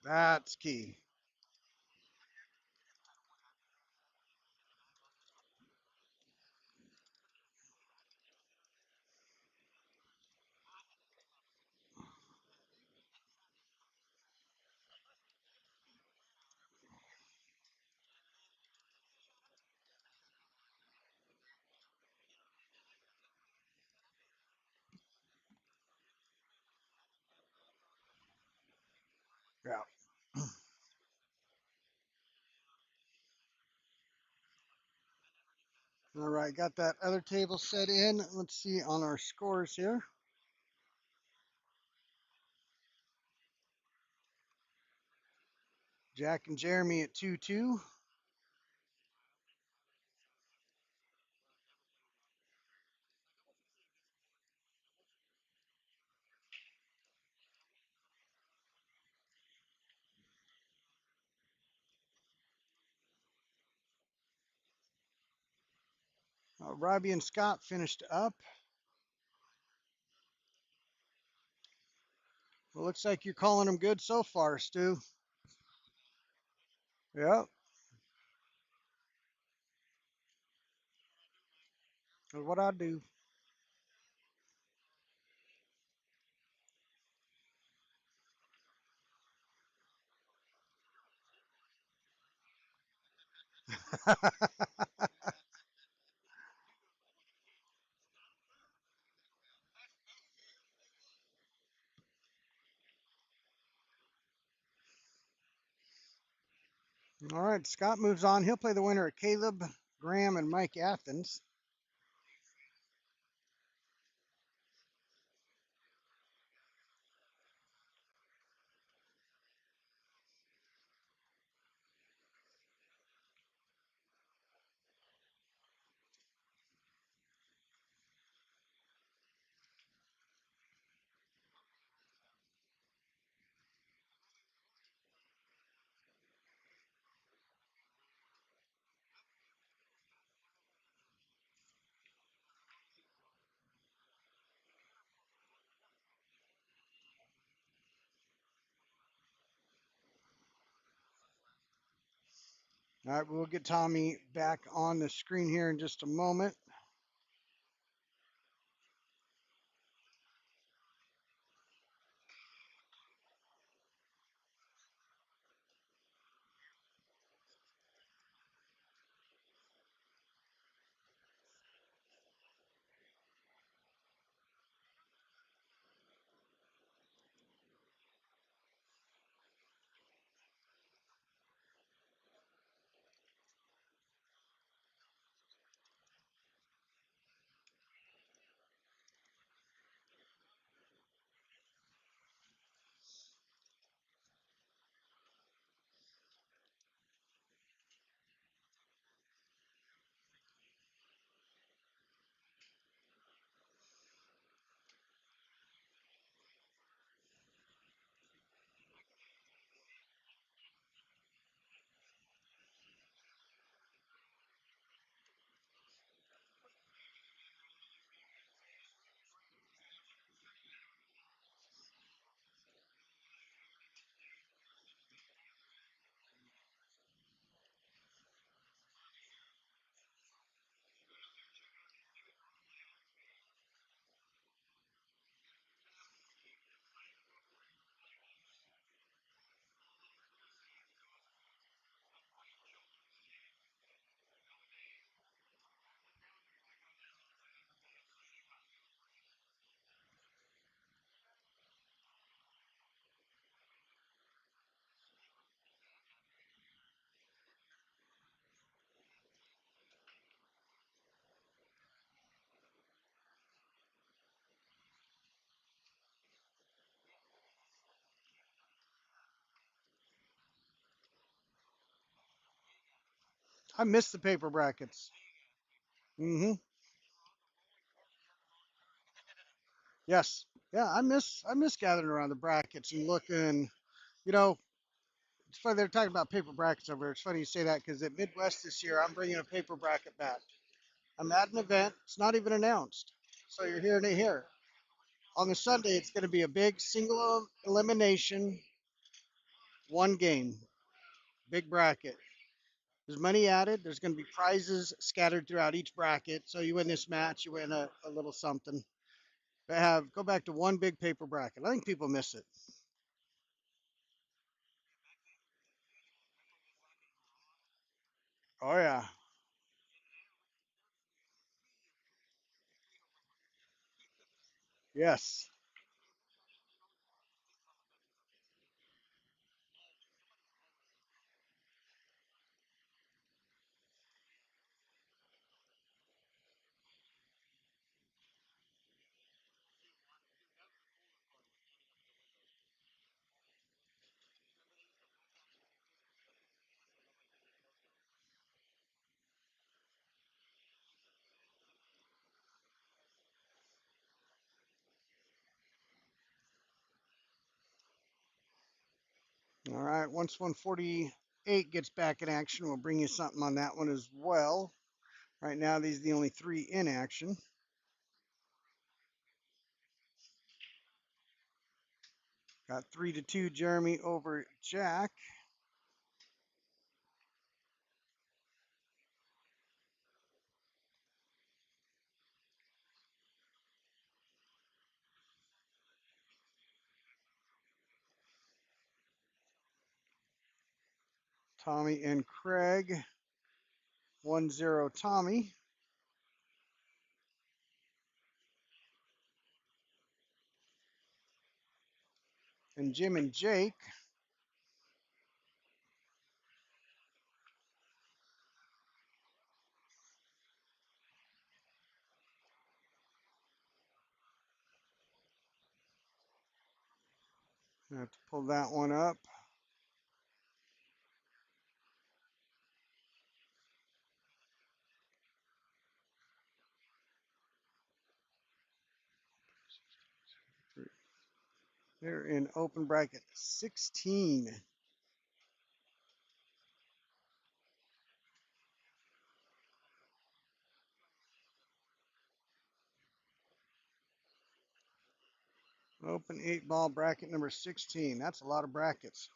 That's key. Yeah. All right, got that other table set in. Let's see on our scores here. Jack and Jeremy at 2-2. Robbie and Scott finished up. Well, looks like you're calling them good so far, Stu. Yep. That's what I do. All right, Scott moves on. He'll play the winner of Caleb, Graham, and Mike Athens. All right, we'll get Tommy back on the screen here in just a moment. I miss the paper brackets. Mm-hmm. Yes. Yeah, I miss gathering around the brackets and looking. You know, it's funny they're talking about paper brackets over here. It's funny you say that because at Midwest this year, I'm bringing a paper bracket back. I'm at an event. It's not even announced, so you're hearing it here. On the Sunday, it's going to be a big single elimination, one game, big bracket. There's money added. There's going to be prizes scattered throughout each bracket. So you win this match, you win a little something. But go back to one big paper bracket. I think people miss it. Oh yeah. Yes. All right. Once 148 gets back in action, we'll bring you something on that one as well. Right now, these are the only three in action. Got 3-2 Jeremy over Jack. Tommy and Craig. 1-0 Tommy. And Jim and Jake. I have to pull that one up. They're in open bracket 16. Open 8-ball bracket number 16. That's a lot of brackets.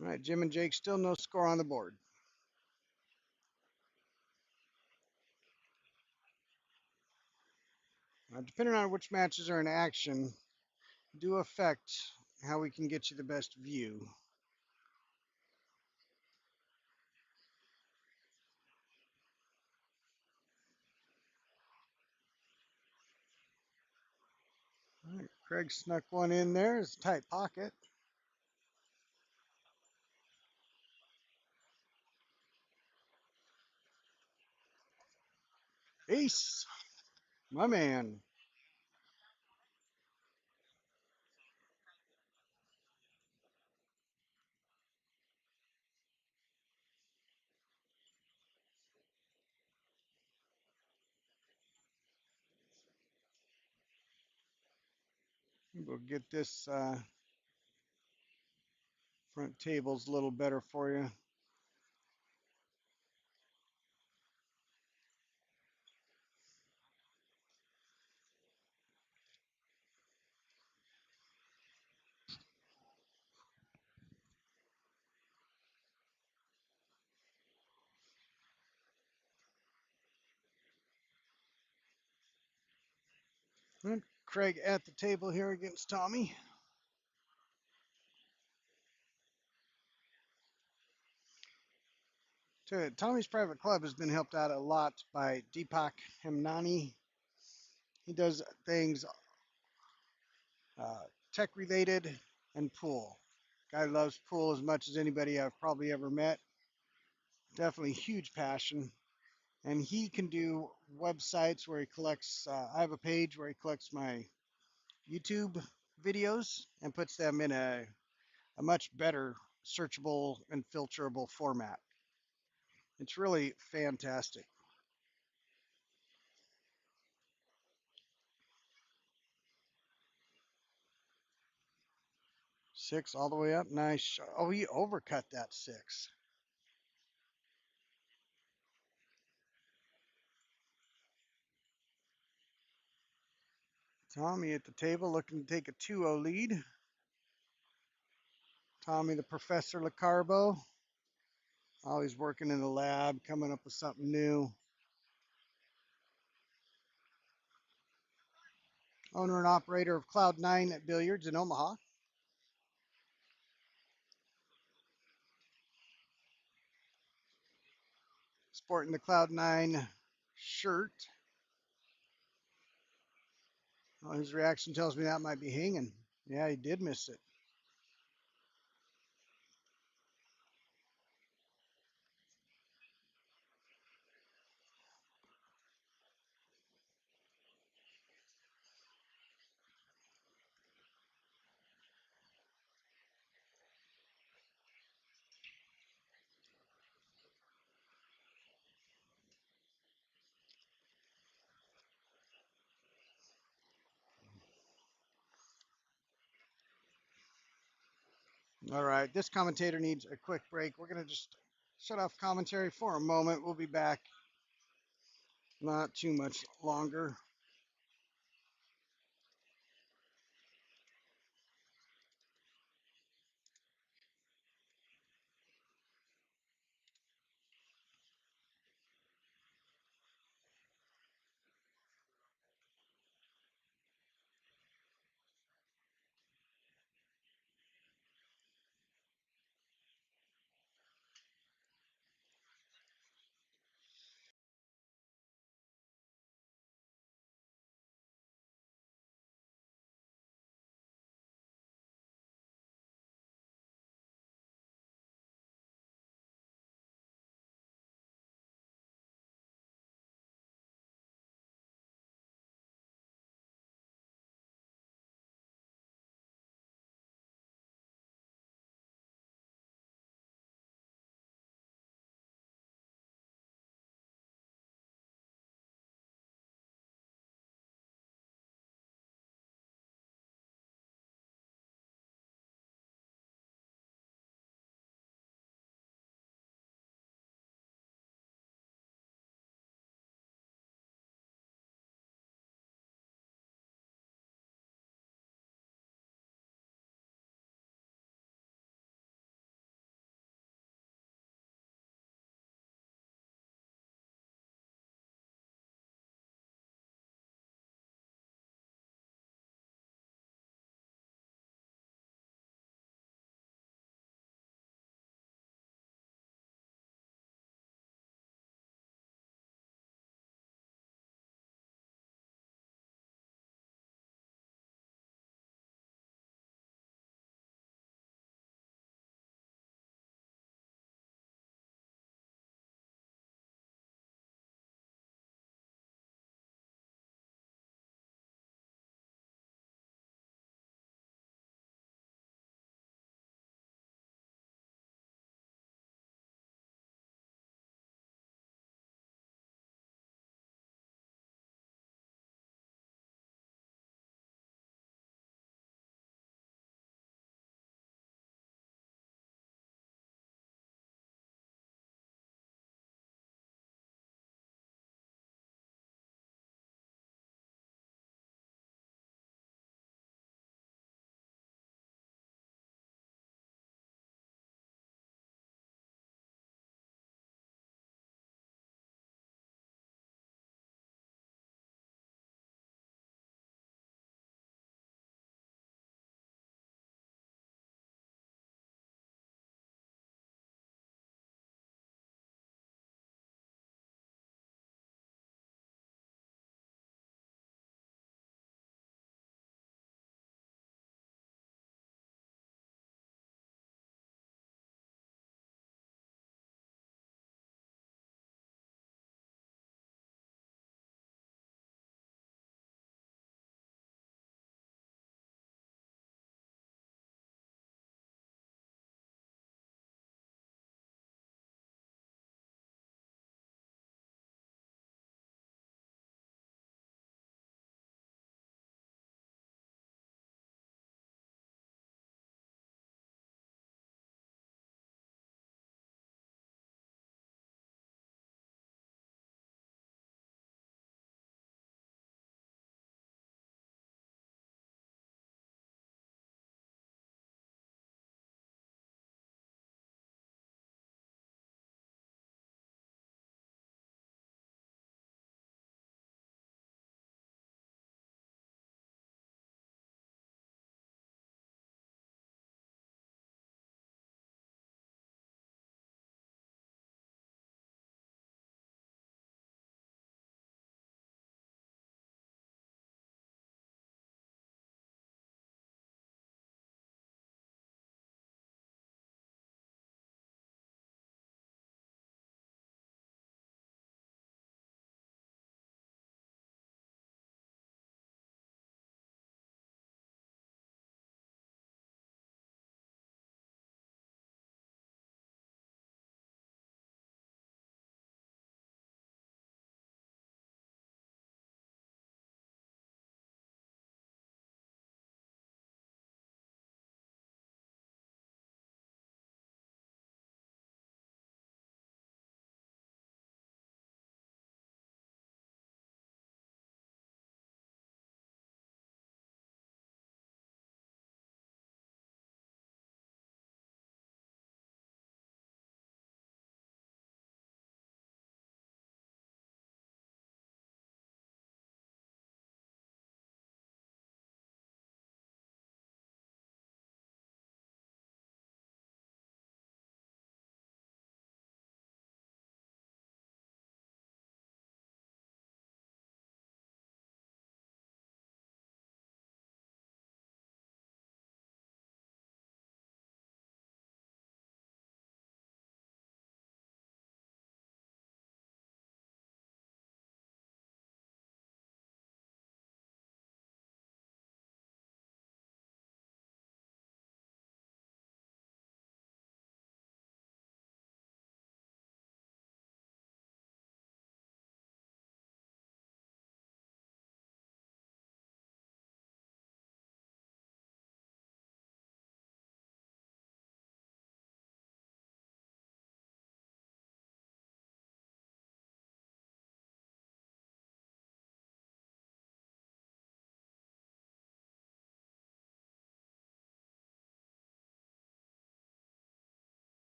All right, Jim and Jake still no score on the board. Now, depending on which matches are in action, do affect how we can get you the best view. All right, Craig snuck one in there. It's a tight pocket. Ace, my man. We'll get this front tables a little better for you. And Craig at the table here against Tommy. Tommy's private club has been helped out a lot by Deepak Hemnani. He does things tech related and pool. Guy loves pool as much as anybody I've probably ever met. Definitely huge passion. And he can do websites where he collects. I have a page where he collects my YouTube videos and puts them in a much better searchable and filterable format. It's really fantastic. 6 all the way up. Nice. Oh, he overcut that 6. Tommy at the table looking to take a 2-0 lead. Tommy the Professor Lacarbo. Always working in the lab, coming up with something new. Owner and operator of Cloud9 Billiards in Omaha. Sporting the Cloud9 shirt. Well, his reaction tells me that might be hanging. Yeah, he did miss it. All right, this commentator needs a quick break. We're going to just shut off commentary for a moment. We'll be back not too much longer.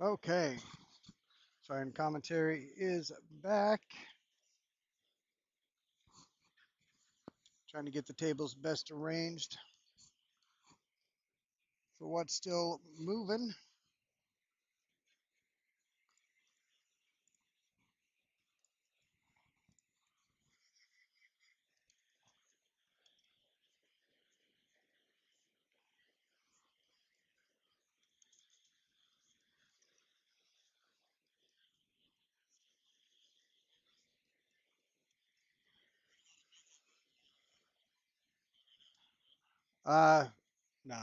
Okay. Sorry, and commentary is back. Trying to get the tables best arranged for what's still moving. Uh, no.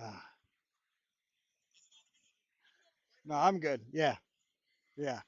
Uh, no, I'm good. Yeah, yeah.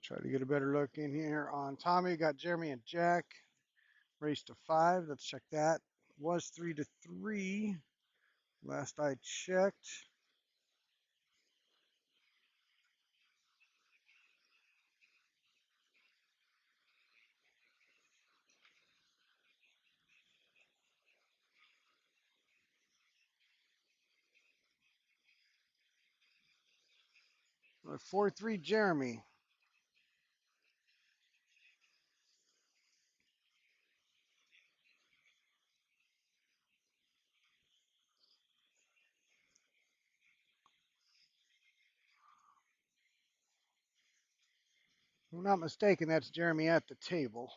Try to get a better look in here on Tommy. Got Jeremy and Jack. Race to 5. Let's check that. Was 3-3. Last I checked. Uh, 4-3 Jeremy. If I'm not mistaken, that's Jeremy at the table.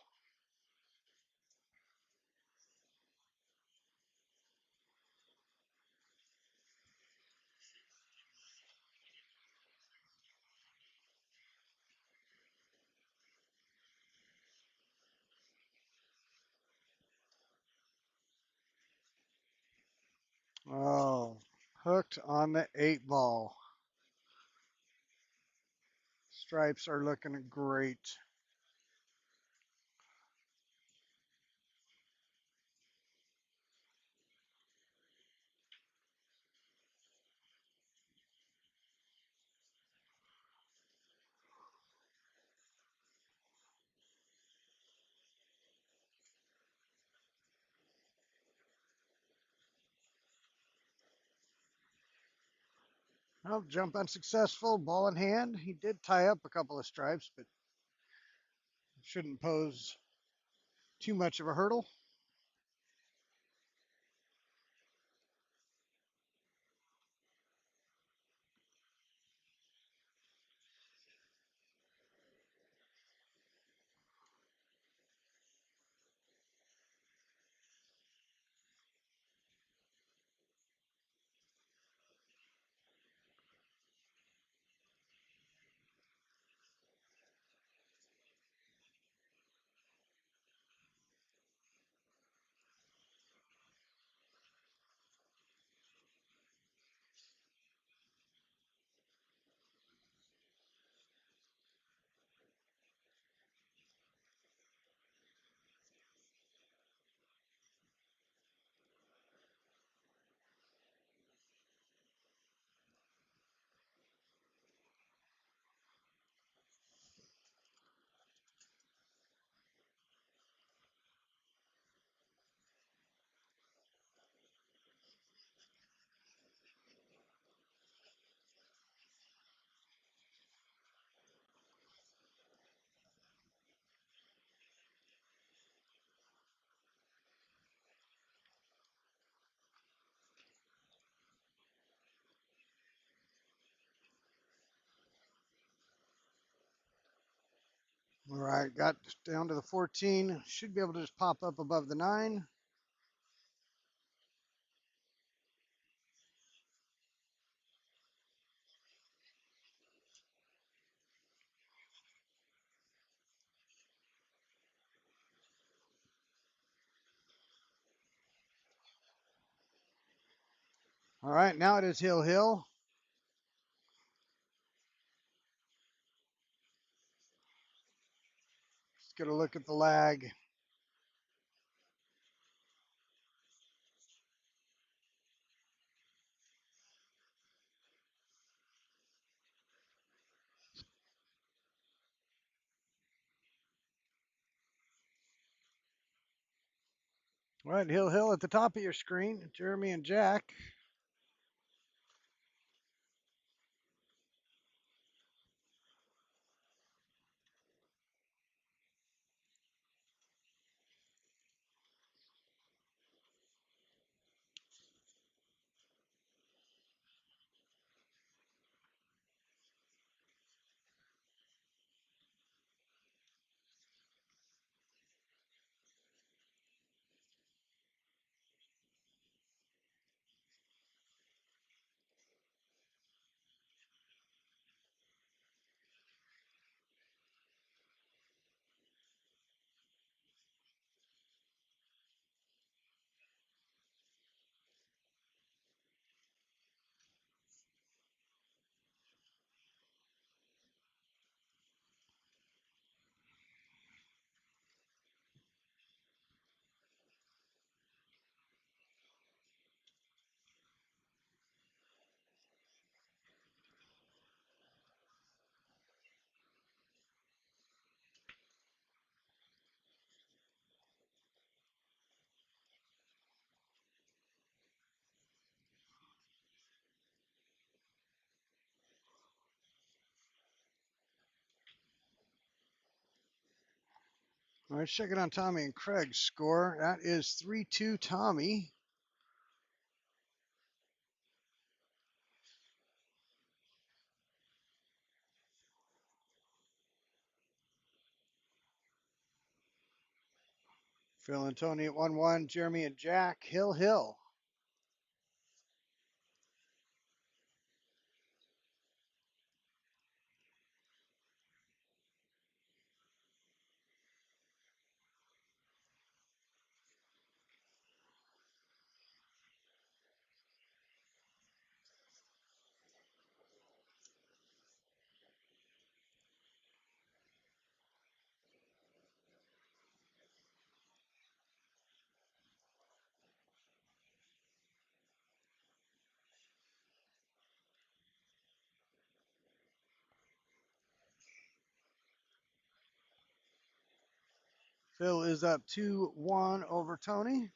Oh, hooked on the 8 ball. Stripes are looking great. Well, jump unsuccessful, ball in hand. He did tie up a couple of stripes, but shouldn't pose too much of a hurdle. All right, got down to the 14. Should be able to just pop up above the 9. All right, now it is Hill Hill. Let's get a look at the lag. All right, Hill Hill at the top of your screen. Jeremy and Jack. All right, check it on Tommy and Craig's score. That is 3-2 Tommy. Phil and Tony at 1-1. Jeremy and Jack. Hill Hill. Phil is up 2-1 over Tony.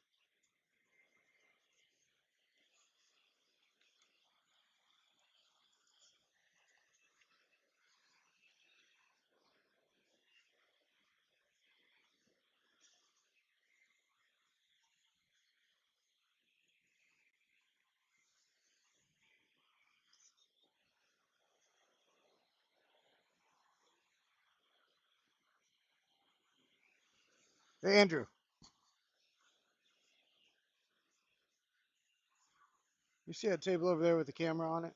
Hey, Andrew. You see that table over there with the camera on it?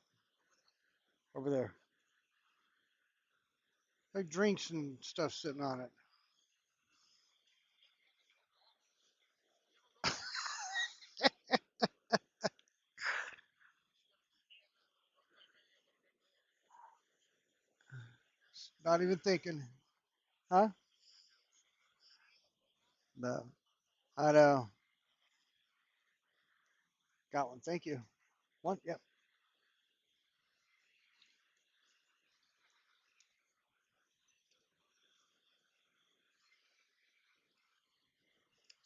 Over there. Like drinks and stuff sitting on it. Not even thinking. Huh? No. I know. Got one. Thank you. One. Yep.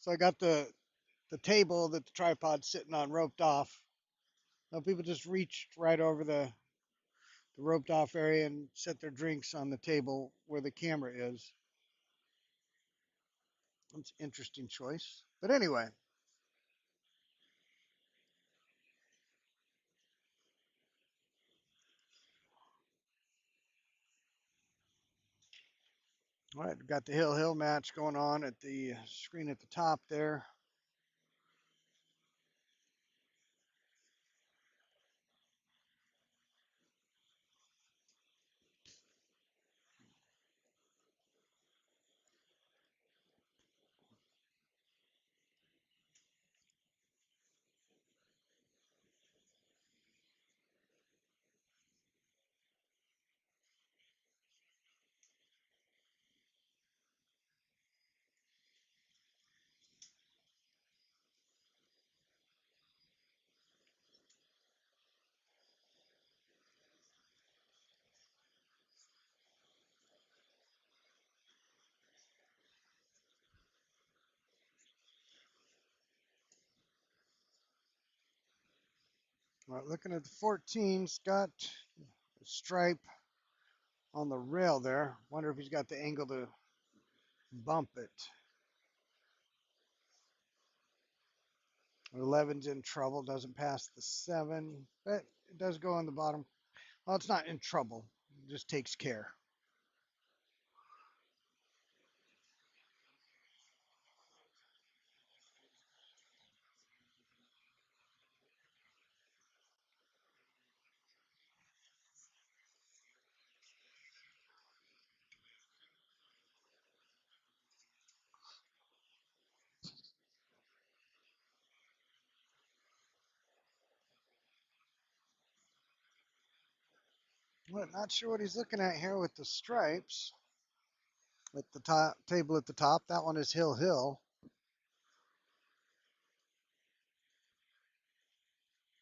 So I got the table that the tripod's sitting on roped off. Now people just reached right over the roped off area and set their drinks on the table where the camera is. It's an interesting choice. But anyway, All right, got the hill match going on at the screen at the top there. All right, looking at the 14's got a stripe on the rail there. Wonder if he's got the angle to bump it. 11's in trouble, doesn't pass the 7, but it does go on the bottom. Well, it's not in trouble, it just takes care. Well, not sure what he's looking at here with the stripes at the top table at the top. That one is Hill.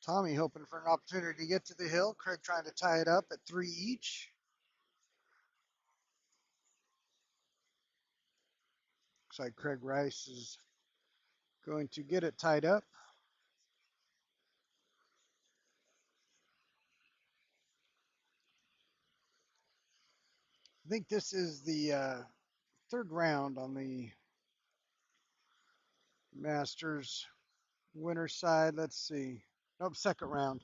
Tommy hoping for an opportunity to get to the hill. Craig trying to tie it up at 3 each. Looks like Craig Rice is going to get it tied up. I think this is the third round on the Masters winner side. Let's see. Nope, second round.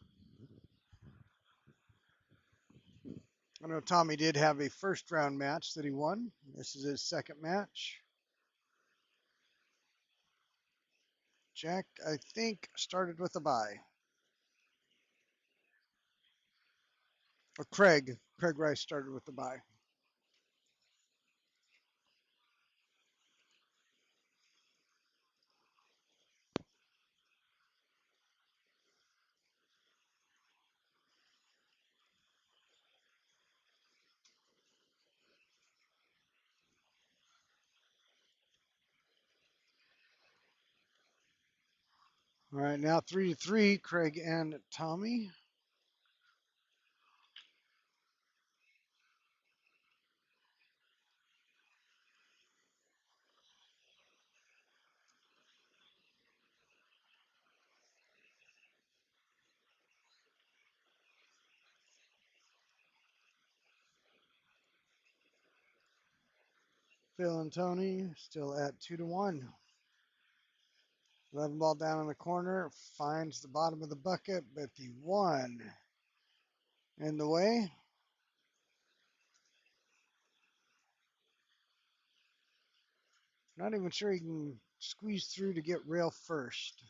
I know Tommy did have a first round match that he won. This is his second match. Jack, I think, started with a bye. Or Craig Rice started with the bye. All right, now 3-3, Craig and Tommy. Phil and Tony still at 2-1. 11 ball down in the corner, finds the bottom of the bucket, but the 1 in the way. Not even sure he can squeeze through to get rail first.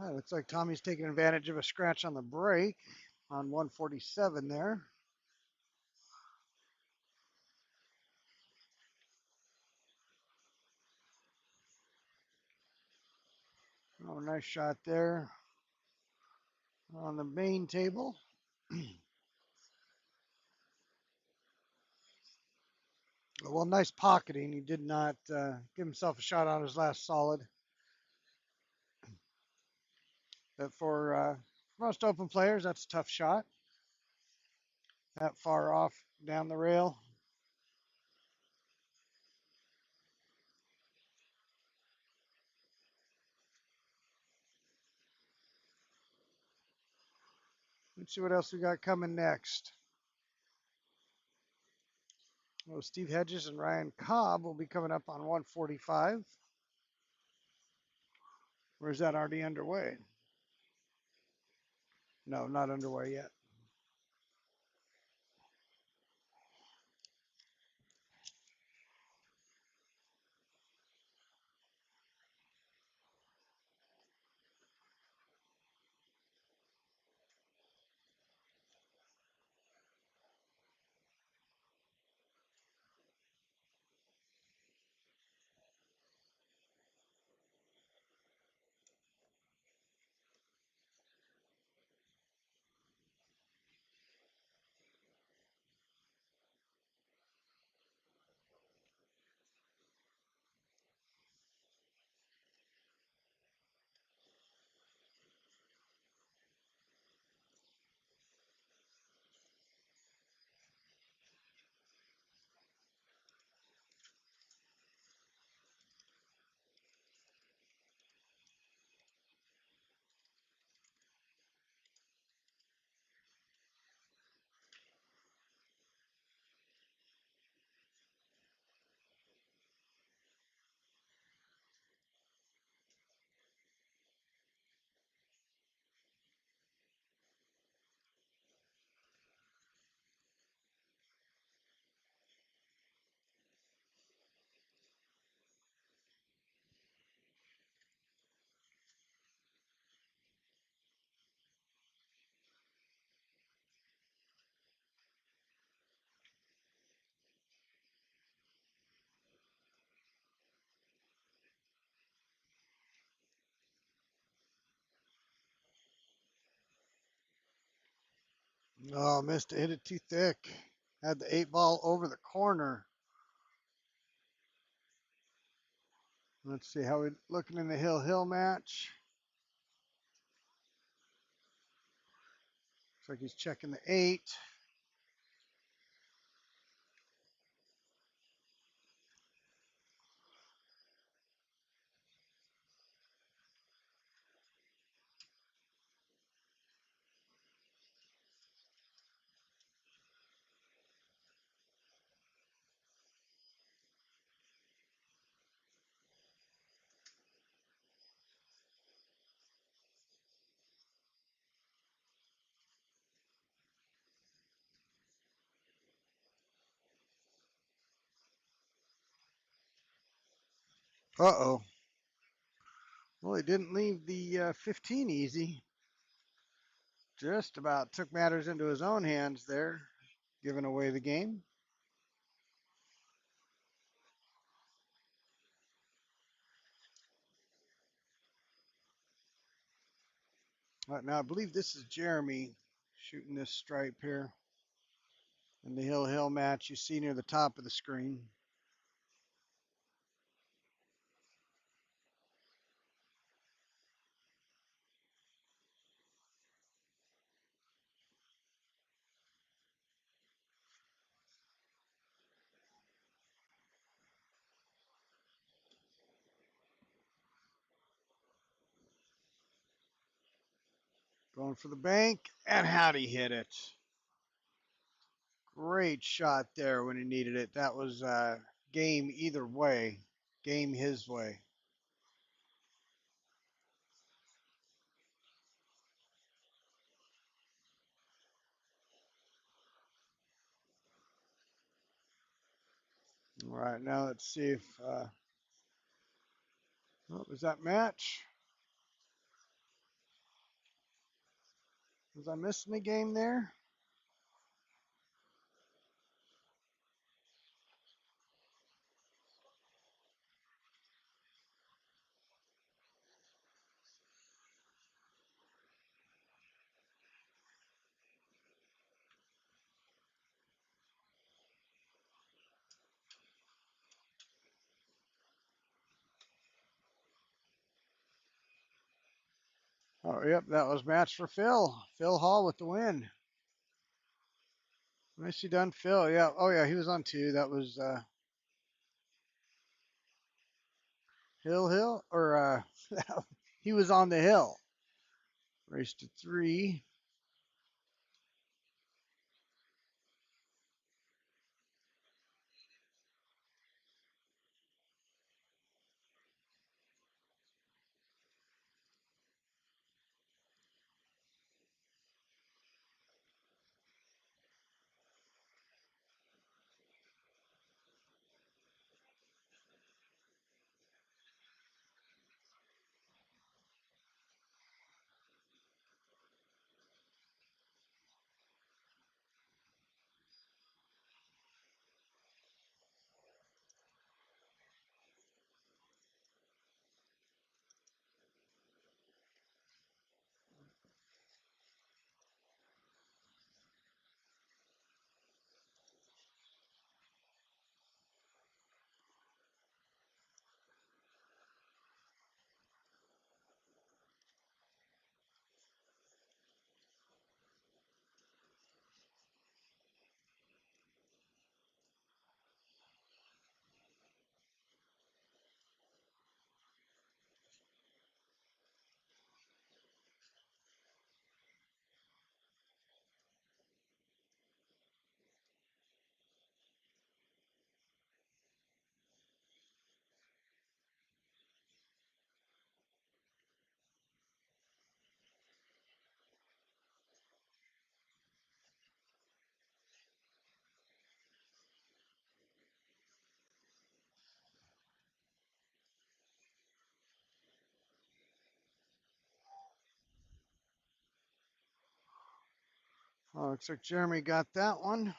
Oh, looks like Tommy's taking advantage of a scratch on the break on 147 there. Oh, nice shot there on the main table. Well, nice pocketing. He did not give himself a shot on his last solid. But for most open players, that's a tough shot. That far off down the rail. Let's see what else we got coming next. Well, Steve Hedges and Ryan Cobb will be coming up on 145. Or is that already underway? No, not underway yet. Oh, missed it. Hit it too thick. Had the 8 ball over the corner. Let's see how we looking in the Hill match. Looks like he's checking the 8. Uh-oh. Well, he didn't leave the 15 easy. Just about took matters into his own hands there, giving away the game. Now, I believe this is Jeremy shooting this stripe here in the Hill match you see near the top of the screen. Going for the bank, and how'd he hit it? Great shot there when he needed it. That was game either way. Game his way. All right, now let's see if was that match? Was I missing the game there? Oh, yep, that was match for Phil. Phil Hall with the win. Nicely done, Phil. Yeah. Oh, yeah, he was on 2. That was Hill, or he was on the hill. Race to 3. Oh, looks like Jeremy got that one.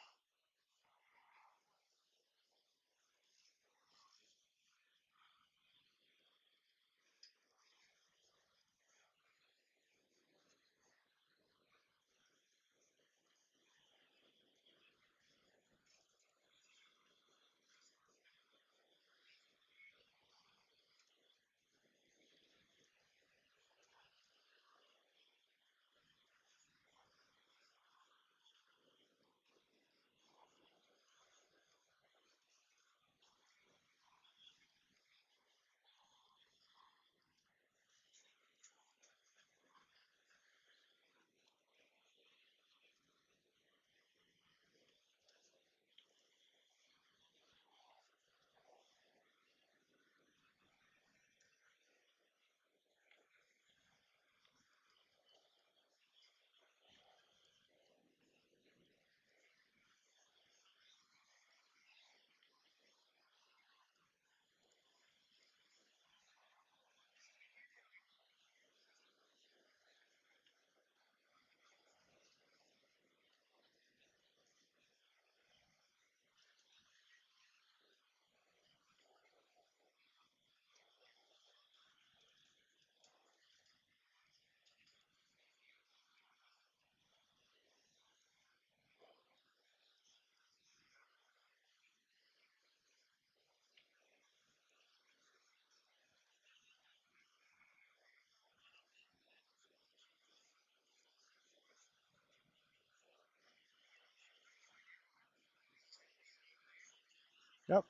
Yep.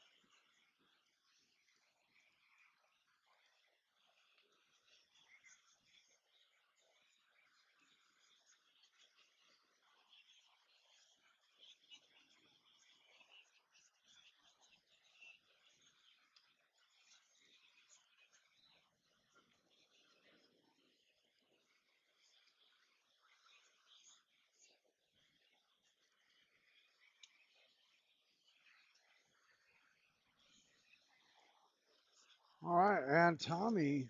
All right, and Tommy.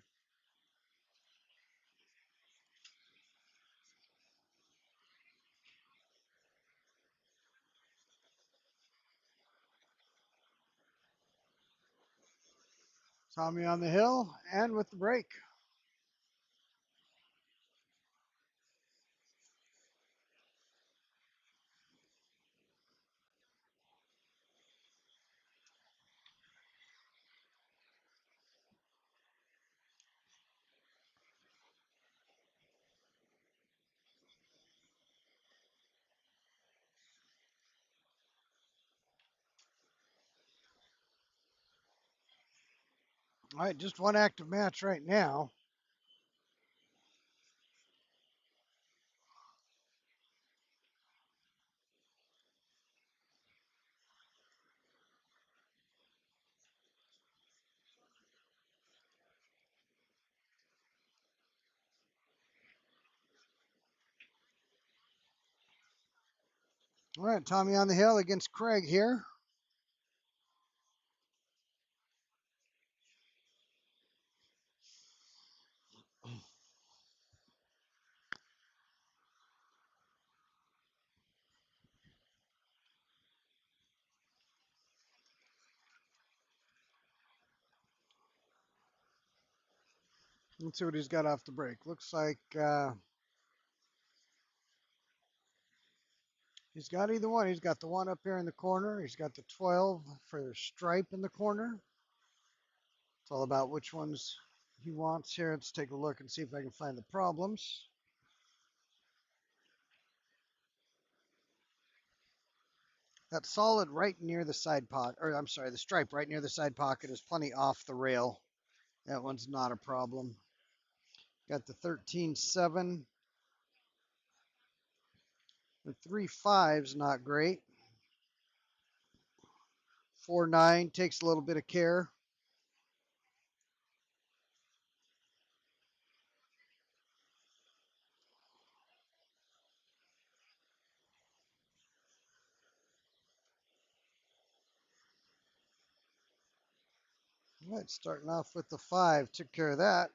Tommy on the hill and with the break. All right, just one active match right now. All right, Tommy on the hill against Craig here. Let's see what he's got off the break. Looks like he's got either one. He's got the one up here in the corner. He's got the 12 for the stripe in the corner. It's all about which ones he wants here. Let's take a look and see if I can find the problems. That solid right near the side pocket, or I'm sorry, the stripe right near the side pocket is plenty off the rail. That one's not a problem. Got the 13-7. The 3-5's not great. 4-9 takes a little bit of care. All right, starting off with the 5, took care of that.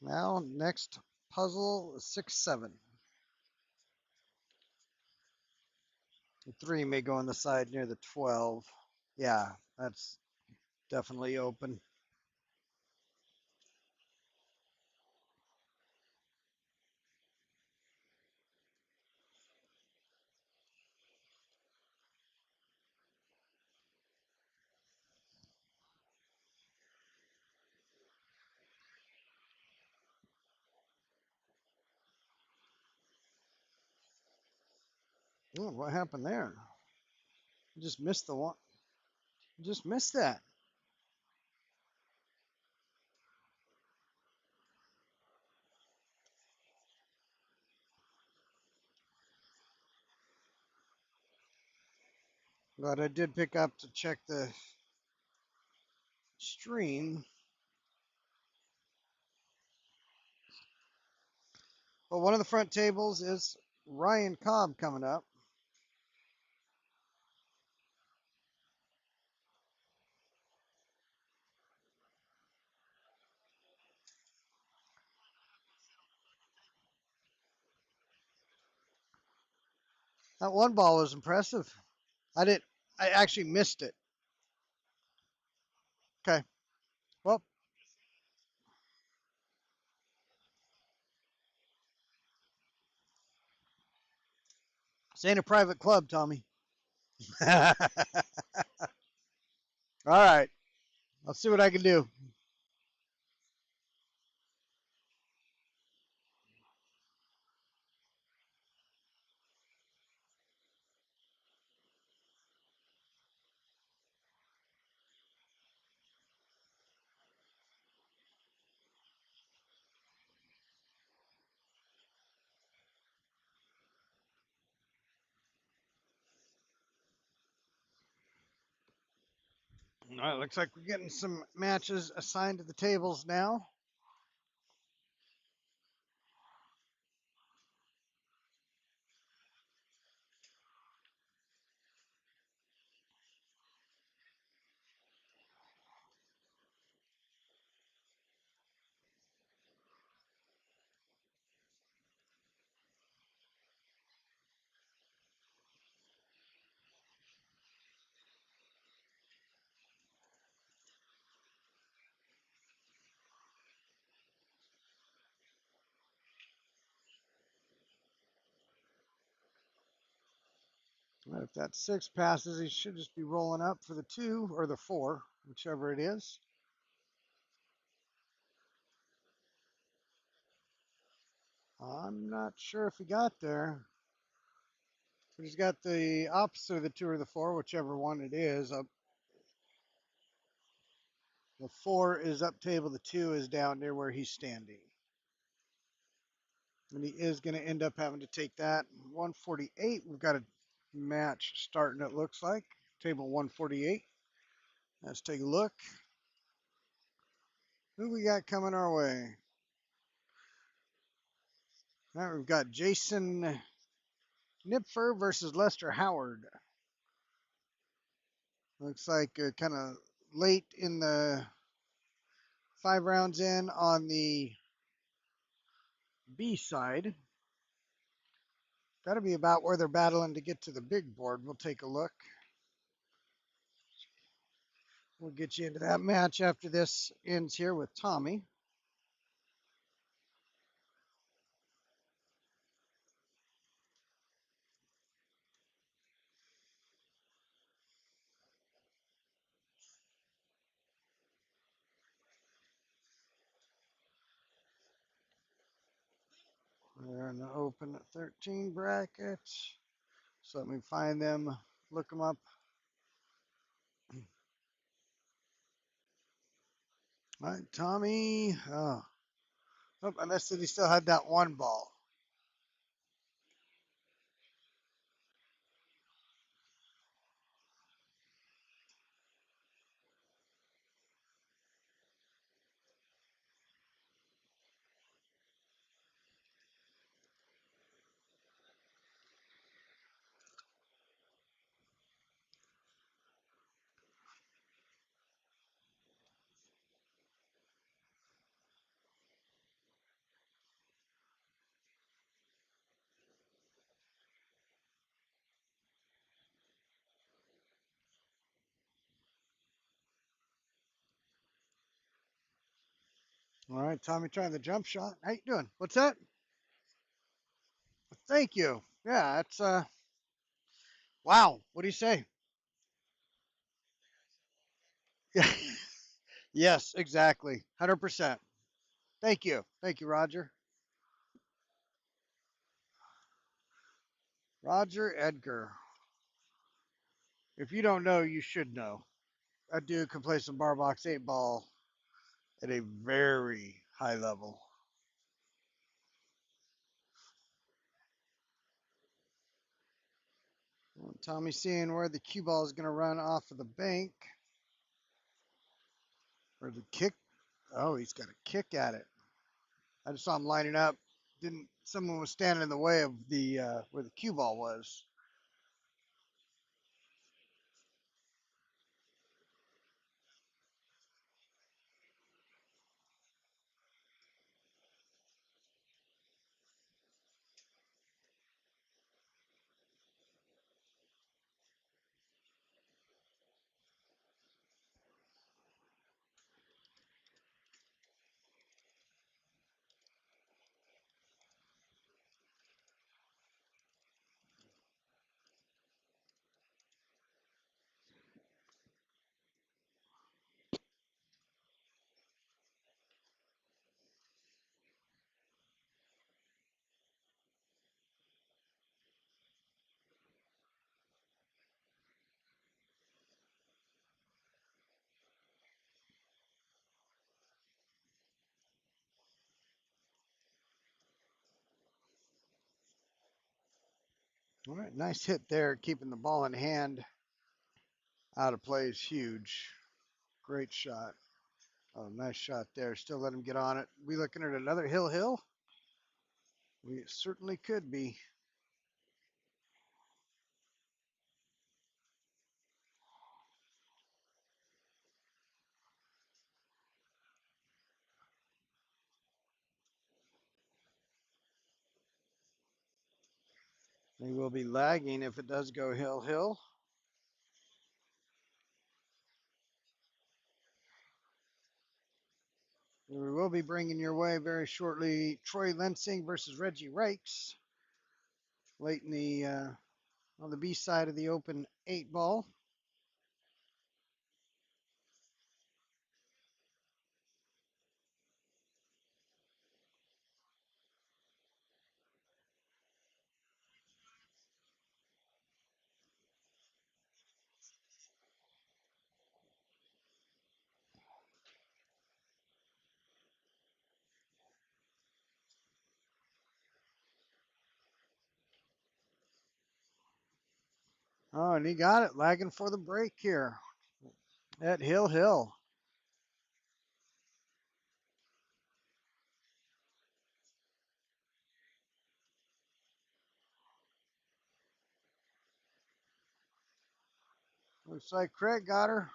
Now, next puzzle, 6-7. The 3 may go on the side near the 12. Yeah, that's definitely open. Oh, what happened there? Just missed the one. Just missed that. But I did pick up to check the stream. Well, one of the front tables is Ryan Cobb coming up. That one ball was impressive. I actually missed it. Okay. Well, this ain't a private club, Tommy. All right. I'll see what I can do. All right, looks like we're getting some matches assigned to the tables now. If that 6 passes, he should just be rolling up for the 2 or the 4, whichever it is. I'm not sure if he got there. But he's got the opposite of the 2 or the 4, whichever one it is. Up. The 4 is up table, the 2 is down near where he's standing. And he is going to end up having to take that. 148, we've got a match starting, it looks like. Table 148. Let's take a look. Who we got coming our way? Now we've got Jason Nipfer versus Lester Howard. Looks like kind of late in the 5 rounds in on the B side. Got to be about where they're battling to get to the big board. We'll take a look. We'll get you into that match after this ends here with Tommy. They're in the open at 13 bracket. So let me find them, look them up. All right, Tommy. Oh, I missed it. He still had that one ball. All right, Tommy trying the jump shot. How you doing? What's that? Thank you. Yeah, that's wow. What do you say? Yeah. Yes, exactly. 100%. Thank you. Thank you, Roger. Roger Edgar. If you don't know, you should know. That dude can play some bar box 8 ball at a very high level. Well, Tommy seeing where the cue ball is going to run off of the bank. Or the kick. Oh, he's got a kick at it. I just saw him lining up. Didn't someone was standing in the way of the where the cue ball was. All right, nice hit there, keeping the ball in hand. Out of play is huge. Great shot. Oh, nice shot there. Still let him get on it. We looking at another hill? We certainly could be. We will be lagging if it does go hill. We will be bringing your way very shortly Troy Lensing versus Reggie Rakes late in the on the B side of the open 8 ball. Oh, and he got it, lagging for the break here at Hill. Looks like Craig got her.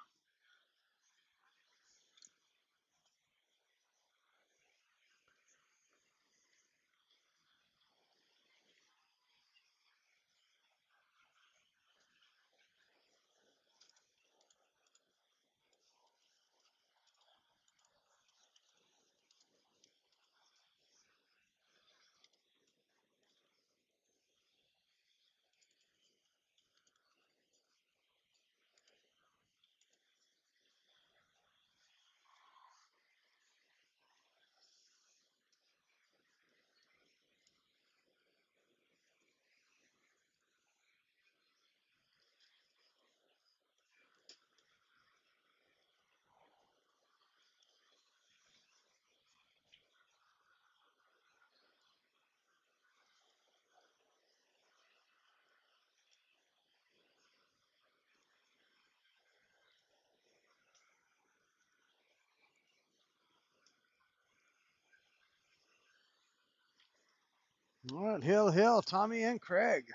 All right, Hill, Tommy and Craig.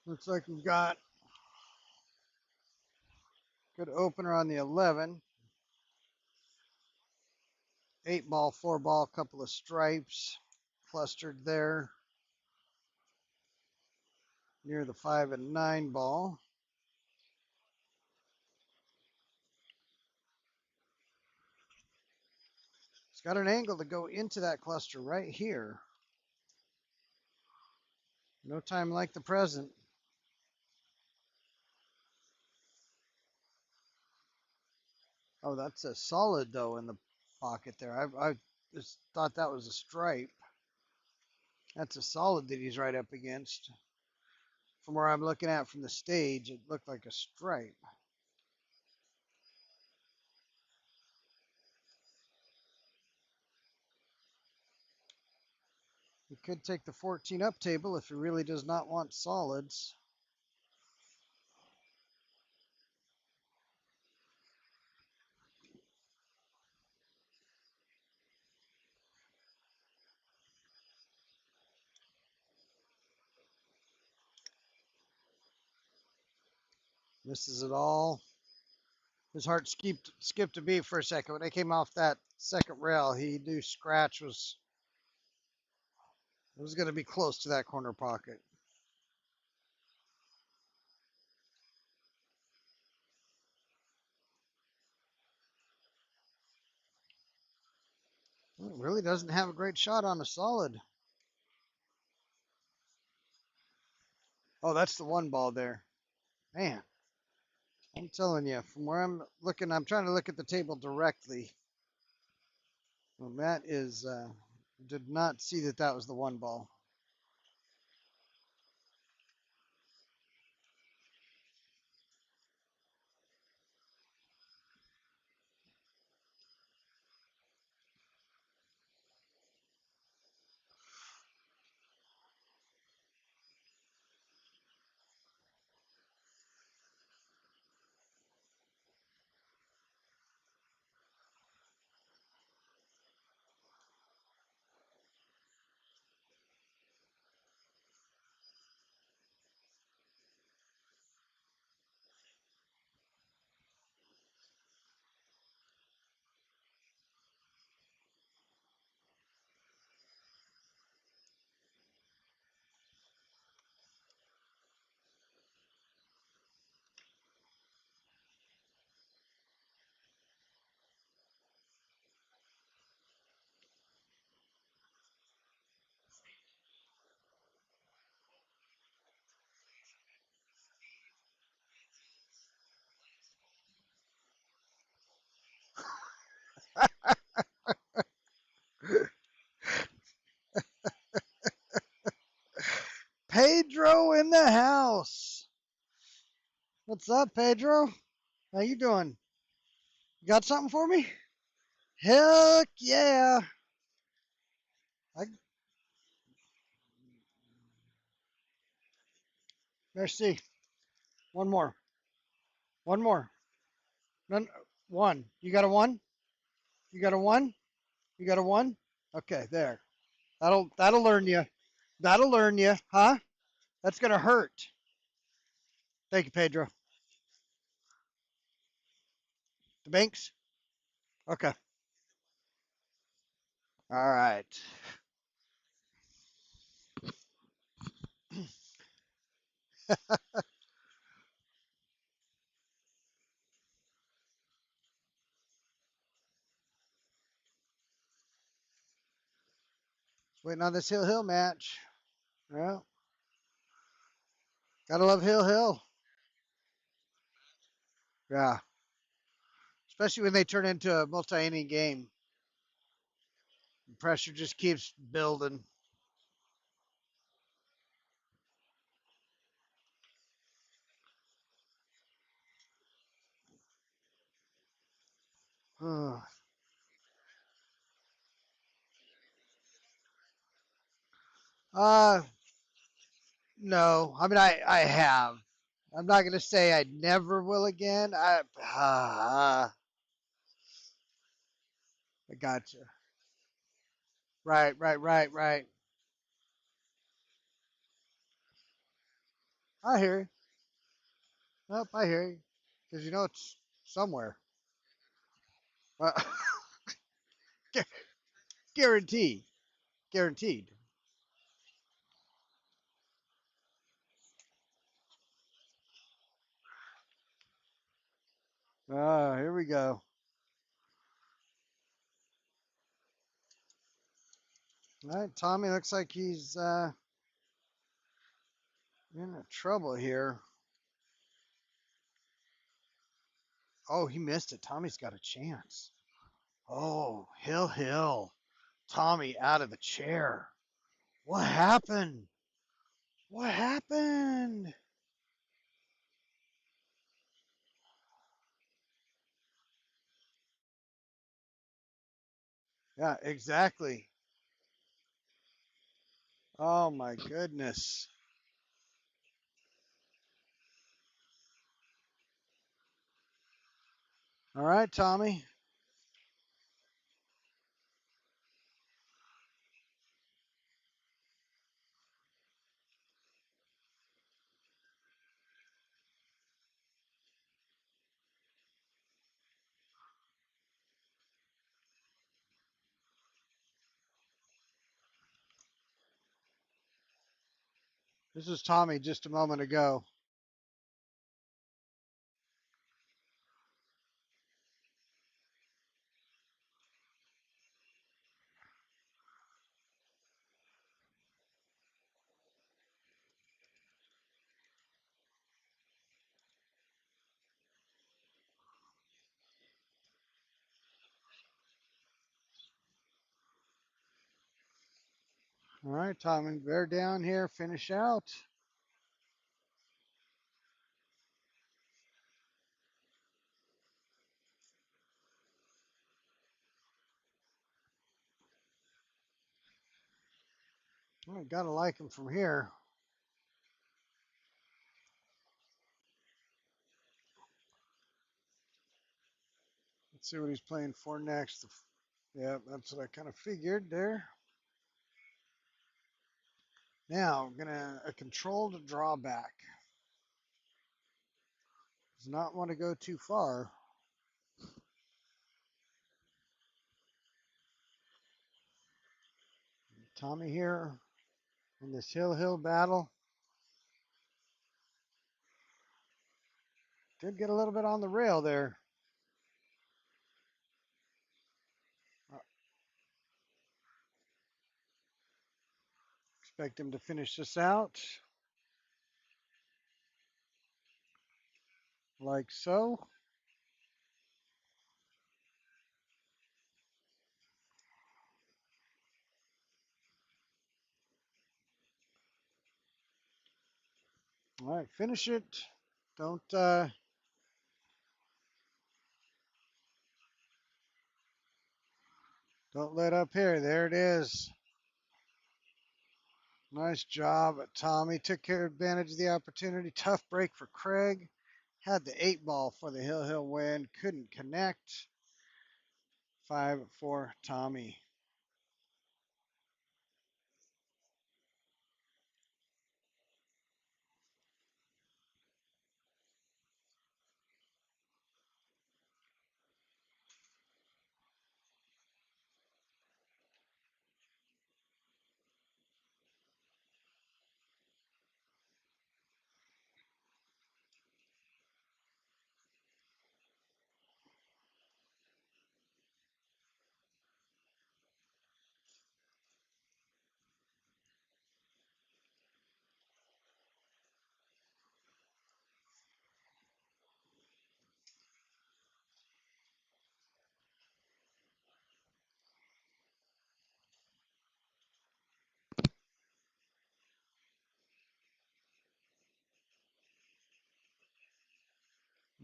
Looks like we've got good opener on the 11. 8 ball, 4 ball, couple of stripes clustered there near the 5 and 9 ball. It's got an angle to go into that cluster right here. No time like the present. Oh, that's a solid though in the pocket there. I just thought that was a stripe. That's a solid that he's right up against. From where I'm looking at from the stage, it looked like a stripe. He could take the 14 up table if he really does not want solids. Misses it all. His heart skipped a beat for a second. When they came off that second rail, he knew scratch was going to be close to that corner pocket. Well, it really doesn't have a great shot on a solid. Oh, that's the 1 ball there. Man, I'm telling you, from where I'm looking, I'm trying to look at the table directly. Well, that is, did not see that was the 1 ball. Pedro in the house. What's up, Pedro? How you doing? You got something for me? Heck yeah. I, merci. One more. One more. None, one. You got a one? You got a one? You got a one? Okay, there. That'll learn you. That'll learn you, huh? That's gonna hurt. Thank you, Pedro. The banks? Okay. All right. Waiting on this Hill Hill match. Well, gotta love Hill Hill. Yeah. Especially when they turn into a multi-inning game. The pressure just keeps building. uh, no. I mean, I have. I'm not gonna say I never will again. I gotcha. Right, right, right, right. I hear you. Nope, I hear you. Because you know it's somewhere. Uh, guaranteed. Guaranteed. Here we go. All right, Tommy looks like he's in trouble here. Oh, he missed it. Tommy's got a chance. Oh, Hill Hill. Tommy out of the chair. What happened? What happened? Yeah, exactly. Oh my goodness. All right, Tommy. This is Tommy just a moment ago. All right, Tommy. Bear down here. Finish out. Oh, gotta like him from here. Let's see what he's playing for next. Yeah, that's what I kind of figured there. Now, I'm gonna a controlled drawback. Does not want to go too far. Tommy here in this Hill Hill battle. Did get a little bit on the rail there. Uh, Expect him to finish this out like so. All right, finish it. Don't don't let up here. There it is. Nice job. Tommy took care advantage of the opportunity. Tough break for Craig. Had the 8 ball for the Hill win. Couldn't connect. 5 for Tommy.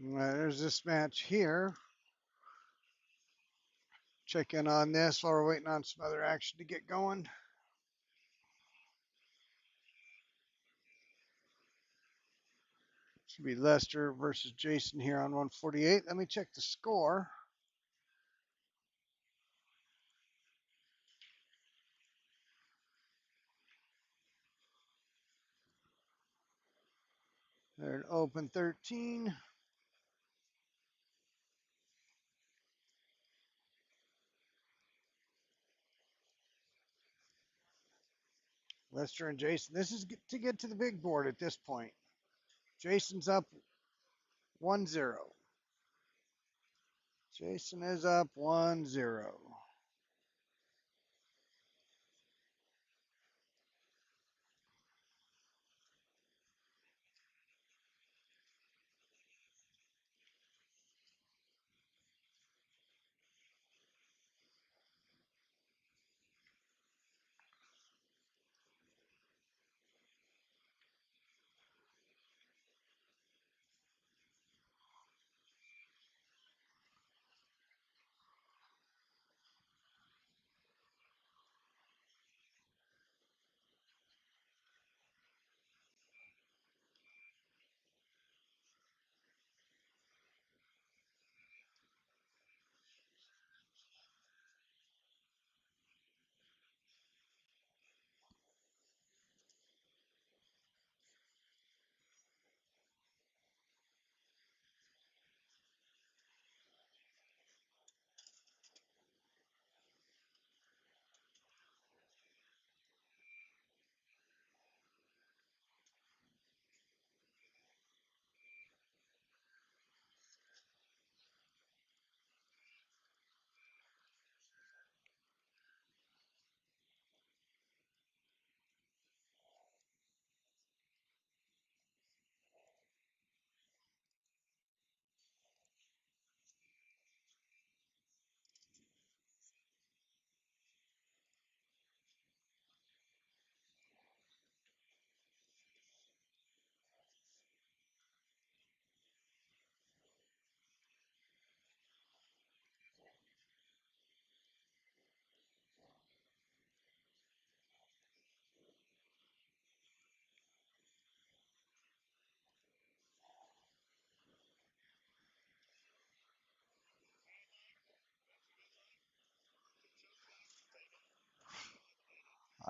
There's this match here. Check in on this while we're waiting on some other action to get going. Should be Lester versus Jason here on 148. Let me check the score. They're an open 13. Lester and Jason. This is to get to the big board at this point. Jason's up 1-0. Jason is up 1-0.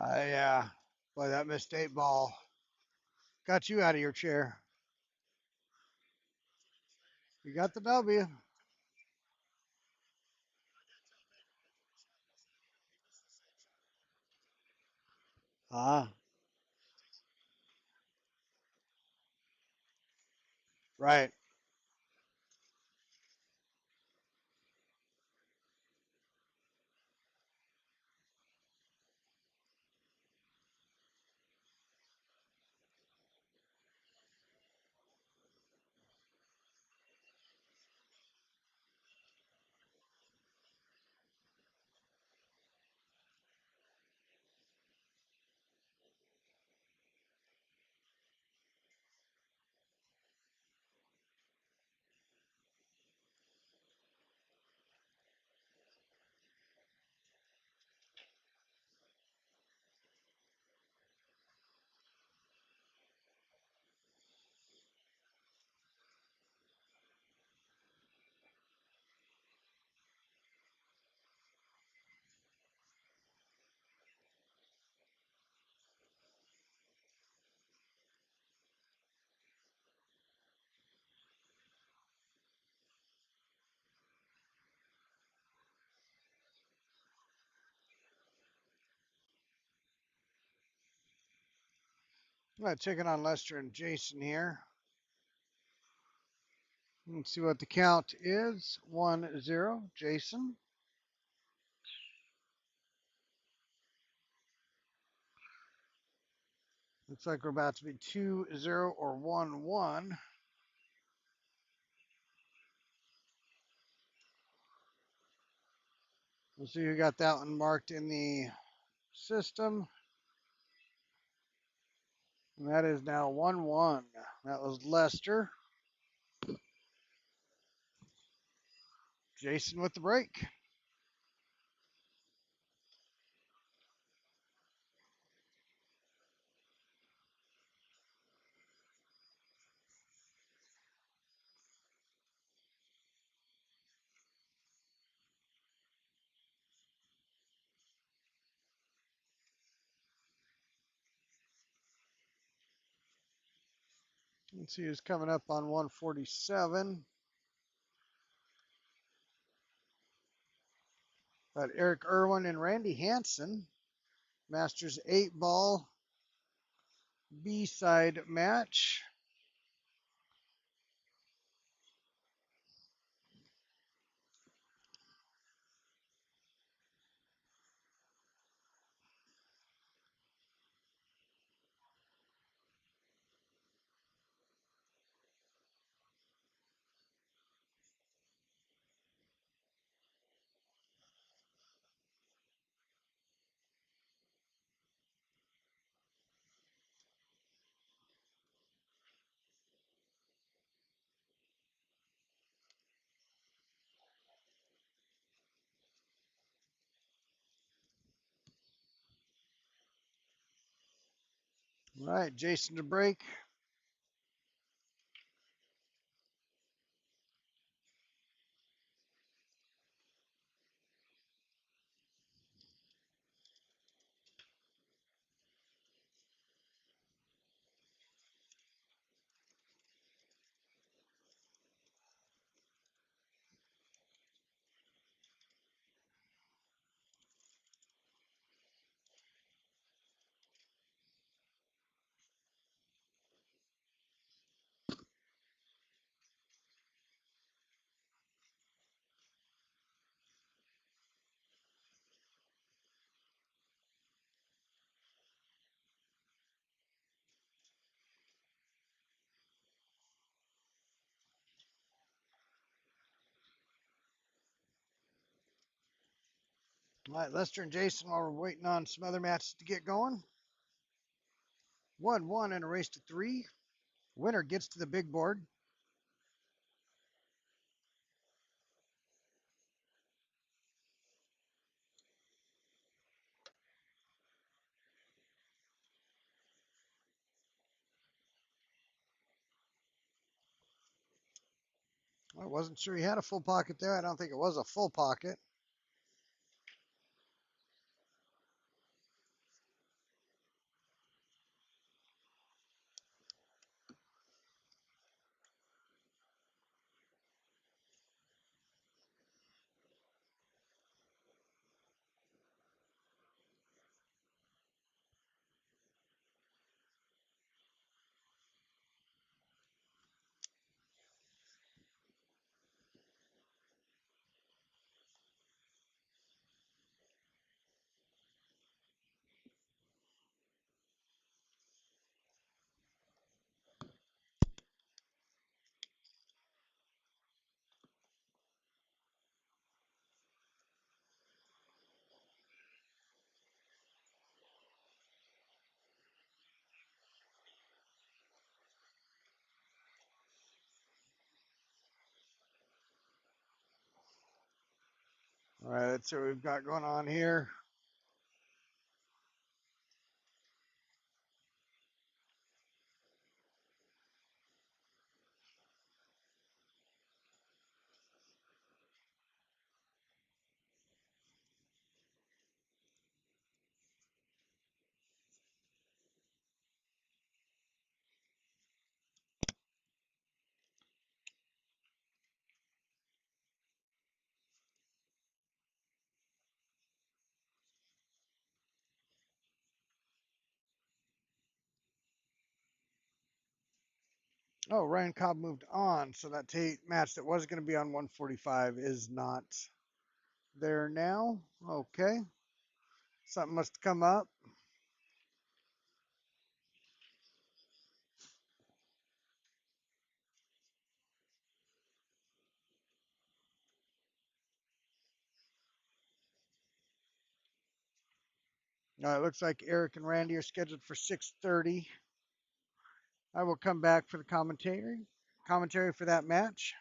Yeah. Boy, that missed 8 ball got you out of your chair. You got the W. Ah, right. I'm going to check it on Lester and Jason here. Let's see what the count is. 1-0, Jason. Looks like we're about to be 2-0 or 1-1. We'll see who got that one marked in the system. And that is now 1-1. That was Lester. Jason with the break. Let's see who's coming up on 147. Got Eric Irwin and Randy Hansen. Masters 8-ball B-side match. All right, Jason to break. All right, Lester and Jason while we're waiting on some other matches to get going. 1-1 in a race to 3. Winner gets to the big board. I wasn't sure he had a full pocket there. I don't think it was a full pocket. All right, let's see what we've got going on here. Oh, Ryan Cobb moved on, so that match that was going to be on 145 is not there now. Okay. Something must have come up. It looks like Eric and Randy are scheduled for 6:30. I will come back for the commentary for that match.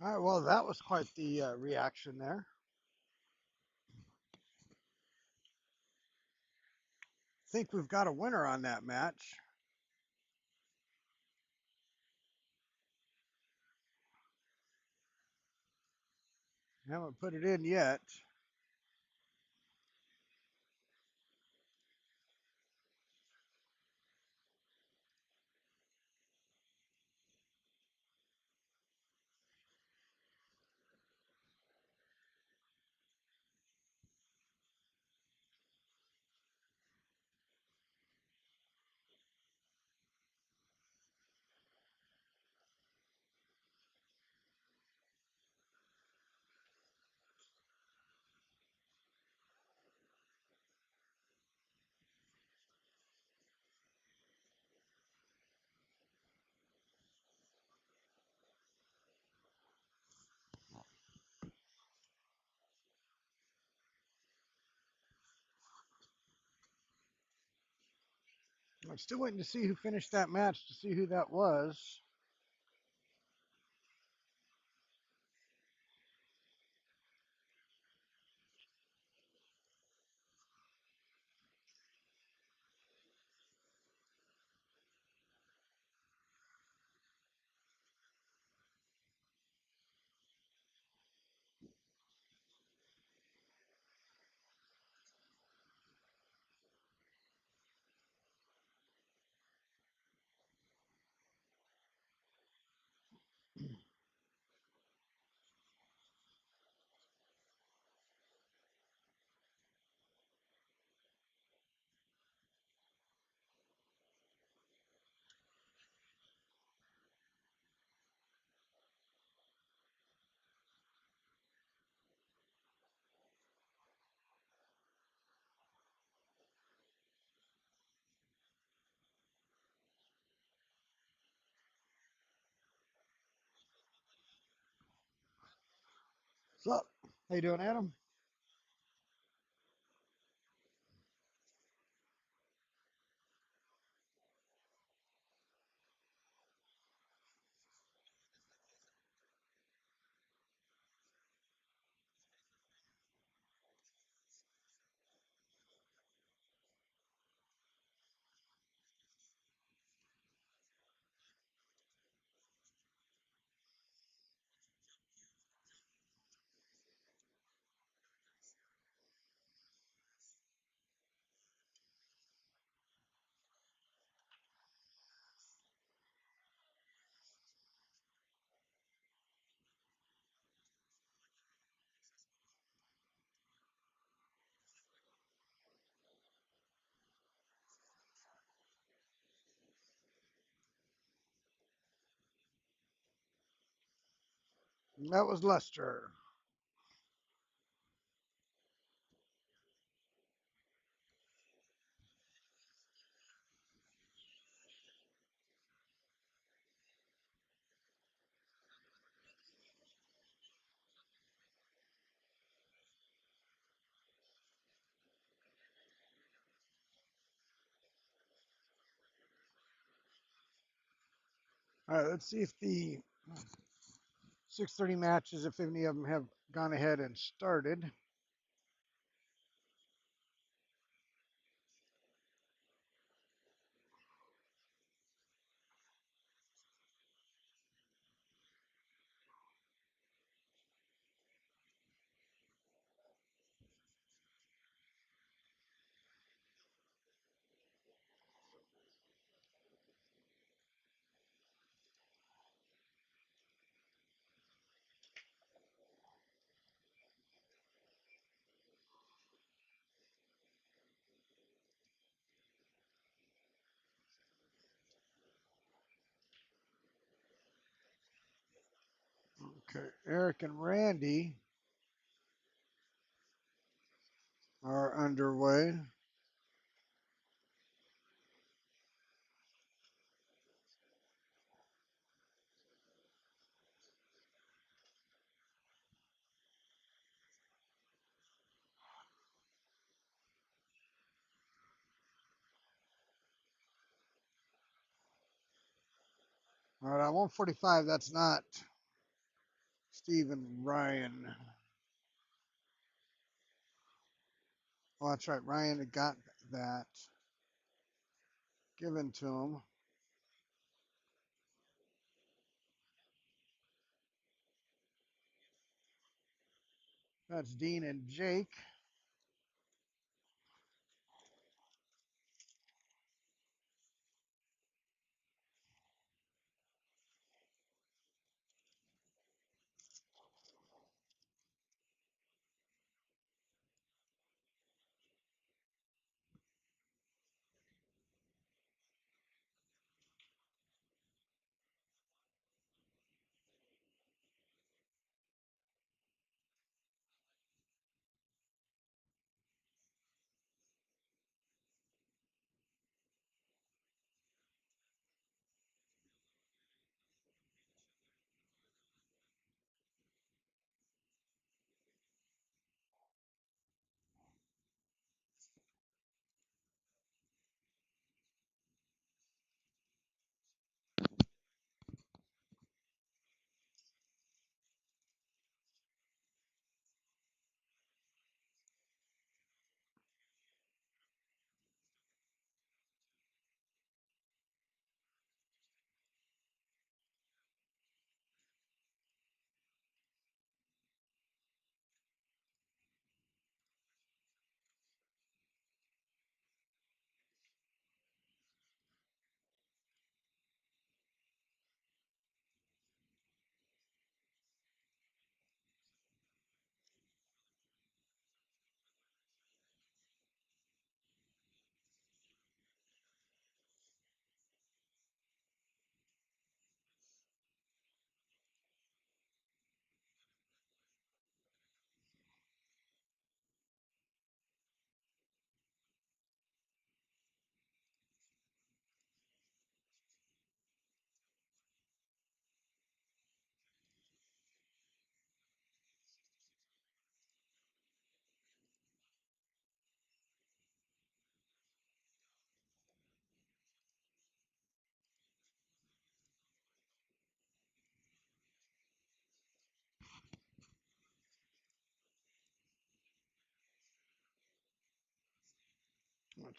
All right, well, that was quite the reaction there. Think we've got a winner on that match. Haven't put it in yet. I'm still waiting to see who finished that match to see who that was. What's up? How you doing, Adam? That was Lester. All right, let's see if the 6:30 matches, if any of them have gone ahead and started. Okay, Eric and Randy are underway. All right, on 145, that's not Steve and Ryan. Oh, that's right. Ryan had got that given to him. That's Dean and Jake.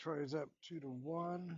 Troy's up 2-1.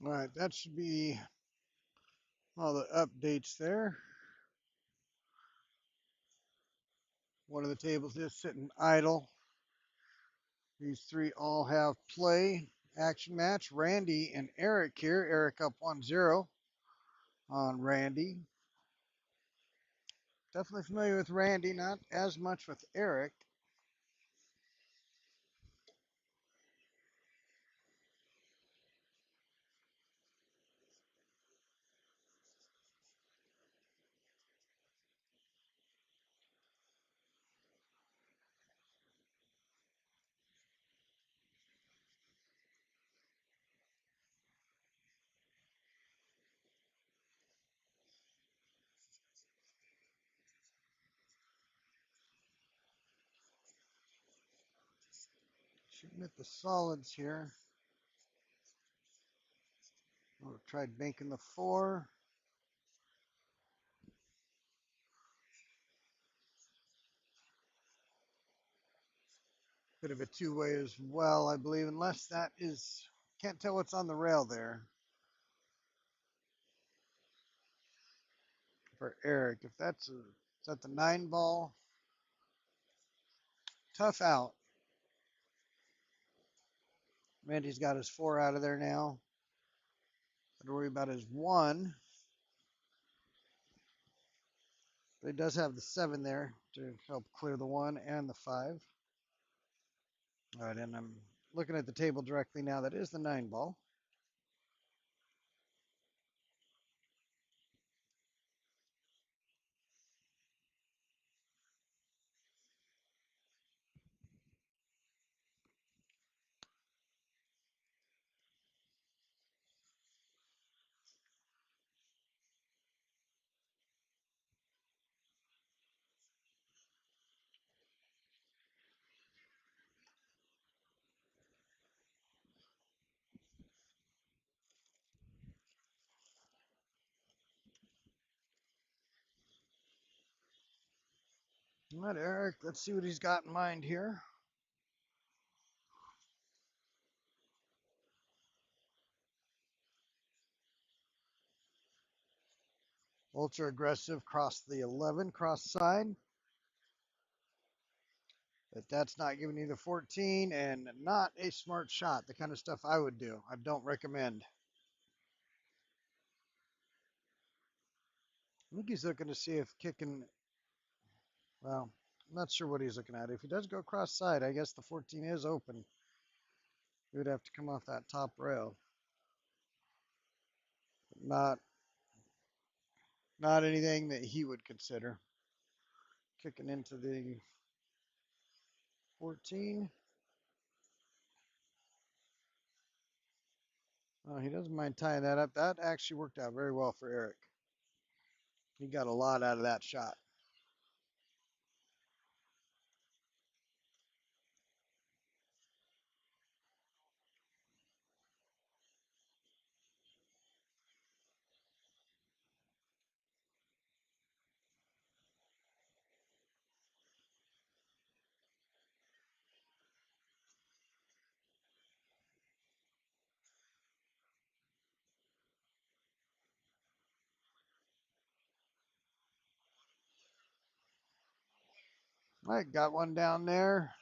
All right, that should be all the updates there. One of the tables is sitting idle. These three all have play. Action match. Randy and Eric here. Eric up 1-0 on Randy. Definitely familiar with Randy, not as much with Eric. Shooting at the solids here. Oh, tried banking the 4. Bit of a two-way as well, I believe, unless that is, can't tell what's on the rail there for Eric. If that's a, is that the 9 ball? Tough out. Randy's got his 4 out of there now. Got to worry about his 1. But he does have the 7 there to help clear the 1 and the 5. All right, and I'm looking at the table directly now. That is the 9 ball. All right, Eric, let's see what he's got in mind here. Ultra aggressive, cross the 11, cross side. But that's not giving you the 14 and not a smart shot. The kind of stuff I would do. I don't recommend. I think he's looking to see if kicking, well, I'm not sure what he's looking at. If he does go cross side, I guess the 14 is open. He would have to come off that top rail. Not not anything that he would consider. Kicking into the 14. Oh, he doesn't mind tying that up. That actually worked out very well for Eric. He got a lot out of that shot. All right, got one down there.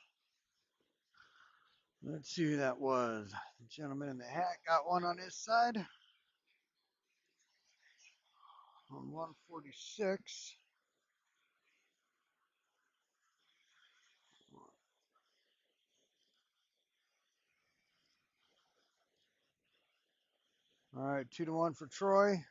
Let's see who that was. The gentleman in the hat got one on his side on 146. All right, 2-1 for Troy.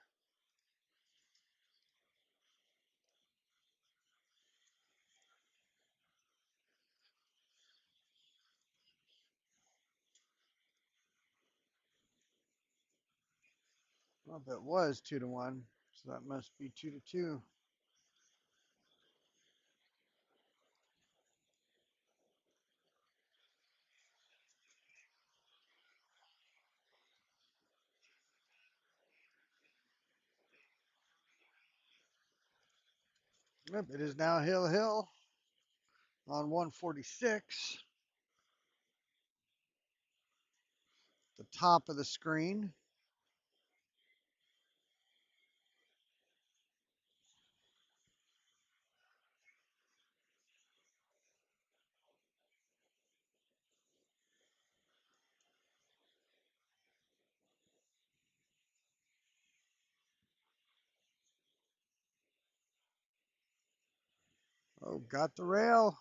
Well, it was 2-1, so that must be 2-2. Yep, it is now Hill on 146. The top of the screen. Oh, got the rail.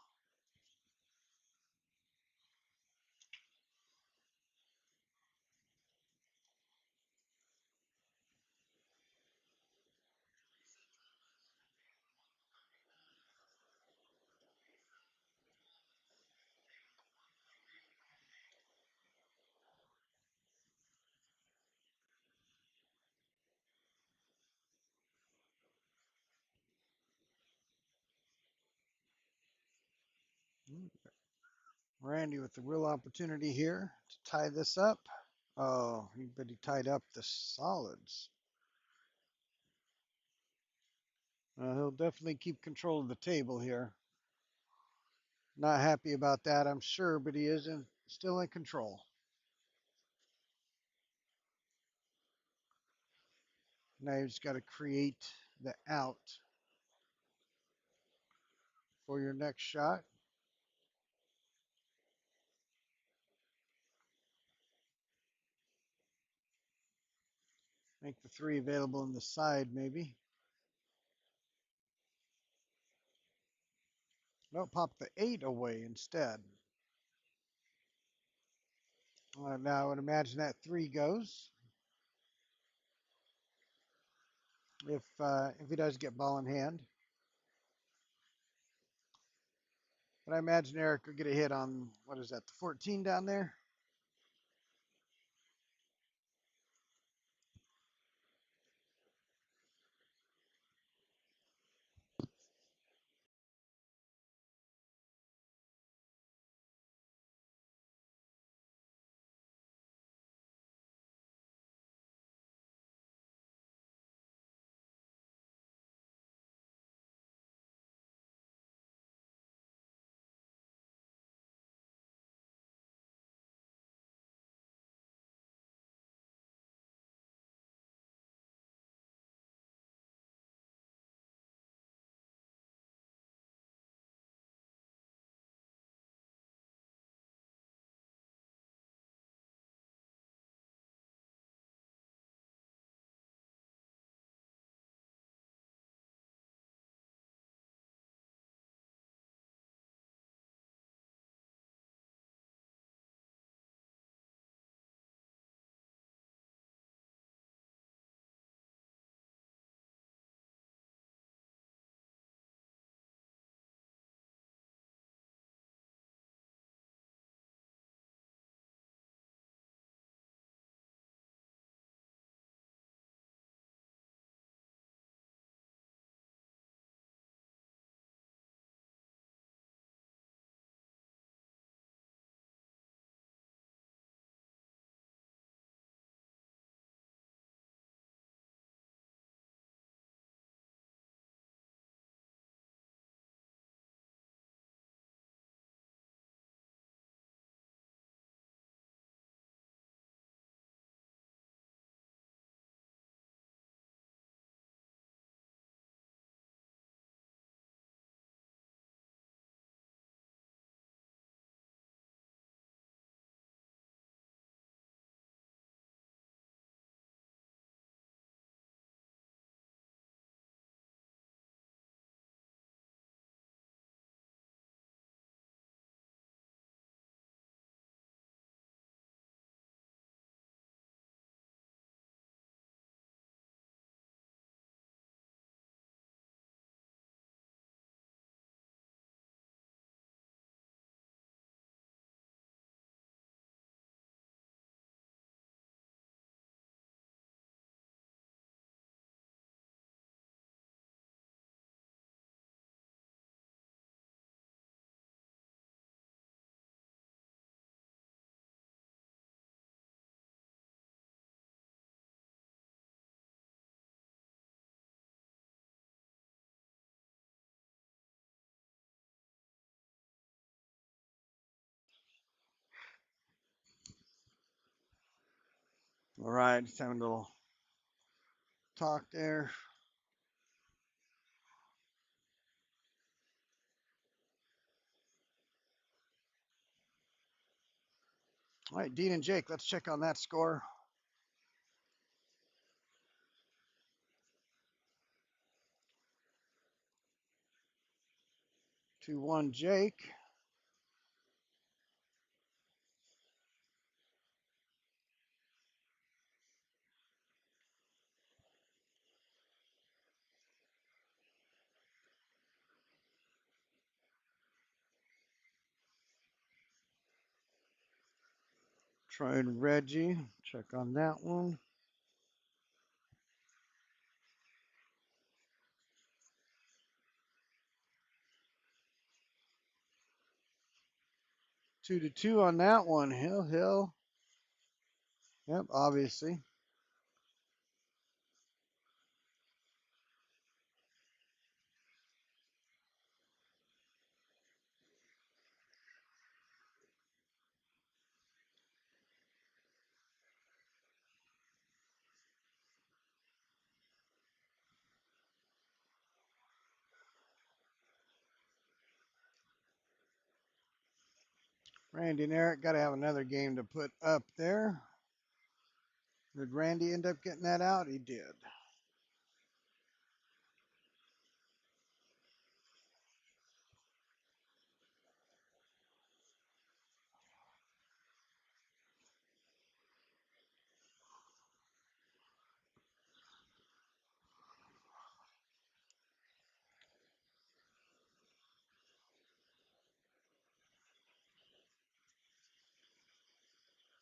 Randy with the real opportunity here to tie this up. Oh, but he tied up the solids. He'll definitely keep control of the table here. Not happy about that, I'm sure, but he is still in control. Now you just got to create the out for your next shot. Make the 3 available on the side, maybe. No, pop the 8 away instead. Now I would imagine that 3 goes. If he does get ball in hand. But I imagine Eric will get a hit on, what is that, the 14 down there? All right, just having a little talk there. All right, Dean and Jake, let's check on that score. 2-1 Jake. Trying Reggie. Check on that one. Two to two on that one. Hill. Yep, obviously. Randy and Eric got to have another game to put up there. Did Randy end up getting that out? He did.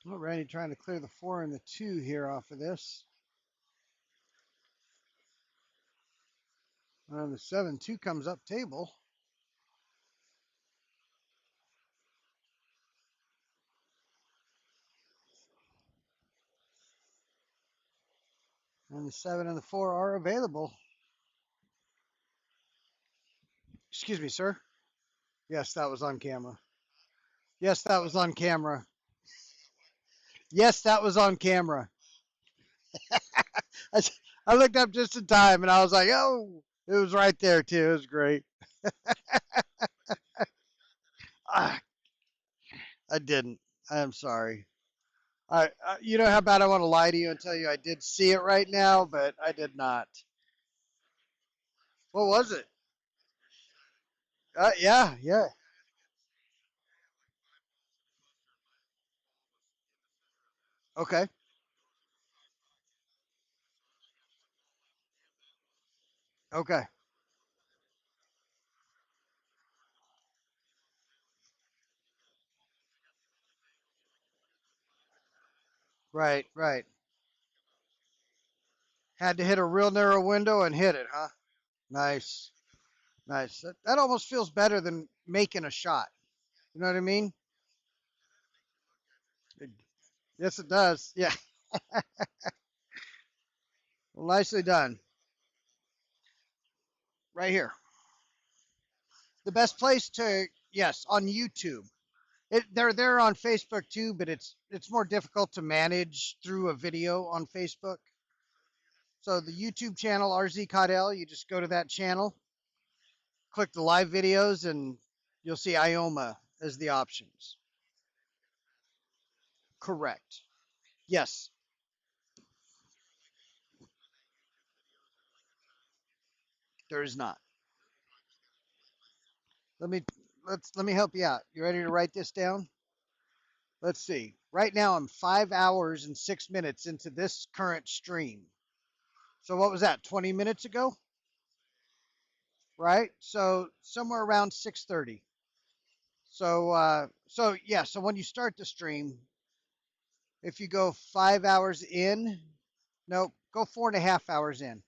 Well, Randy trying to clear the 4 and the 2 here off of this. And the 7-2 comes up table. And the 7 and the 4 are available. Excuse me, sir. Yes, that was on camera. Yes, that was on camera. Yes, that was on camera. I, I looked up just in time and I was like, oh, it was right there too. It was great. Ah, I didn't. I am sorry. You know how bad I want to lie to you and tell you I did see it right now, but I did not. What was it? Yeah. Okay. Okay. Right. Had to hit a real narrow window and hit it, huh? Nice. Nice. That almost feels better than making a shot. You know what I mean? It, yes, it does. Yeah. Well, nicely done. Right here. The best place to, yes, on YouTube. They're there on Facebook too, but it's more difficult to manage through a video on Facebook. So the YouTube channel RZ Caudell, you just go to that channel, click the live videos, and you'll see Ioma as the options. Correct. Yes, there is not. Let me let me help you out. You ready to write this down? Let's see. Right now I'm 5 hours and 6 minutes into this current stream. So what was that? 20 minutes ago, right? So somewhere around 6:30. So yeah. So when you start the stream, if you go 5 hours in, nope, go 4.5 hours in.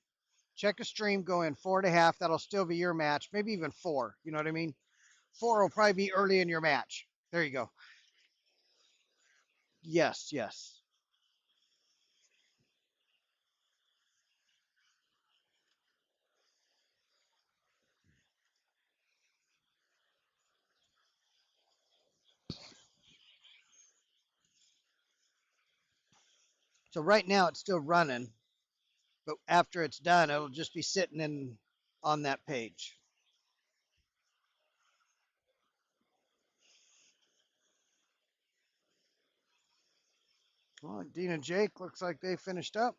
Check a stream, go in 4.5. That'll still be your match. Maybe even 4. You know what I mean? 4 will probably be early in your match. There you go. Yes. So right now it's still running, but after it's done, it'll just be sitting in on that page. Well, Dean and Jake looks like they finished up.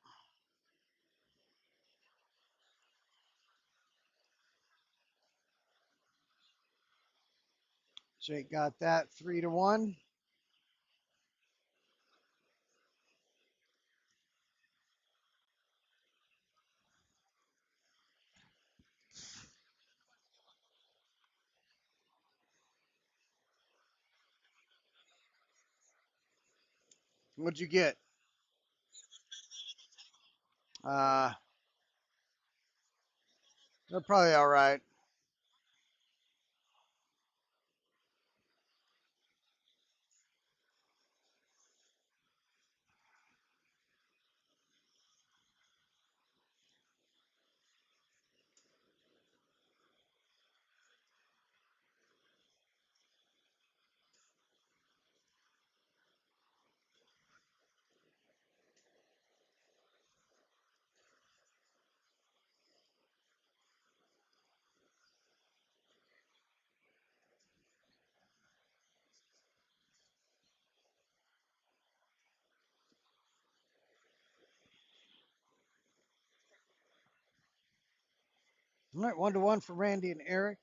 Jake got that 3-1. What'd you get? They're probably all right. All right, 1-1 for Randy and Eric.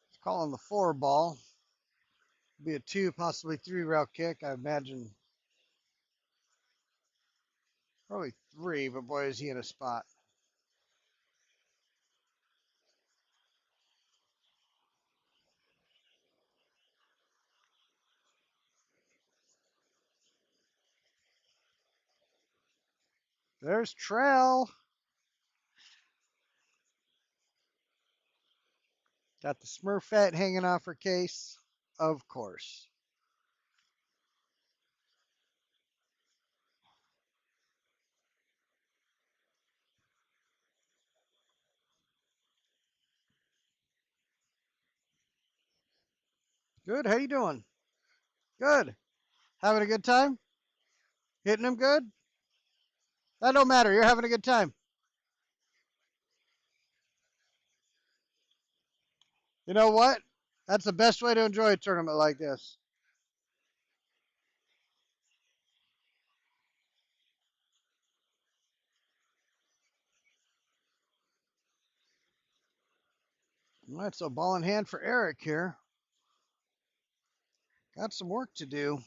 It's calling the 4 ball. Be a 2, possibly 3 rail kick. I imagine probably 3, but boy, is he in a spot. There's Trell. Got the Smurfette hanging off her case, of course. Good. How you doing? Good. Having a good time? Hitting them good? That don't matter. You're having a good time. You know what? That's the best way to enjoy a tournament like this. All right, so ball in hand for Eric here. Got some work to do.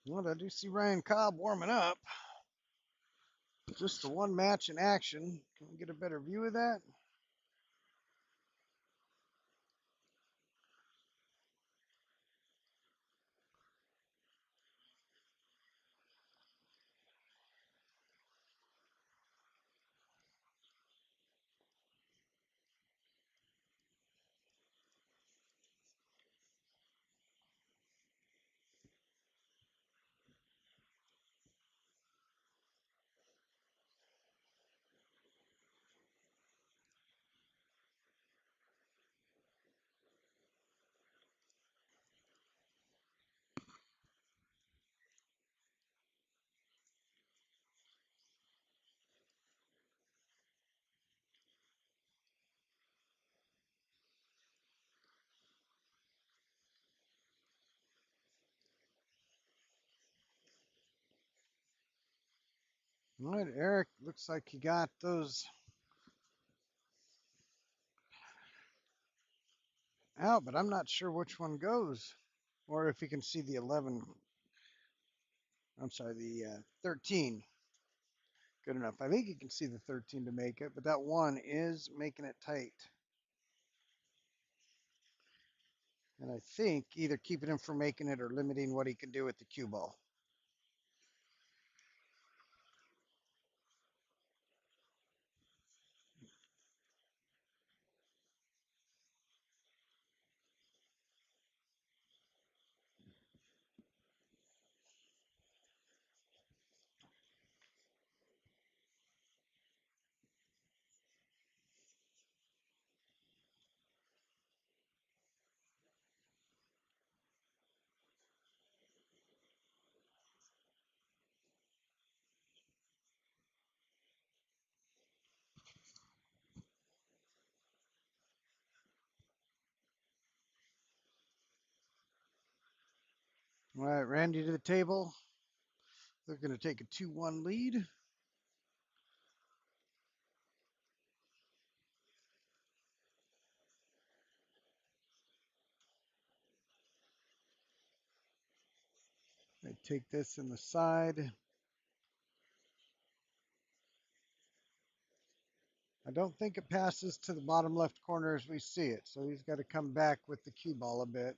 Well, I do see Ryan Cobb warming up. Just the one match in action. Can we get a better view of that? All right, Eric looks like he got those out, but I'm not sure which one goes, or if you can see the 11. I'm sorry, the 13. Good enough. I think you can see the 13 to make it, but that one is making it tight. And I think either keeping him from making it or limiting what he can do with the cue ball. All right, Randy to the table. They're going to take a 2-1 lead. They take this in the side. I don't think it passes to the bottom left corner as we see it, so he's got to come back with the cue ball a bit.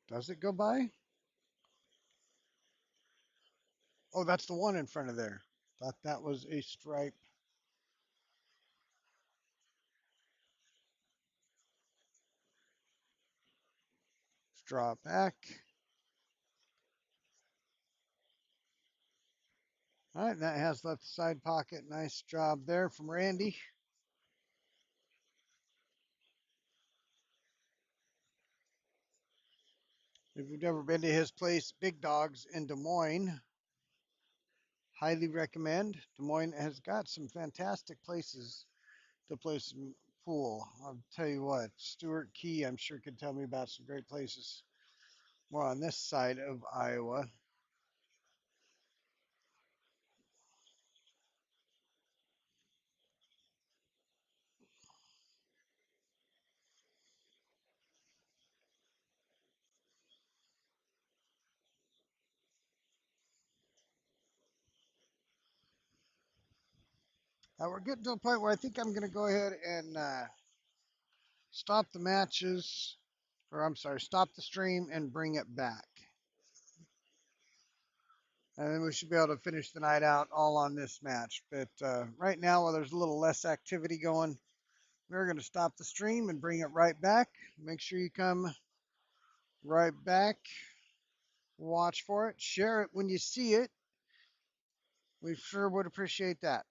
Does it go by? Oh, that's the one in front of there. Thought that was a stripe. Draw back. All right, that has left side pocket. Nice job there from Randy. If you've never been to his place, Big Dogs in Des Moines, highly recommend. Des Moines has got some fantastic places to play some pool. I'll tell you what, Stuart Key, I'm sure, could tell me about some great places. More on this side of Iowa. We're getting to a point where I think I'm going to go ahead and stop the matches, or I'm sorry, stop the stream and bring it back. And then we should be able to finish the night out all on this match. But right now, while there's a little less activity going, we're going to stop the stream and bring it right back. Make sure you come right back, watch for it, share it when you see it. We sure would appreciate that.